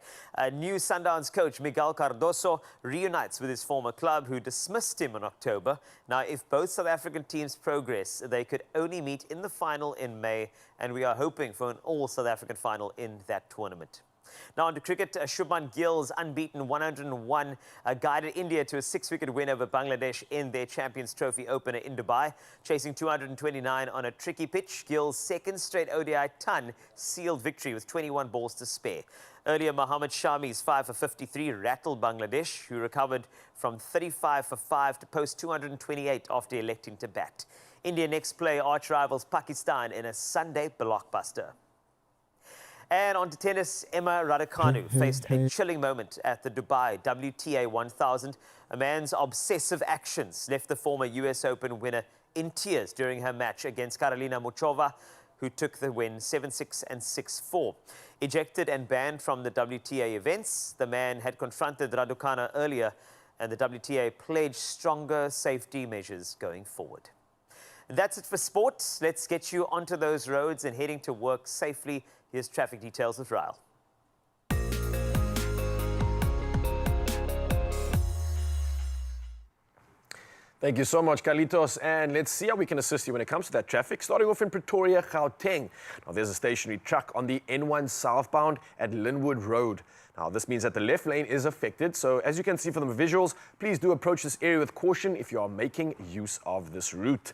New Sundowns coach Miguel Cardoso reunites with his former club, who dismissed him in October. Now, if both South African teams progress, they could only meet in the final in May, and we are hoping for an all-South African final in that tournament. Now on to cricket. Shubman Gill's unbeaten 101 guided India to a 6-wicket win over Bangladesh in their Champions Trophy opener in Dubai. Chasing 229 on a tricky pitch, Gill's second straight ODI ton sealed victory with 21 balls to spare. Earlier, Mohammad Shami's 5 for 53 rattled Bangladesh, who recovered from 35 for 5 to post 228 after electing to bat. India next play arch rivals Pakistan in a Sunday blockbuster. And on to tennis, Emma Raducanu faced a chilling moment at the Dubai WTA 1000. A man's obsessive actions left the former US Open winner in tears during her match against Karolina Muchova, who took the win 7-6 and 6-4. Ejected and banned from the WTA events, the man had confronted Raducanu earlier, and the WTA pledged stronger safety measures going forward. That's it for sports. Let's get you onto those roads and heading to work safely. Here's traffic details with Ryle. Thank you so much, Carlitos. And let's see how we can assist you when it comes to that traffic. Starting off in Pretoria, Gauteng. Now, there's a stationary truck on the N1 southbound at Linwood Road. Now, this means that the left lane is affected. So, as you can see from the visuals, please do approach this area with caution if you are making use of this route.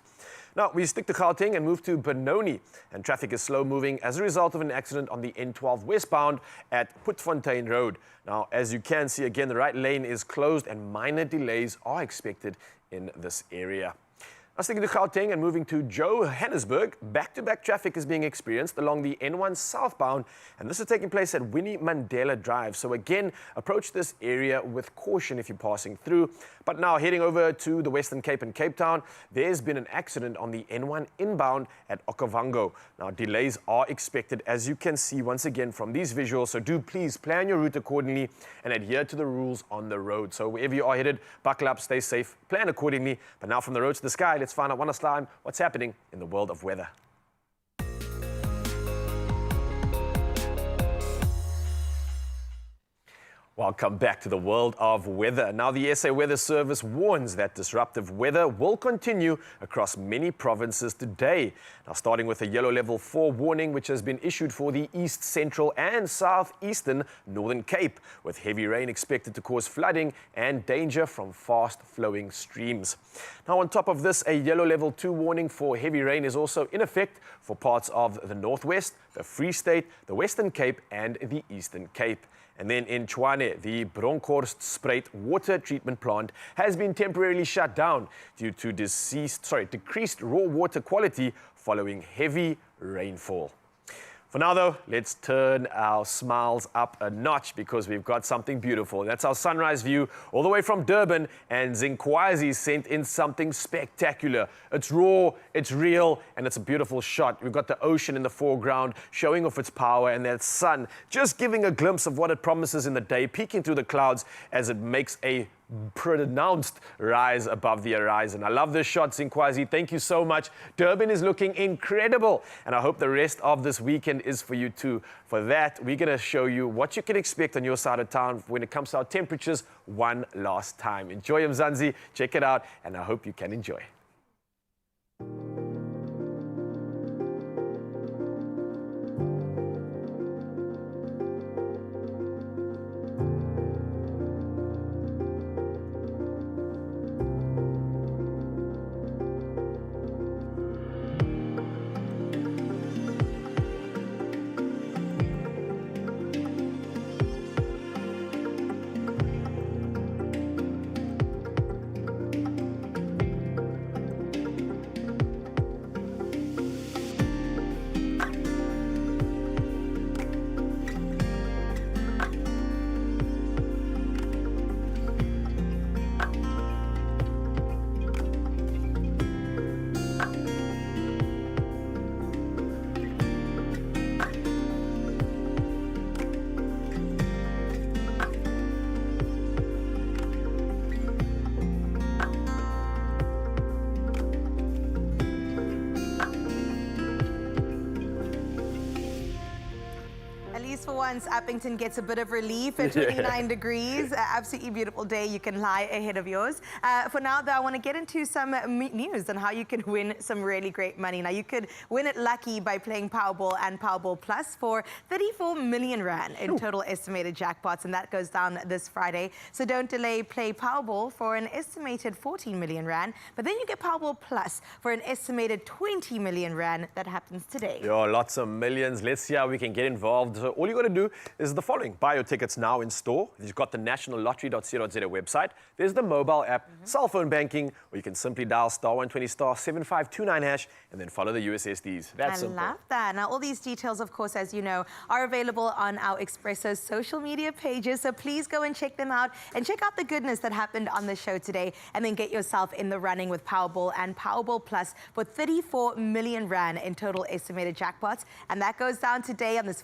Now, we stick to Gauteng and move to Benoni, and traffic is slow moving as a result of an accident on the N12 westbound at Putfontein Road. Now, as you can see again, the right lane is closed and minor delays are expected in this area. Now, sticking to Gauteng and moving to Johannesburg, back-to-back traffic is being experienced along the N1 southbound, and this is taking place at Winnie Mandela Drive. So again, approach this area with caution if you're passing through. But now heading over to the Western Cape and Cape Town, there's been an accident on the N1 inbound at Okavango. Now, delays are expected, as you can see once again from these visuals, so do please plan your route accordingly and adhere to the rules on the road. So wherever you are headed, buckle up, stay safe, plan accordingly. But now from the road to the sky, let's find out one last time what's happening in the world of weather. Welcome back to the world of weather. Now, the SA Weather Service warns that disruptive weather will continue across many provinces today. Now, starting with a yellow level 4 warning, which has been issued for the East, Central and Southeastern Northern Cape, with heavy rain expected to cause flooding and danger from fast-flowing streams. Now, on top of this, a yellow level 2 warning for heavy rain is also in effect for parts of the Northwest, the Free State, the Western Cape and the Eastern Cape. And then in Tshwane, the Bronkhorstspruit water treatment plant has been temporarily shut down due to decreased raw water quality following heavy rainfall. For now, though, let's turn our smiles up a notch because we've got something beautiful. That's our sunrise view all the way from Durban, and Zinkwazi sent in something spectacular. It's raw, it's real, and it's a beautiful shot. We've got the ocean in the foreground showing off its power, and that sun just giving a glimpse of what it promises in the day, peeking through the clouds as it makes a pronounced rise above the horizon. I love this shot, Zinkwazi. Thank you so much. Durban is looking incredible, and I hope the rest of this weekend is for you too. For that, we're going to show you what you can expect on your side of town when it comes to our temperatures one last time. Enjoy Mzansi, check it out, and I hope you can enjoy. For once, Uppington gets a bit of relief at 29 degrees. Absolutely beautiful day. You can lie ahead of yours. For now, though, I want to get into some news on how you can win some really great money. Now, you could win it lucky by playing Powerball and Powerball Plus for 34 million rand in total estimated jackpots, and that goes down this Friday. So don't delay. Play Powerball for an estimated 14 million rand, but then you get Powerball Plus for an estimated 20 million rand. That happens today. Lots of millions. Let's see how we can get involved. So all you got to do is the following. Buy your tickets now in store. You've got the nationallottery.co.za website. There's the mobile app, cell phone banking, or you can simply dial *120 *7529 hash and then follow the USSDs. That's simple. I love that. Now, all these details, of course, as you know, are available on our Expresso social media pages. So please go and check them out and check out the goodness that happened on the show today, and then get yourself in the running with Powerball and Powerball Plus for 34 million rand in total estimated jackpots. And that goes down today on this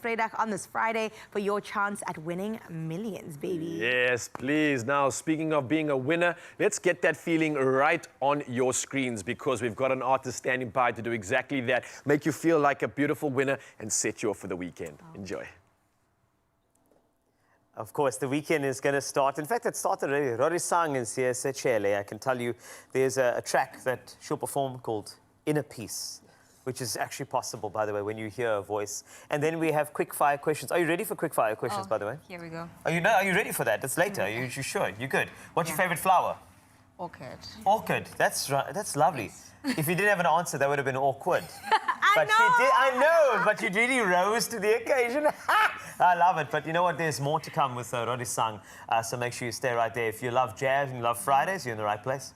Friday for your chance at winning millions, baby. Yes, please. Now, speaking of being a winner, let's get that feeling right on your screens, because we've got an artist standing by to do exactly that. Make you feel like a beautiful winner and set you off for the weekend. Enjoy. Of course, the weekend is going to start. In fact, it started already. Rorisang is here, Sechele. I can tell you there's a track that she'll perform called Inner Peace, which is actually possible, by the way, when you hear a voice. And then we have quick fire questions. Are you ready for quick fire questions, by the way? Here we go. Are you ready for that? It's later. You sure? You good? What's your favorite flower? Orchid. Orchid. That's right. That's lovely. Yes. If you didn't have an answer, that would have been awkward. I know, but you really rose to the occasion. I love it. But you know what? There's more to come with Rorisang. So make sure you stay right there. If you love jazz and you love Fridays, you're in the right place.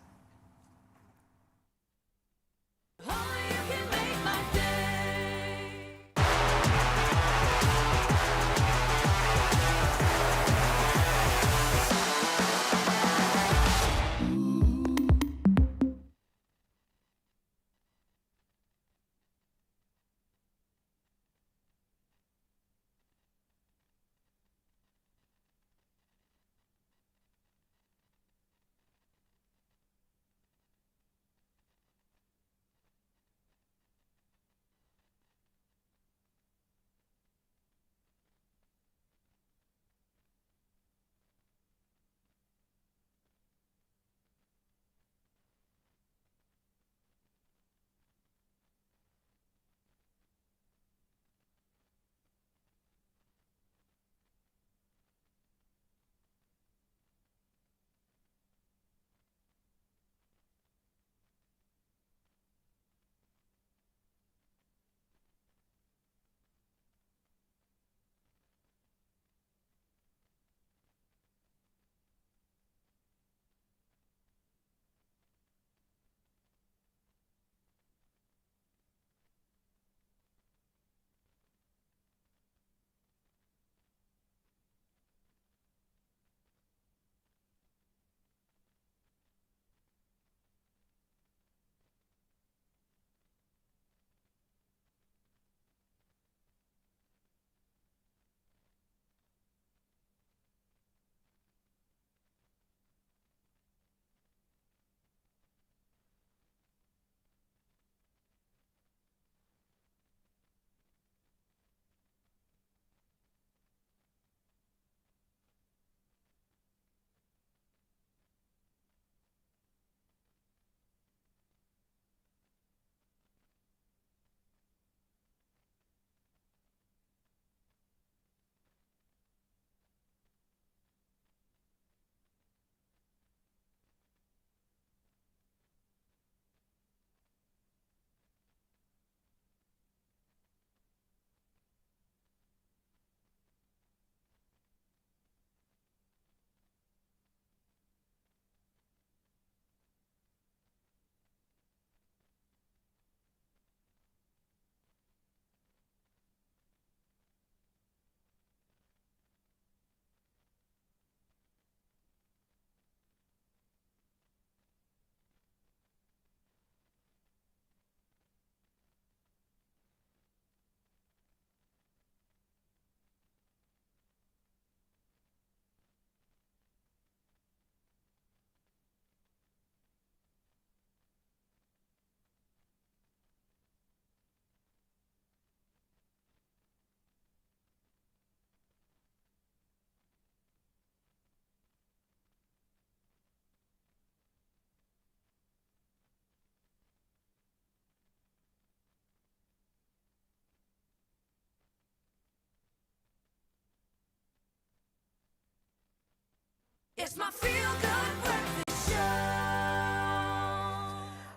It's my feel-good breakfast show.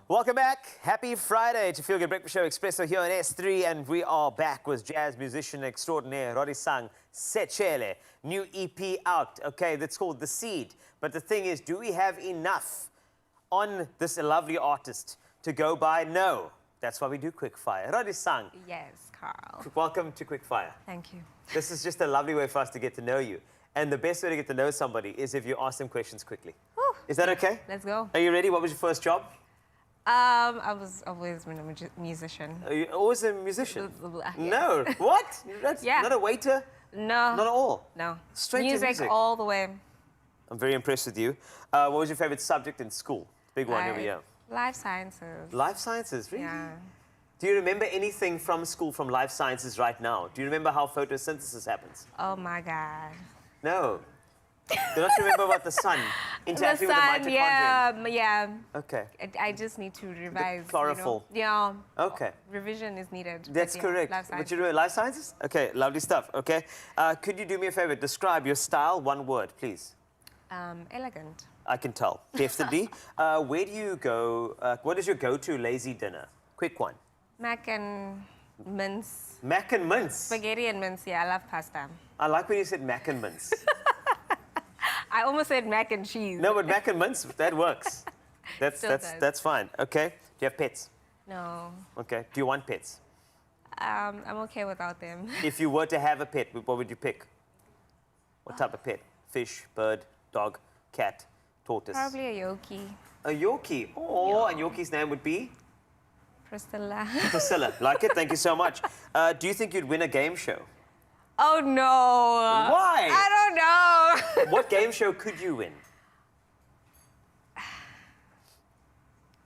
Welcome back. Happy Friday to Feel Good Breakfast Show Expresso here on S3. And we are back with jazz musician extraordinaire Rorisang Sechele. New EP out. Okay, that's called The Seed. But the thing is, do we have enough on this lovely artist to go by? No. That's why we do Quickfire. Rorisang. Yes, Carl. Welcome to Quickfire. Thank you. This is just a lovely way for us to get to know you. And the best way to get to know somebody is if you ask them questions quickly. Whew. Is that okay? Let's go. Are you ready? What was your first job? I was always been a musician. Are you always a musician? Yes. No. What? That's not a waiter? No. Not at all? No. Straight to music all the way. I'm very impressed with you. What was your favorite subject in school? Big one, here we go. Life sciences. Life sciences, really? Yeah. Do you remember anything from school from life sciences right now? Do you remember how photosynthesis happens? Oh my God. No. Do not remember about the sun interacting with the mitochondria. yeah. Okay. I just need to revise. chlorophyll. You know. Yeah. Okay. Revision is needed. That's but correct. Life What you sciences. do, life sciences? Okay, lovely stuff. Okay. Could you do me a favor? Describe your style, one word, please. Elegant. I can tell, definitely. Where do you go? What is your go-to lazy dinner? Quick one. Mac and mince. Mac and mince. Spaghetti and mince. Yeah, I love pasta. I like when you said mac and mince. I almost said mac and cheese. No, but mac and mince, that works. Still does. That's fine. Okay. Do you have pets? No. Okay. Do you want pets? I'm okay without them. If you were to have a pet, what would you pick? What type of pet? Fish, bird, dog, cat, tortoise? Probably a Yorkie. A Yorkie. Oh, and Yorkie's name would be? Priscilla. Priscilla. Like it. Thank you so much. Do you think you'd win a game show? Oh no. Why? I don't know. What game show could you win?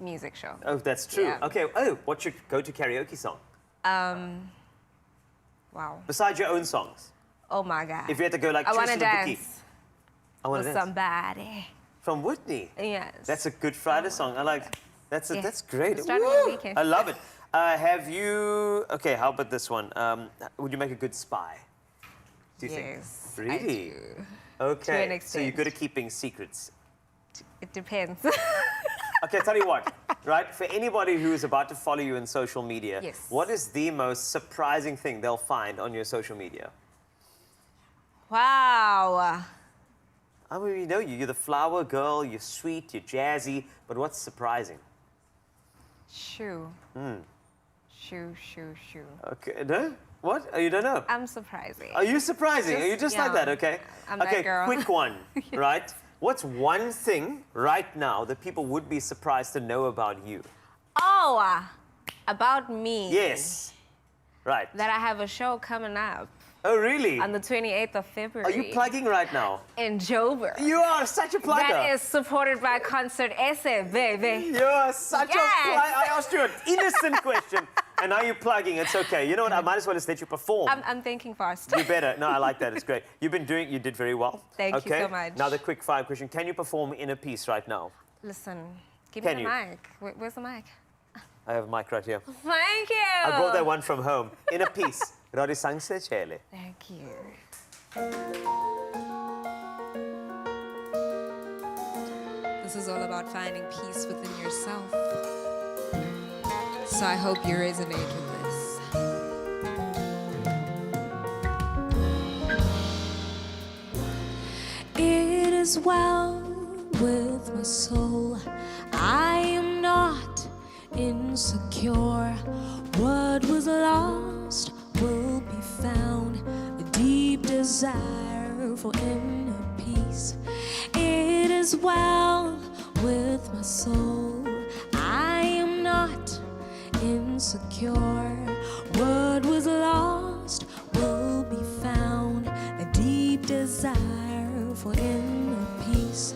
Music show. Oh, that's true. Yeah. Okay. Oh, what's your go-to karaoke song? Wow. Besides your own songs. Oh my God. If you had to go like I choose want to from the bookie. dance I want to with dance. somebody. From Whitney. Yes. That's a Good Friday song. I like. That's great. It's starting the Woo! weekend. I love it. Have you? Okay. How about this one? Would you make a good spy? Do you Yes, think? I Really? do. Okay. To an So you're extent. good at keeping secrets. It depends. Okay, tell you what, right? For anybody who is about to follow you in social media, Yes. what is the most surprising thing they'll find on your social media? Wow. I mean, we know you. You're the flower girl. You're sweet. You're jazzy. But what's surprising? Shoe. Shoe. Okay. No? What? Oh, you don't know? I'm surprising. Are you surprising? Are you just like yeah. that? Okay. I'm that okay. girl. Quick one, right? What's one thing right now that people would be surprised to know about you? Oh, about me. Yes. Right. That I have a show coming up Oh, really? on the 28th of February. Are you plugging right now? In Joburg. You are such a plugger. That is supported by Concert SA, baby. You're such a Yes. plug. I asked you an innocent question, and now you're plugging. It's okay. You know what? I might as well just let you perform. I'm thinking fast. You better. No, I like that. It's great. You did very well. Thank you okay? so much. Now the quick fire question. Can you perform in a piece right now? Listen, give Can me you? the mic. Where's the mic? I have a mic right here. Thank you. I brought that one from home. In a piece. Rodi Sangse Chele. Thank you. This is all about finding peace within yourself. So I hope you resonate with this. It is well with my soul. I am not insecure. What was lost will be found. A deep desire for inner peace. It is well with my soul. I am not insecure. What was lost will be found. A deep desire for inner peace.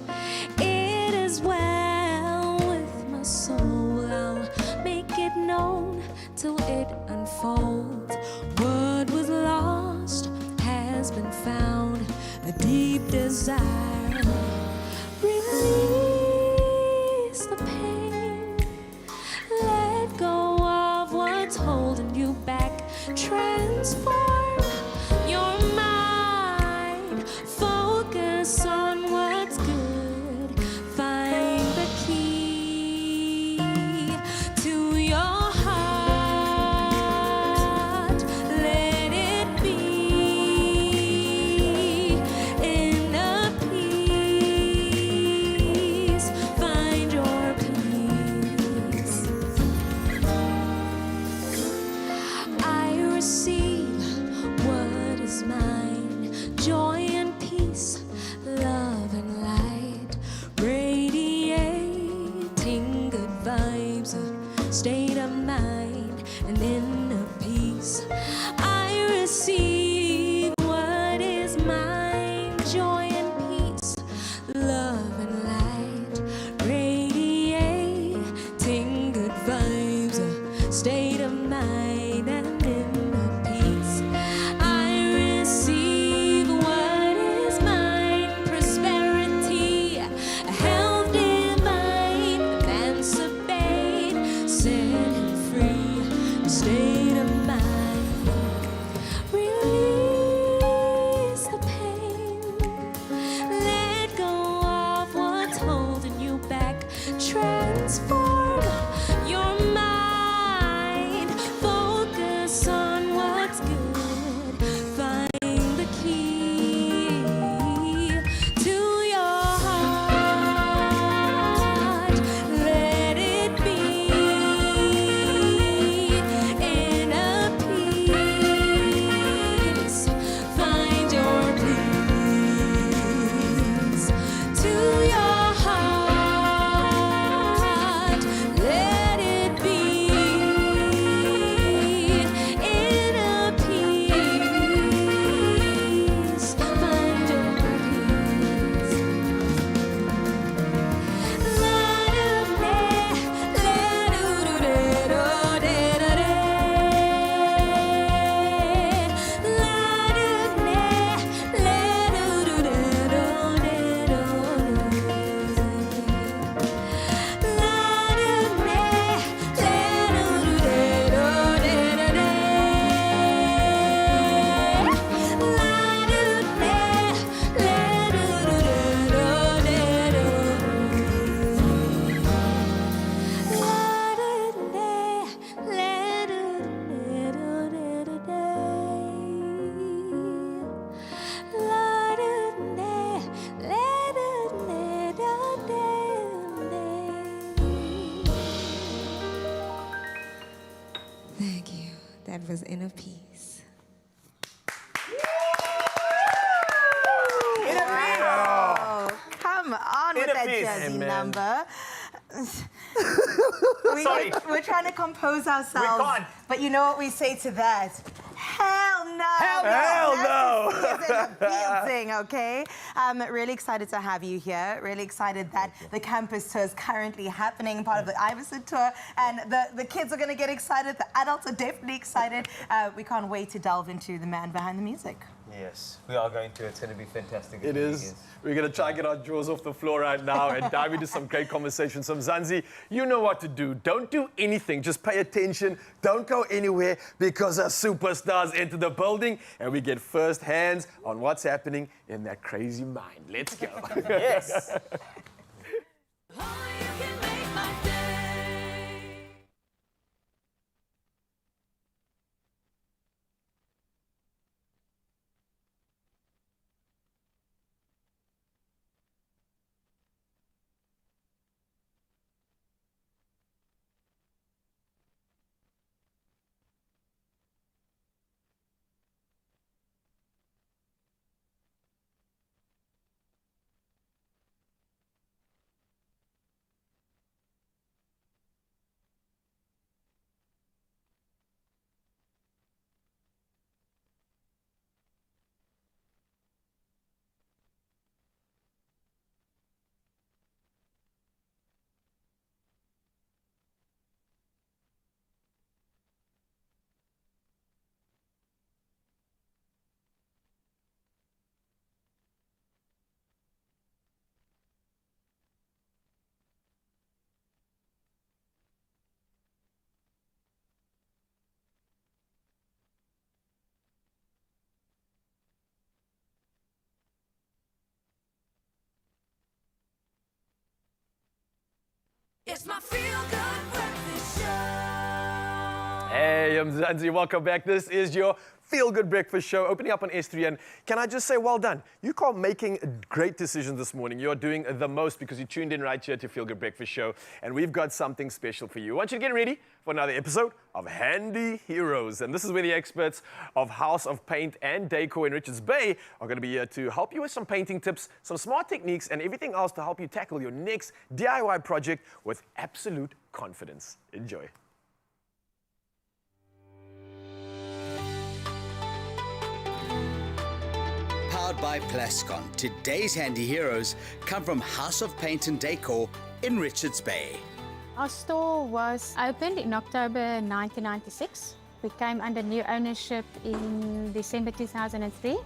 It is well with my soul. I'll make it known till it unfolds. What was lost has been found. A deep desire. Release the pain. Let go of what's holding you back. Transform your mind. Focus on what's good. Find the key to your heart. Let it be inner peace. inner peace. Wow. Come on with that jazzy number. We're trying to compose ourselves. We can't. But you know what we say to that? Hell no! Hell no! That's the building, okay? Really excited to have you here. Really excited that the campus tour is currently happening, part of the Iverson tour, and the kids are going to get excited. The adults are definitely excited. We can't wait to delve into the man behind the music. Yes, we are going to. It's going to be fantastic. It is. We're going to try and get our jaws off the floor right now and dive into some great conversation. So, Mzansi, you know what to do. Don't do anything. Just pay attention. Don't go anywhere because our superstars enter the building and we get first hands on what's happening in that crazy mind. Let's go. Yes. It's my feel-good breakfast show. Hey, I'm Mzansi. Welcome back. This is your Feel Good Breakfast Show, opening up on S3. And can I just say, well done. You are making great decisions this morning. You're doing the most because you tuned in right here to Feel Good Breakfast Show. And we've got something special for you. I want you to get ready for another episode of Handy Heroes. And this is where the experts of House of Paint and Decor in Richards Bay are going to be here to help you with some painting tips, some smart techniques, and everything else to help you tackle your next DIY project with absolute confidence. Enjoy. Powered by Plascon, today's handy heroes come from House of Paint and Decor in Richards Bay. Our store was opened in October 1996. We came under new ownership in December 2003.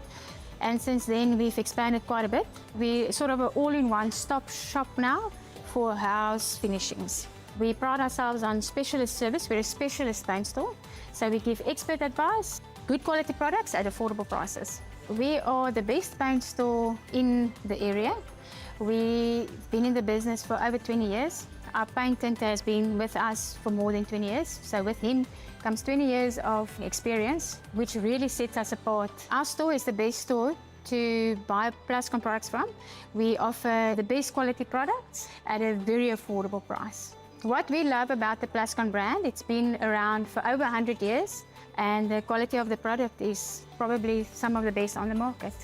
And since then, we've expanded quite a bit. We're sort of an all-in-one stop shop now for house finishings. We pride ourselves on specialist service. We're a specialist paint store. So we give expert advice, good quality products at affordable prices. We are the best paint store in the area. We've been in the business for over 20 years. Our paintant has been with us for more than 20 years. So with him comes 20 years of experience, which really sets us apart. Our store is the best store to buy Plascon products from. We offer the best quality products at a very affordable price. What we love about the Plascon brand, it's been around for over 100 years. And the quality of the product is probably some of the best on the market.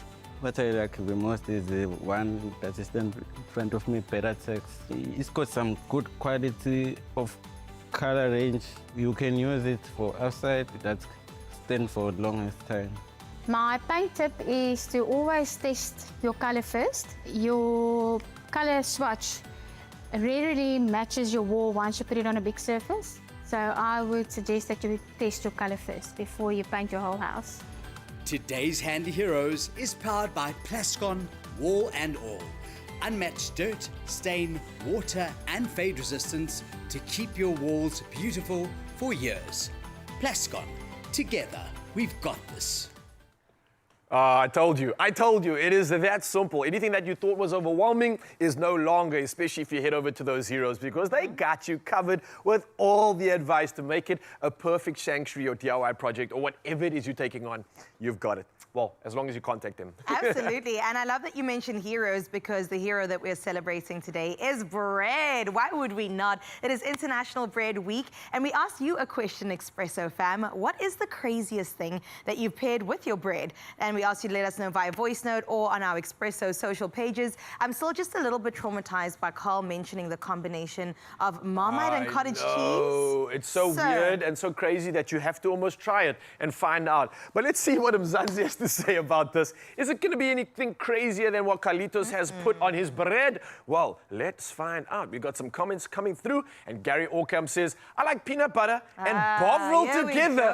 What I like the most is the one that is in front of me, Peratex. It's got some good quality of color range. You can use it for outside, that stand for the longest time. My paint tip is to always test your color first. Your color swatch rarely matches your wall once you put it on a big surface. So I would suggest that you test your color first before you paint your whole house. Today's Handy Heroes is powered by Plascon Wall and All. Unmatched dirt, stain, water and fade resistance to keep your walls beautiful for years. Plascon, together we've got this. I told you, it is that simple. Anything that you thought was overwhelming is no longer, especially if you head over to those heroes, because they got you covered with all the advice to make it a perfect sanctuary or DIY project or whatever it is you're taking on. You've got it. Well, as long as you contact them. Absolutely. And I love that you mentioned heroes because the hero that we're celebrating today is bread. Why would we not? It is International Bread Week. And we asked you a question, Expresso fam. What is the craziest thing that you've paired with your bread? And we asked you to let us know via voice note or on our Expresso social pages. I'm still just a little bit traumatized by Carl mentioning the combination of Marmite and cottage cheese. It's so weird and so crazy that you have to almost try it and find out. But let's see what Mzansi has to say about this. Is it going to be anything crazier than what Carlitos has put on his bread? Well, let's find out. We got some comments coming through, and Gary Orkamp says, I like peanut butter and bovril together.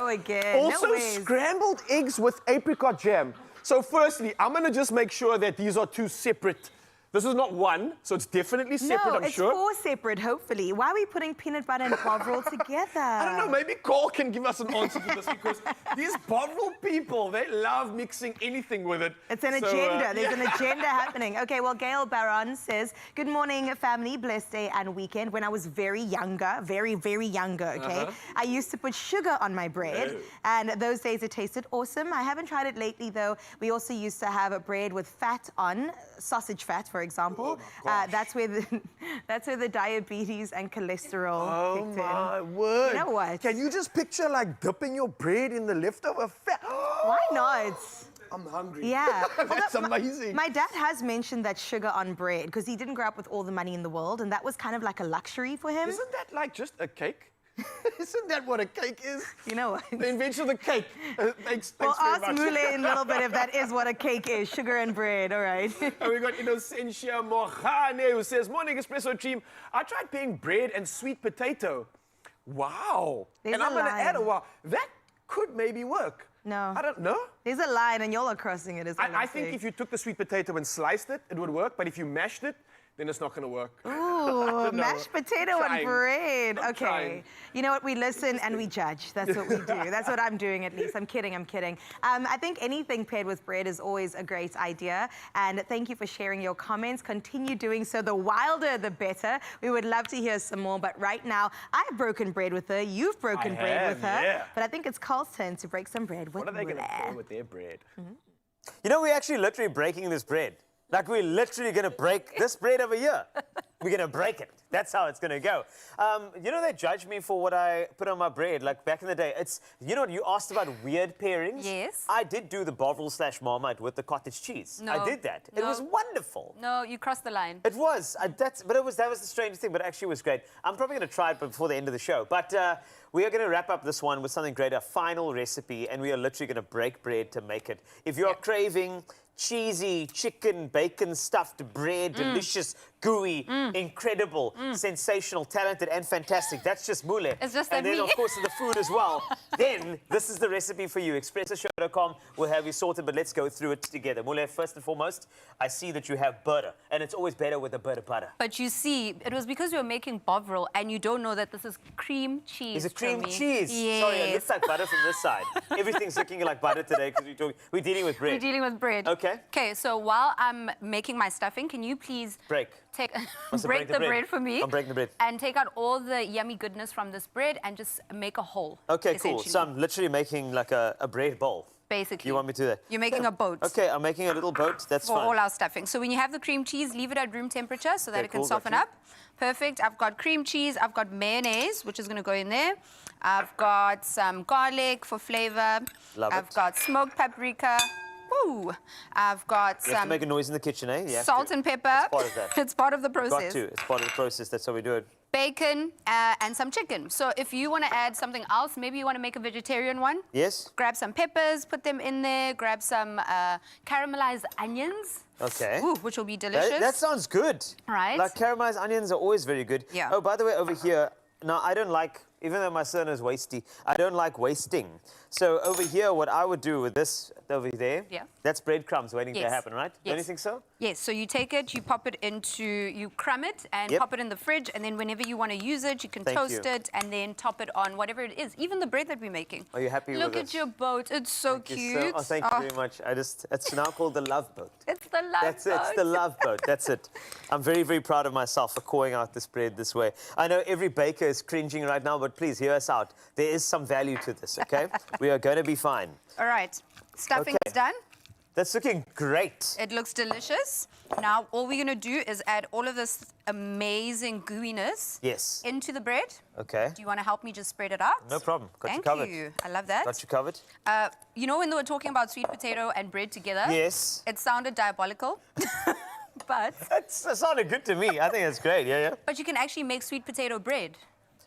Also, scrambled eggs with apricot jam. So firstly, I'm going to just make sure that these are two separate. This is not one, so it's definitely separate, I'm sure. No, it's 4 separate, hopefully. Why are we putting peanut butter and bovril together? I don't know, maybe Cole can give us an answer to this because these bovril people, they love mixing anything with it. It's an agenda. There's an agenda happening. Okay, well, Gail Baron says, good morning, family, blessed day and weekend. When I was very younger, very, very younger, okay, I used to put sugar on my bread, and those days it tasted awesome. I haven't tried it lately, though. We also used to have a bread with fat on, sausage fat, for example. That's where the diabetes and cholesterol kicked in. Oh my word. You know what? Can you just picture like dipping your bread in the leftover fat? Why not? I'm hungry. Yeah. That's amazing. My dad has mentioned that sugar on bread because he didn't grow up with all the money in the world, and that was kind of like a luxury for him. Isn't that like just a cake? Isn't that what a cake is? You know what? The invention of the cake. Thanks Well, very ask much. Mule in a little bit if that is what a cake is, sugar and bread, all right. And we got Innocentia Mohane who says, morning Expresso team, I tried pairing bread and sweet potato. Wow. There's and a I'm going to add a line. wow. That could maybe work. No. I don't know. There's a line and y'all are crossing it as well. I think if you took the sweet potato and sliced it, it would work. But if you mashed it, then it's not going to work. Ooh, mashed potato and bread. I'm Okay. trying. You know what? We listen and we judge. That's what we do. That's what I'm doing, at least. I'm kidding. I think anything paired with bread is always a great idea. And thank you for sharing your comments. Continue doing so. The wilder, the better. We would love to hear some more. But right now, I've broken bread with her. You've broken bread with her. Yeah. But I think it's Carl's turn to break some bread with What are they going to Mule. do with their bread? You know, we're actually literally breaking this bread. Like, we're literally going to break this bread over here. We're going to break it. That's how it's going to go. You know, they judge me for what I put on my bread. Like, back in the day, you know what, you asked about weird pairings? Yes. I did do the bovril / Marmite with the cottage cheese. No. I did that. It No. was wonderful. No, you crossed the line. It was. That was the strangest thing, but actually it was great. I'm probably going to try it before the end of the show. But we are going to wrap up this one with something great, a final recipe, and we are literally going to break bread to make it. If you're craving cheesy chicken, bacon stuffed bread, delicious, gooey, incredible, sensational, talented, and fantastic. That's just Mule. It's just and like then, me. of course, the food as well. Then this is the recipe for you. ExpressoShow.com will have you sorted, but let's go through it together. Mule, first and foremost, I see that you have butter, and it's always better with a bit of butter. But you see, it was because we were making bovril and you don't know that this is cream cheese. Is it cream Tommy. cheese? Yes. Sorry, it looks like butter from this side. Everything's looking like butter today because we're dealing with bread. We're dealing with bread. Okay. Okay, so while I'm making my stuffing, can you please break break the bread for me? I'm breaking the bread. And take out all the yummy goodness from this bread and just make a hole. Okay, cool. So I'm literally making like a bread bowl. Basically. You want me to do that? You're making a boat. Okay, I'm making a little boat. That's for fine. all our stuffing. So when you have the cream cheese, leave it at room temperature so that Okay, it can cool, soften got up. Perfect. I've got cream cheese. I've got mayonnaise, which is going to go in there. I've got some garlic for flavor. I've got smoked paprika. Woo! I've got You have to some make a noise in the kitchen, eh? You have salt to. and pepper. It's part of that. It's part of the Got process. to. It's part of the process. That's how we do it. Bacon and some chicken. So if you want to add something else, maybe you want to make a vegetarian one. Yes? Grab some peppers, put them in there. Grab some caramelized onions. Okay. Ooh, which will be delicious. That sounds good. Right. Like caramelized onions are always very good. Yeah. Oh, by the way, over here, now I don't like, even though my son is wasty, I don't like wasting. So over here, what I would do with this over there, that's breadcrumbs waiting to happen, right? Yes. Don't you think so? Yes, so you take it, you pop it into, you crumb it and pop it in the fridge, and then whenever you want to use it, you can toast it and then top it on whatever it is, even the bread that we're making. Are you happy with it? Look at your boat, it's so cute. Thank you very much. It's now called the Love Boat. It's the Love That's Boat. it, it's the Love Boat, that's it. I'm very, very proud of myself for calling out this bread this way. I know every baker is cringing right now, but please hear us out. There is some value to this, okay? We are going to be fine. All right, stuffing is done. That's looking great. It looks delicious. Now, all we're going to do is add all of this amazing gooiness Yes. into the bread. Okay. Do you want to help me just spread it out? No problem. Got you Thank covered. you. I love that. Got you covered. You know when they were talking about sweet potato and bread together? Yes. It sounded diabolical. But That sounded good to me. I think that's great. Yeah, yeah. but you can actually make sweet potato bread.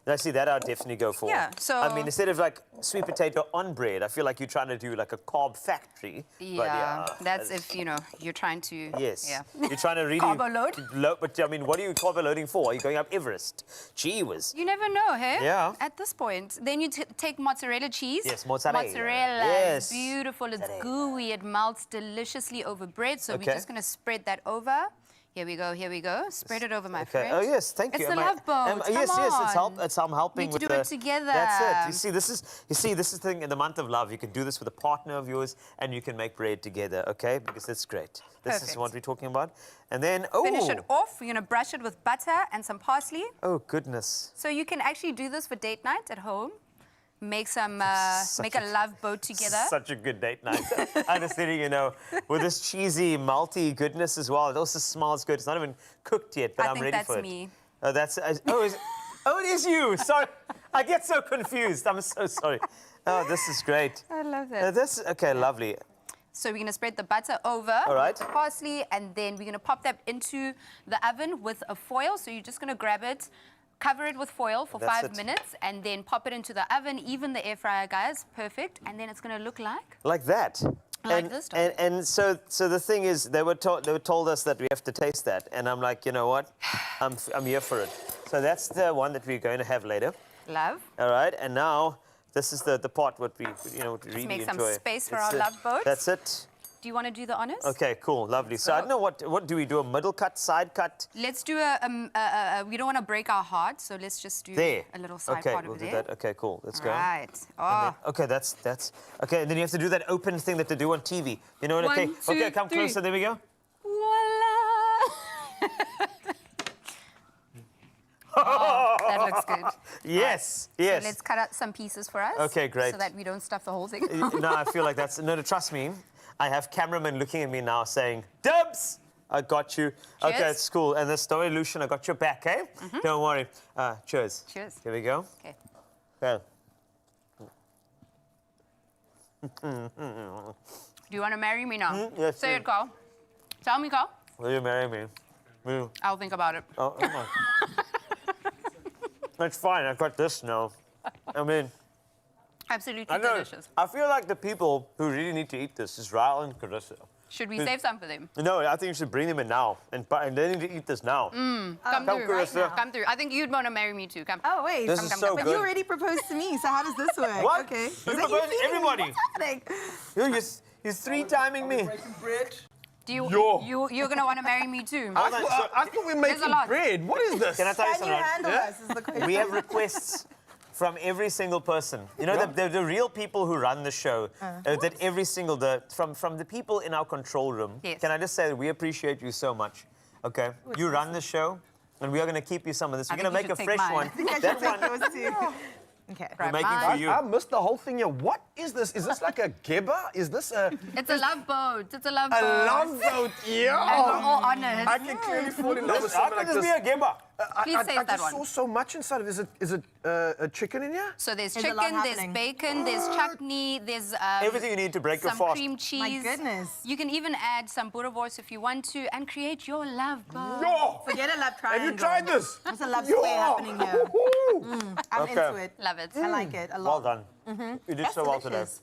I see that I'd definitely go for. Yeah, so- I mean, instead of like sweet potato on bread, I feel like you're trying to do like a carb factory. Yeah, But yeah, that's if, you know, you're trying to... Yes. Yeah. You're trying to really... Carbo load? But I mean, what are you carbo loading for? Are you going up Everest? Gee whiz. You never know, hey? Yeah. At this point. Then you take mozzarella cheese. Yes, mozzarella. Mozzarella. Yes. It's beautiful. It's gooey. It melts deliciously over bread. So Okay. we're just going to spread that over. Here we go, here we go. Spread it over, my friend. Oh yes, thank you. It's the love boat. Yes, Come yes, on. I'm helping Need with to do the. it together. That's it. This is the thing in the month of love. You can do this with a partner of yours, and you can make bread together. Okay, because that's great. This is Perfect. what we're talking about. And then Finish it off. We're going to brush it with butter and some parsley. Oh goodness. So you can actually do this for date night at home. Make some, make a love boat together. Such a good date night. I'm just thinking, you know, with this cheesy, malty goodness as well. It also smells good. It's not even cooked yet, but I I'm think ready that's for it. me. Oh, that's. Oh, it is you. Sorry, I get so confused. I'm so sorry. Oh, this is great. I love it. Okay, lovely. So we're going to spread the butter over All right. with parsley, and then we're going to pop that into the oven with a foil. So you're just going to grab it, cover it with foil for That's 5 it. minutes, and then pop it into the oven, even the air fryer, guys. Perfect. And then it's going to look like that. Like this. And so the thing is, they were told us that we have to taste that, and I'm like, you know what, I'm here for it. So that's the one that we're going to have later. Love. All right, and now this is the part what we really make enjoy. some space for our it. love boat. That's it. Do you want to do the honors? Okay, cool, lovely. So I don't know what do we do? A middle cut, side cut? Let's do we don't want to break our heart, so let's just do There. a little side okay, part we'll over do there. that. Okay, cool. Let's go. Right. And then- okay, that's okay. And then you have to do that open thing that they do on TV. You know what? Okay, 1, 2, okay, come 3. closer. There we go. Oh, that looks good. Yes, Right. yes. So let's cut out some pieces for us. Okay, great. So that we don't stuff the whole thing. No, I feel like that's... No, trust me. I have cameramen looking at me now saying, Dubs, I got you. Okay, Cheers. it's cool. And the Story Lucian, I got your back, eh? Don't worry. Cheers. Cheers. Here we go. Okay. Okay. Do you want to marry me now? Yes, Say please. it, Carl. Tell me, Carl. Will you marry me? Will. I'll think about it. Oh my. That's fine. I've got this now. I mean, Absolutely I know. delicious. I feel like the people who really need to eat this is Raul and Carissa. Should we save some for them? No, I think you should bring them in now, and they need to eat this now. Come Come, through, right Carissa. now. Come through. I think you'd want to marry me too. Come. Oh, wait. This is so But good. you already proposed to me, so how does this work? What? Okay. You Was that proposed to feeding me? everybody. What's happening? You're three-timing me. Do you, Yo. you're going to want to marry me too? I thought we were There's a making lot. bread. What is this? Can I tell you Can you something? handle us is the question. We have requests from every single person. You know, the real people who run the show, that every single, from the people in our control room. Yes. Can I just say that we appreciate you so much, okay? You run the show, and we are going to keep you some of this. We're I going to think make you a should take fresh mine. one. I think I should That take one, yours too. Okay. we're making for you. I missed the whole thing here. What is this? Is this like a geba? Is this a It's a love boat. It's a love a boat. love boat? Yeah. And we're all honoured. I can clearly fall in love with How something can like this this. be a gimba? Please I save that just one. saw so much inside of it. Is it a chicken in here? So there's There's a lot chicken, there's happening. bacon, there's chutney, there's Everything you need to break your some fast. cream cheese. My goodness. You can even add some boerewors if you want to and create your love boat. Yo! Forget a love triangle. Have you tried this? There's a love Yo! square happening here. Woohoo! I'm Okay. into it. Love it. I like it a Well lot. done. You did That's so well today. delicious.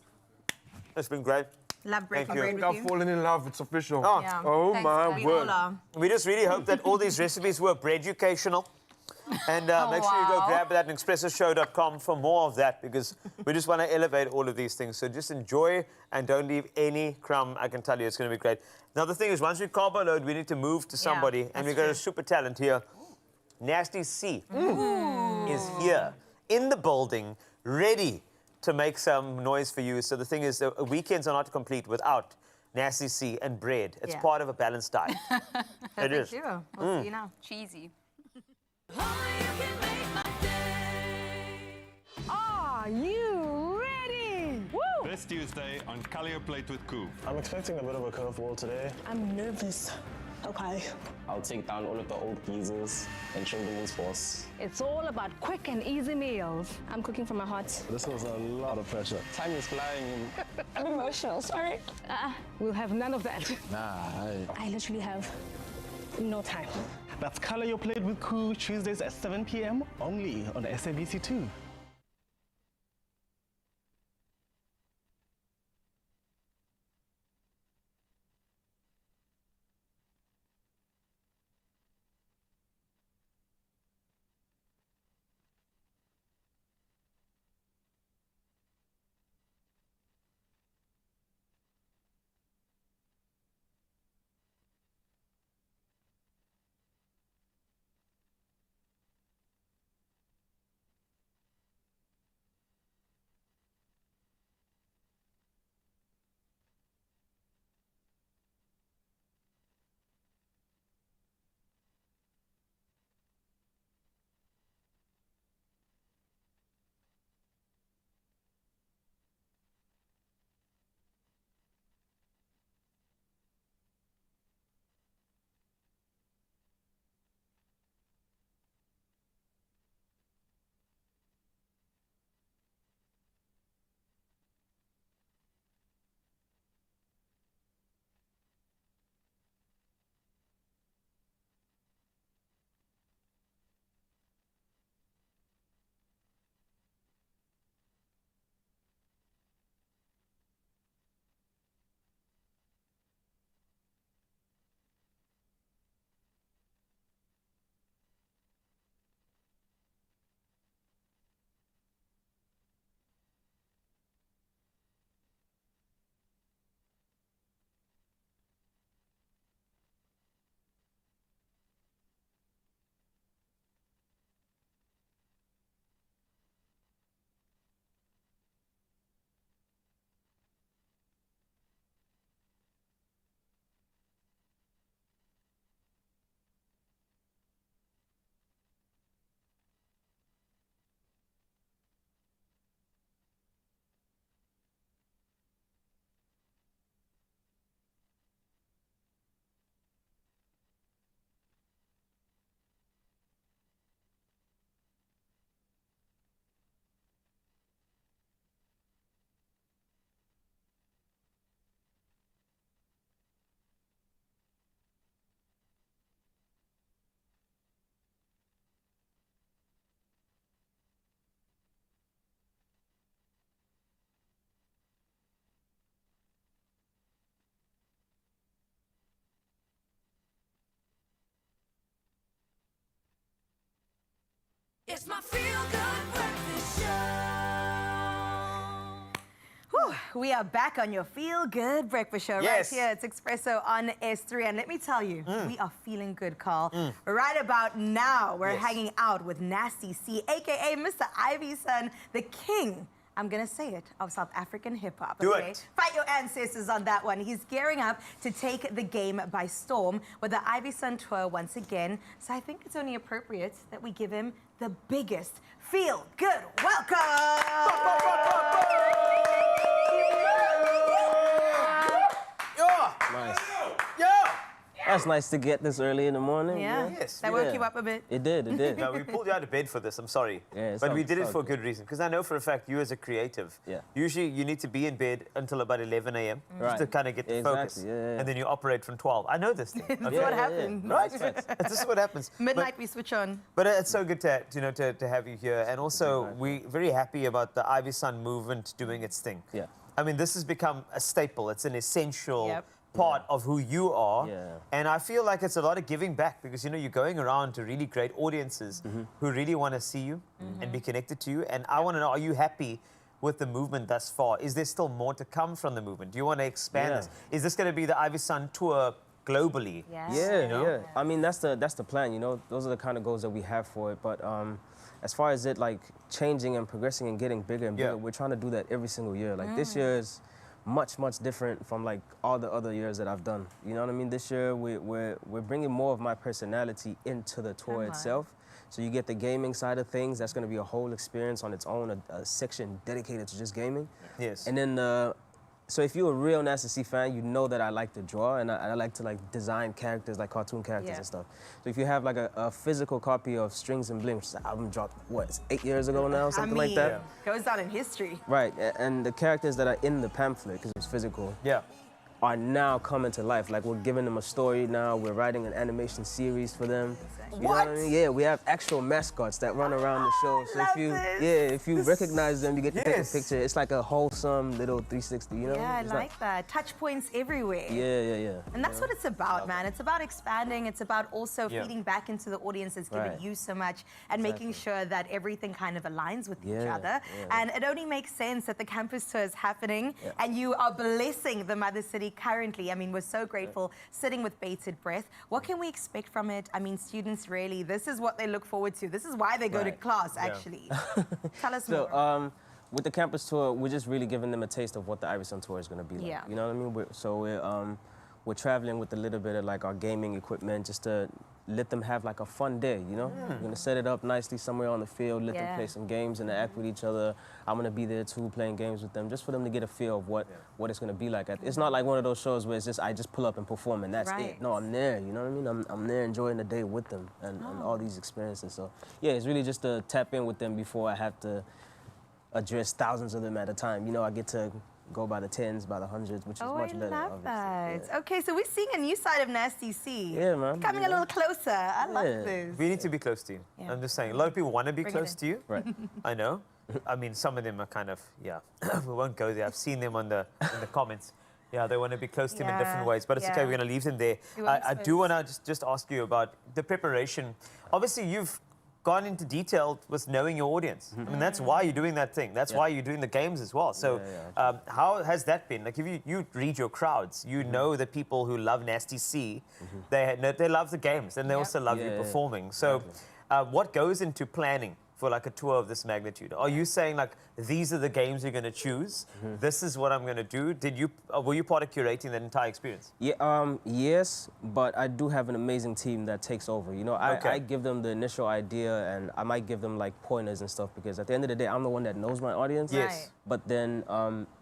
It's been great. Love breaking Thank you. bread I with think you. I've fallen in love. It's official. Oh. Yeah. Oh Thanks, my Daddy. word. Hola. We just really hope that all these recipes were bread-educational. And make sure you go wow. grab that at expressoshow.com for more of that, because we just want to elevate all of these things. So just enjoy and don't leave any crumb. I can tell you it's going to be great. Now, the thing is, once we carbo load, we need to move to somebody. And we've got a super talent here. Nasty C is here in the building, ready to make some noise for you. So the thing is, weekends are not complete without Nasty C and bread. It's Yeah. part of a balanced diet. It is. Thank you. We'll see you now. Cheesy. Are you ready? Woo! This This Tuesday on Colour Your Plate with Koo. I'm expecting a bit of a curveball today. I'm nervous. Okay. I'll take down all of the old geezers and trim them in sports. It's all about quick and easy meals. I'm cooking from my heart. This was a lot of pressure. Time is flying. I'm emotional, sorry. We'll have none of that. Nah, I literally have no time. That's Colour Your Plate with Koo, Tuesdays at 7 p.m. only on SABC2. It's my feel-good breakfast show. Whew, we are back on your feel-good breakfast show right here. It's Expresso on S3. And let me tell you, we are feeling good, Carl. Right about now, we're hanging out with Nasty C, a.k.a. Mr. Ivyson, the king. I'm going to say it, of South African hip-hop. Do it. Fight your ancestors on that one. He's gearing up to take the game by storm with the Ivyson tour once again. So I think it's only appropriate that we give him the biggest feel-good welcome. Nice. That's nice to get this early in the morning. Yeah. Yes. That woke you up a bit. It did, it did. No, we pulled you out of bed for this, I'm sorry. Yeah, but we did it for a good reason. Because I know for a fact you as a creative, usually you need to be in bed until about 11 a.m. just to kind of get the focus. And then you operate from 12. I know this thing. That's what happens. Right? This is what happens. Midnight we switch on. But it's so good to have you here. And also, we're very happy about the Ivyson movement doing its thing. Yeah. I mean, this has become a staple. It's an essential part of who you are. And I feel like it's a lot of giving back because, you're going around to really great audiences who really want to see you and be connected to you. And I want to know, are you happy with the movement thus far? Is there still more to come from the movement? Do you want to expand this? Is this going to be the Ivyson tour globally? Yeah. I mean, that's the plan, Those are the kind of goals that we have for it. But as far as it, like, changing and progressing and getting bigger and bigger, we're trying to do that every single year. Like, this year is much different from like all the other years that I've done. You know what I mean? This year we're bringing more of my personality into the tour itself. So you get the gaming side of things. That's going to be a whole experience on its own, a section dedicated to just gaming. Yes. And then, so if you're a real Nasty C fan, you know that I like to draw and I like to like design characters, like cartoon characters and stuff. So if you have like a physical copy of Strings and Bling, which is an album dropped, what, it's 8 years ago now, something like that? Goes down in history. Right, and the characters that are in the pamphlet, because it's physical, are now coming to life. Like, we're giving them a story now. We're writing an animation series for them. You know what I mean? Yeah, we have actual mascots that run around the show. So if you recognize them, you get to take a picture. It's like a wholesome little 360, you know? Yeah, I like that. Touch points everywhere. Yeah. And that's what it's about, man. It's about expanding. It's about also feeding back into the audience that's given you so much and making sure that everything kind of aligns with each other. And it only makes sense that the campus tour is happening and you are blessing the Mother City currently. I mean, we're so grateful, sitting with bated breath. What can we expect from it? I mean, students really, this is what they look forward to. This is why they go to class, actually. Tell us more. So, with the campus tour, we're just really giving them a taste of what the Iverson tour is going to be like. You know what I mean? We're traveling with a little bit of like our gaming equipment just to let them have like a fun day, you know? We're going to set it up nicely somewhere on the field, let them play some games, interact with each other. I'm going to be there too, playing games with them, just for them to get a feel of what it's going to be like. It's not like one of those shows where it's just, I just pull up and perform and that's it. No, I'm there, you know what I mean? I'm there enjoying the day with them and all these experiences. So yeah, it's really just to tap in with them before I have to address thousands of them at a time. You know, I get to go by the tens, by the hundreds, which is much better. I love that. Okay, so we're seeing a new side of Nasty C. Yeah, man. Coming a little closer. I love this. We need to be close to you. I'm just saying, a lot of people want to be close to you. Right. I know. I mean, some of them are kind of, we won't go there. I've seen them in the comments. Yeah, they want to be close to him in different ways, but it's okay. We're going to leave them there. I do want to just ask you about the preparation. Obviously, you've gone into detail with knowing your audience. I mean, that's why you're doing that thing. That's why you're doing the games as well. So how has that been? Like, if you read your crowds, you know the people who love Nasty C, they love the games and they also love you performing. So what goes into planning for like a tour of this magnitude? Are you saying like, these are the games you're going to choose? This is what I'm going to do? Were you part of curating that entire experience? Yeah, yes, but I do have an amazing team that takes over. You know, I give them the initial idea and I might give them like pointers and stuff because at the end of the day, I'm the one that knows my audience. Yes. But then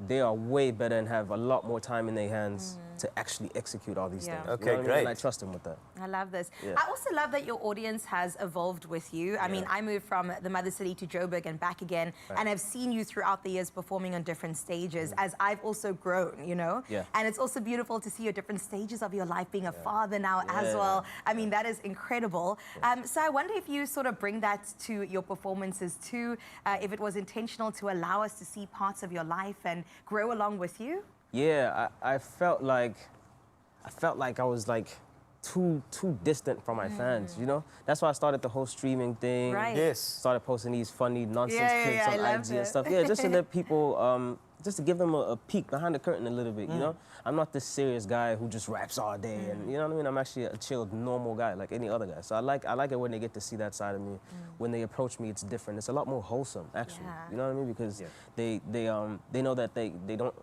they are way better and have a lot more time in their hands to actually execute all these things. Okay, you know what I mean? great. And I trust them with that. I love this. I also love that your audience has evolved with you. I mean, I moved from the Mother City to Joburg and back again, and I've seen you throughout the years performing on different stages as I've also grown, you know? And it's also beautiful to see your different stages of your life, being a father now as well. I mean, that is incredible. So I wonder if you sort of bring that to your performances too, if it was intentional to allow us to see parts of your life and grow along with you? Yeah, I felt like I was like too distant from my fans, you know? That's why I started the whole streaming thing. Right. Yes. Started posting these funny nonsense clips I on love IG and stuff. Yeah, just to let people, just to give them a peek behind the curtain a little bit, you know? I'm not this serious guy who just raps all day, and you know what I mean? I'm actually a chilled, normal guy like any other guy. So I like it when they get to see that side of me. When they approach me, it's different. It's a lot more wholesome, actually. You know what I mean? Because they know that they don't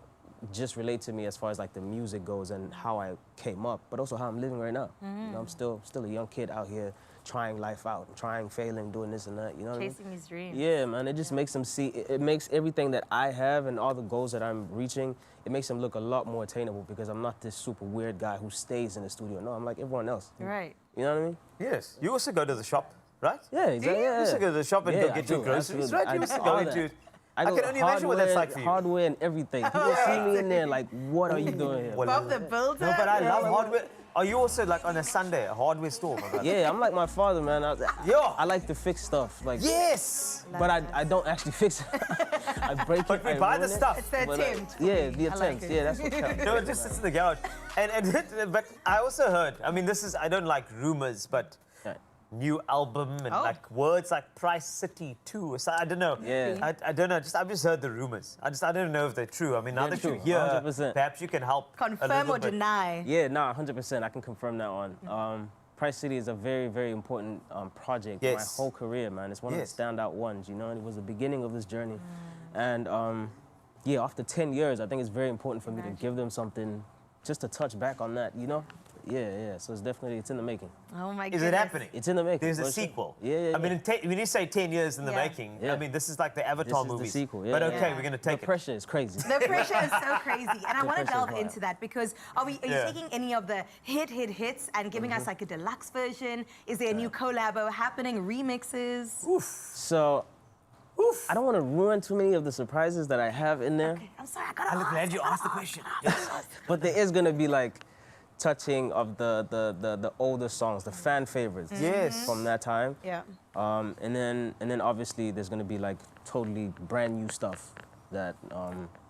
just relate to me as far as like the music goes and how I came up, but also how I'm living right now. You know, I'm still a young kid out here trying life out, trying, failing, doing this and that, you know what I mean? Chasing his dreams. Yeah, man, it just makes them see, it makes everything that I have and all the goals that I'm reaching, it makes them look a lot more attainable because I'm not this super weird guy who stays in the studio. No, I'm like everyone else. Right. You know what I mean? Yes. You also go to the shop, right? Yeah, exactly. You also go to the shop and go I get your do, groceries, absolutely. right? You also all go that. into... I can only imagine what that's like for you. Hardware and everything. People see me in there like, what are you doing here? Bob the Builder? No, but I love hardware. Are you also like on a Sunday, a hardware store? Yeah, I'm like my father, man. I like to fix stuff. Like but I don't actually fix it. I break it. But we buy the stuff. It's the attempt. Yeah, the attempt. Yeah, that's what counts. No, it just sits in the garage. But I also heard, I mean, I don't like rumors, but new album and like words like Price City 2. So I don't know. Yeah. I don't know. I've just heard the rumors. I don't know if they're true. I mean, now that you're here, 100%. perhaps you can help. Confirm or deny. Yeah, no, 100%. I can confirm that one. Price City is a very, very important project for my whole career, man. It's one of the standout ones, you know? It was the beginning of this journey. And yeah, after 10 years, I think it's very important for me to give them something just to touch back on that, you know? Yeah. So it's in the making. Oh my Is goodness. it happening? It's in the making. There's a for sure. sequel. Yeah. I mean, when you say 10 years in the making, I mean, this is like the Avatar This is movies. the sequel, yeah. But okay, we're going to take The pressure is crazy. The pressure is so crazy. And I want to pressure's delve wild. into that because are you taking any of the hits and giving us like a deluxe version? Is there a new collabo happening, remixes? So, I don't want to ruin too many of the surprises that I have in there. Okay, I'm sorry, I gotta I'm ask. glad you asked the question. But there is gonna be like touching of the older songs, the fan favorites. Yes. From that time. Yeah. And then obviously there's gonna be like totally brand new stuff that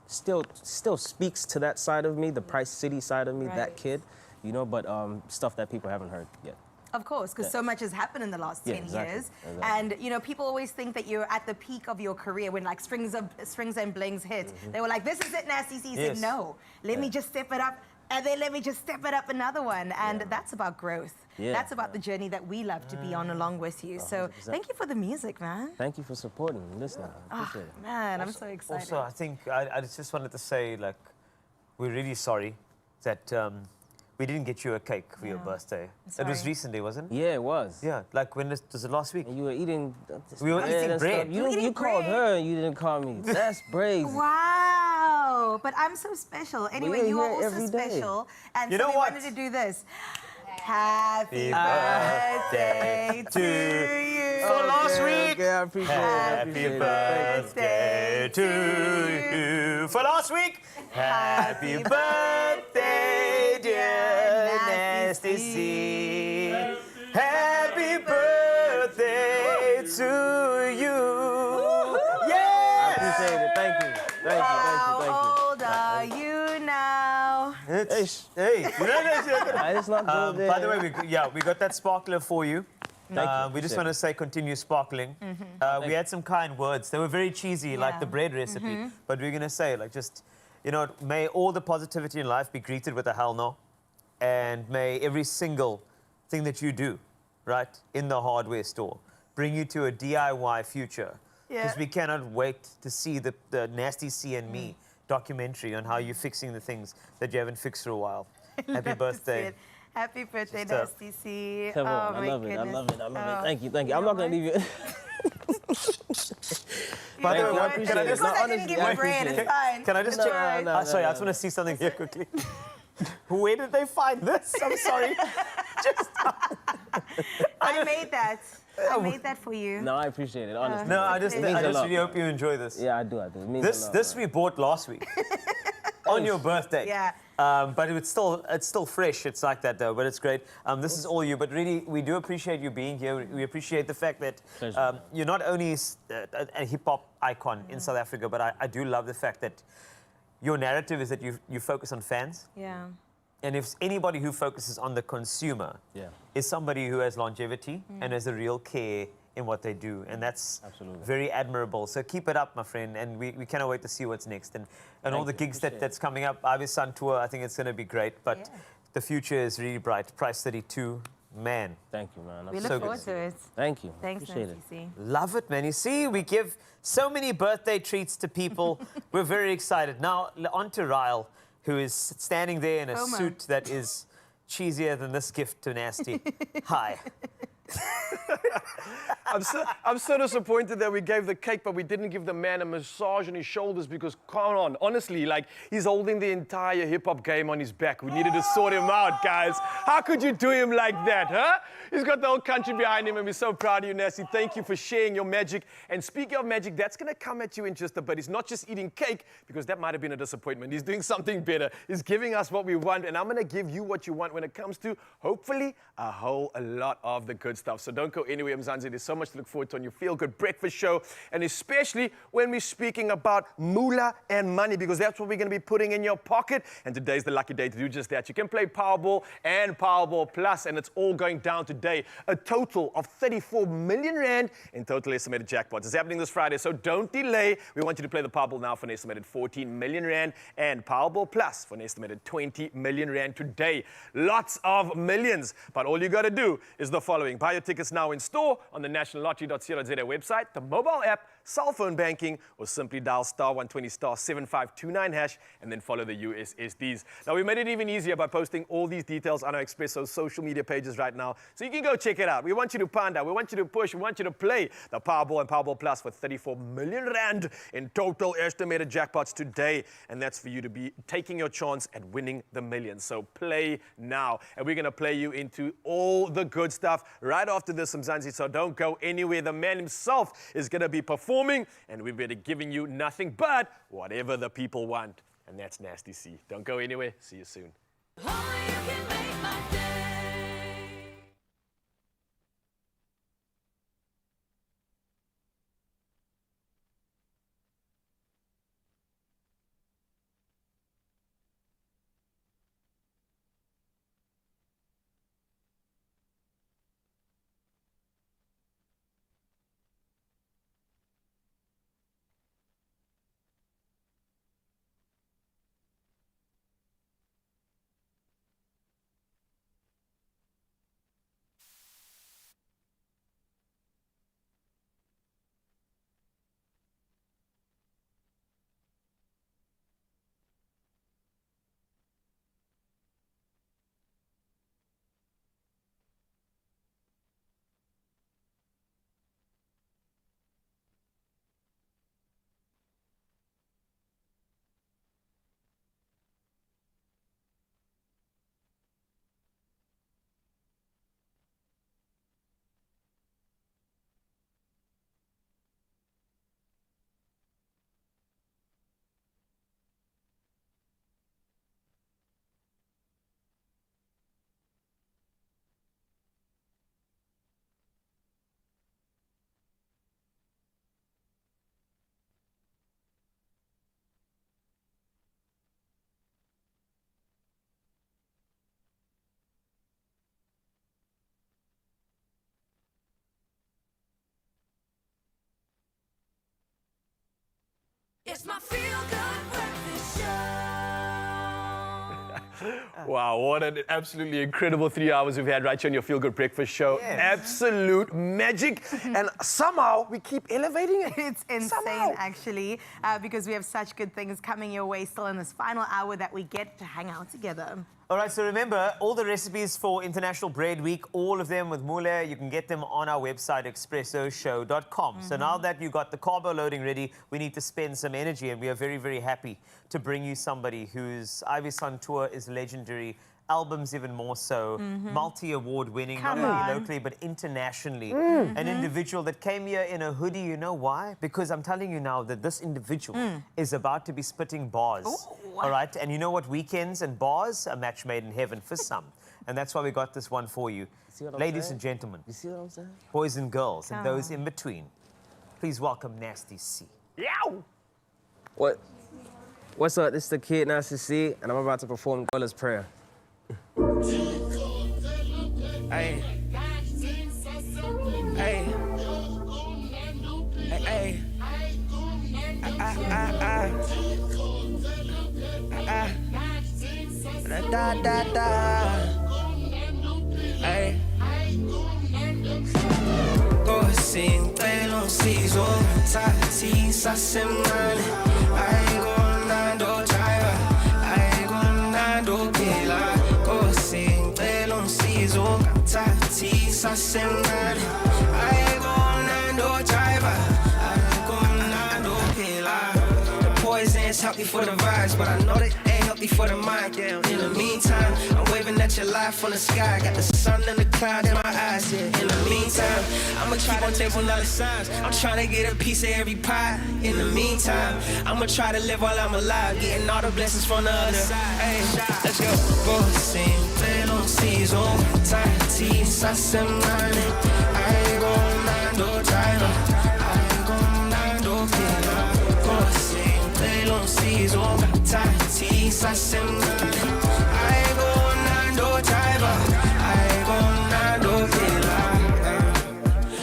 still speaks to that side of me, the Price City side of me, that kid, you know, but stuff that people haven't heard yet. Of course, because so much has happened in the last 10 years. Exactly. And, you know, people always think that you're at the peak of your career when, like, Strings and Blings hit. They were like, this is it, Nasty C. Said, no, let me just step it up, and then let me just step it up another one. And that's about growth. That's about the journey that we love to be on along with you. So 100%. thank you for the music, man. Thank you for supporting and listening. I appreciate it. Man, I'm so excited. Also, I think I just wanted to say, like, we're really sorry that we didn't get you a cake for your birthday. It was recently, wasn't it? Yeah, it was. Yeah, like when was it last week? And you were eating. We were eating bread. You called her and you didn't call me. That's crazy. Wow, but I'm so special. Anyway, you're you are here also every day. special. And You so know we what? wanted to do this. Happy birthday to you. For last week. Okay, I appreciate it. Happy birthday to you. For last week. Happy birthday, dear Nasty C. Happy birthday to you. I appreciate it. Thank you. How old are you now? Hey. It's not good. By the way, we got that sparkler for you. Thank you. We just want to say continue sparkling. We had some kind words. They were very cheesy, like the bread recipe. But we're going to say, like, just, you know, may all the positivity in life be greeted with a hell no. And may every single thing that you do, right, in the hardware store, bring you to a DIY future. Because we cannot wait to see the Nasty C and Me documentary on how you're fixing the things that you haven't fixed for a while. Happy birthday. Happy birthday, Nasty C. Come on, oh, I my love goodness. it. I love it. Thank you. I'm not going to leave you. By the way, I appreciate can I it. just... Because I didn't give you bread, it's fine. Can I just check? Sorry, I just want to see something here quickly. Where did they find this? I'm sorry. I made that. I made that for you. No, I appreciate it, honestly. No, I just It means a lot. really hope you enjoy this. Yeah, I do. It means a lot, This we bought last week on your birthday. Yeah. But it's still fresh. It's like that though. But it's great. This is all you. But really, we do appreciate you being here. We appreciate the fact that you're not only a hip hop icon in South Africa, but I do love the fact that your narrative is that you focus on fans. Yeah. And if anybody who focuses on the consumer is somebody who has longevity and has a real care in what they do. And that's very admirable. So keep it up, my friend. And we cannot wait to see what's next. And all the gigs that's coming up. Ivy Sun Tour, I think it's going to be great. But the future is really bright. Price 32, man. Thank you, man. We look forward to it. Thank you. Thanks, Appreciate Nasty C. Love it, man. You see, we give so many birthday treats to people. We're very excited. Now, on to Ryle, who is standing there in a suit that is cheesier than this gift to Nasty. Hi. I'm so disappointed that we gave the cake, but we didn't give the man a massage on his shoulders because, come on, honestly, like, he's holding the entire hip-hop game on his back. We needed to sort him out, guys. How could you do him like that, huh? He's got the whole country behind him, and we're so proud of you, Nasty. Thank you for sharing your magic. And speaking of magic, that's going to come at you in just a bit. He's not just eating cake, because that might have been a disappointment. He's doing something better. He's giving us what we want, and I'm going to give you what you want when it comes to, hopefully, a lot of the good stuff. So don't go anywhere, Mzansi. There's so much to look forward to on your Feel Good Breakfast Show, and especially when we're speaking about moolah and money, because that's what we're going to be putting in your pocket. And today's the lucky day to do just that. You can play Powerball and Powerball Plus, and it's all going down today. A total of 34 million rand in total estimated jackpots. It's happening this Friday, so don't delay. We want you to play the Powerball now for an estimated 14 million rand and Powerball Plus for an estimated 20 million rand today. Lots of millions, but all you got to do is the following. Buy your tickets now in store on the nationallottery.co.za website, the mobile app, cell phone banking, or simply dial *120 *7529 hash and then follow the USSDs. Now, we made it even easier by posting all these details on our Expresso social media pages right now, so you can go check it out. We want you to ponder, we want you to push, we want you to play the Powerball and Powerball Plus for 34 million rand in total estimated jackpots today, and that's for you to be taking your chance at winning the millions. So play now, and we're going to play you into all the good stuff right after this, Mzansi, so don't go anywhere. The man himself is going to be performing, and we're going to be giving you nothing but whatever the people want, and that's Nasty C. Don't go anywhere. See you soon. It's my feel-good breakfast show. Wow, what an absolutely incredible 3 hours we've had right here on your Feel Good Breakfast Show. Yes. Absolute magic. And somehow we keep elevating it. It's insane, actually, because we have such good things coming your way still in this final hour that we get to hang out together. All right, so remember, all the recipes for International Bread Week, all of them with Mule, you can get them on our website, expressoshow.com. So now that you got the carbo loading ready, we need to spend some energy, and we are very, very happy to bring you somebody whose Ivy Sun tour is legendary, albums even more so, multi-award winning, not only locally but internationally. An individual that came here in a hoodie, you know why? Because I'm telling you now that this individual is about to be spitting bars. All right, and you know what? Weekends and bars, a match made in heaven for some. And that's why we got this one for you. Ladies and gentlemen, You see what I'm saying? boys and girls, and those in between, please welcome Nasty C. Yow! What's up? This is the kid Nasty C, and I'm about to perform Gola's Prayer. Hey. Hey. Hey. Da da da. Hey. Gosin, telon sizo, tati sasemane. I go nando driver, I go nando killer. Gosin, telon sizo, tati sasemane. I go nando driver, I go nando killer. The poison is healthy for the vibes, but I know that ain't healthy for the mind. Damn. In the meantime, I'm waving at your life from the sky. Got the sun and the cloud in my eyes. Yeah. In the meantime, I'ma keep on chasing all the signs. I'm trying to get a piece of every pie. In the meantime, I'ma try to live while I'm alive, getting all the blessings from the other side. Hey, let's go. Gosin, telon sizo, tati sasemane. I go nando driver, I go nando killer. Gosin, telon sizo, tati sasemane. I go nando driver, I go nando killer.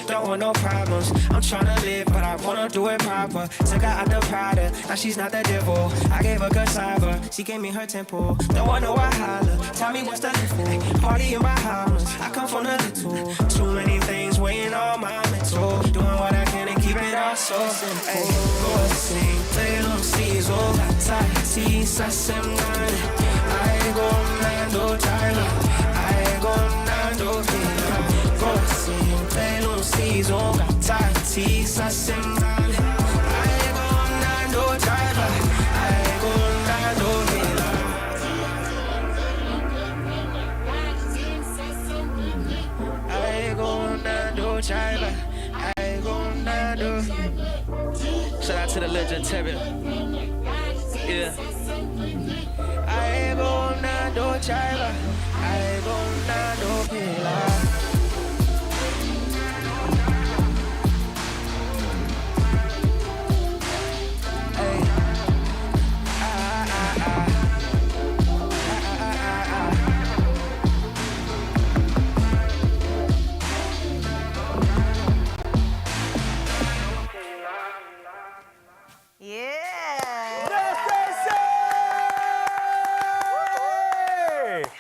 Don't want no problems, I'm tryna live, but I wanna do it proper. Took her out the product, now she's not the devil. I gave her good cyber, she gave me her temple. Don't want no I holler, tell me what's the difference. Party in my house, I come from the little. Too many things weighing on my mental. Doing what I can and keep it all so simple. Go sing, play no season. Tati, sasemnane. I go Nando Tyler. I go Nando Hina. Go sing, play no season. Tati, sasemnane. I go Nando Tyler. I go Nando Hina. I go Nando Tyler. I go Nando. Shout out to the legendary. Yeah. I go Nando Tyler. I go Nando Hina.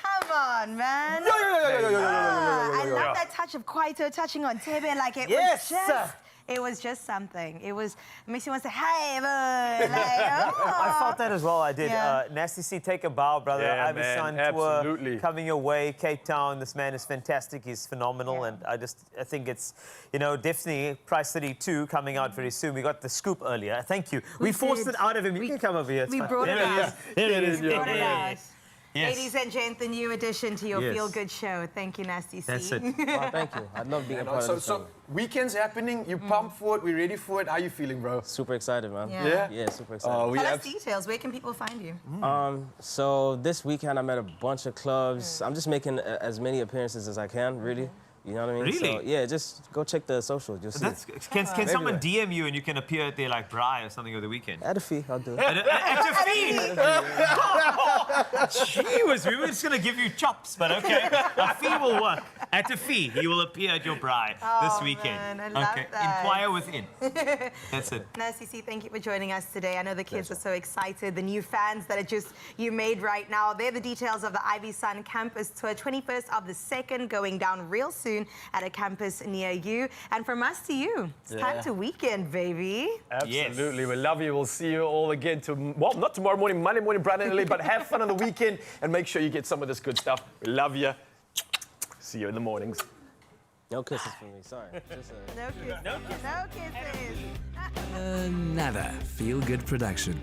Come on, man. I love that touch of Kwaito touching on Tebe like it was just... It was just something. It makes you want to say, hey, bud. I felt that as well. I did. Yeah. Nasty C, take a bow, brother. Yeah, Ivy man, Sun tour absolutely. coming your way. Cape Town, this man is fantastic. He's phenomenal. And I think it's, definitely Price City 2 coming out very soon. We got the scoop earlier. Thank you. We forced it out of him. You can come over here. We brought it out. Here it is. We brought it out. Yes. Ladies and gents, the new addition to your Yes. feel-good show. Thank you, Nasty C. That's it. Oh, thank you. I love being a part of the show. So weekend's happening. You pumped for it. We're ready for it. How you feeling, bro? Super excited, man. Yeah. Yeah, super excited. Tell us details. Where can people find you? So this weekend I'm at a bunch of clubs. I'm just making as many appearances as I can, really. You know what I mean? Really? So, yeah, just go check the socials. You'll see. Can someone DM you and you can appear at their like Bri or something over the weekend? At a fee, I'll do it. At a fee? Gee whiz, we were just going to give you chops, but okay. A fee will work. At a fee, you will appear at your Bri this weekend. Man, I love that. Inquire within. That's it. Nasty C, thank you for joining us today. I know the kids are so excited. The new fans that you made right now. They're the details of the Ivy Sun campus tour, 21st of the 2nd, going down real soon at a campus near you. And from us to you, it's time to weekend, baby. Absolutely. Yes. We love you. We'll see you all again well, not tomorrow morning, Monday morning, bright and early, but have fun on the weekend and make sure you get some of this good stuff. We love you. See you in the mornings. No kisses for me, sorry. Just No kisses. No kisses. Another feel-good production.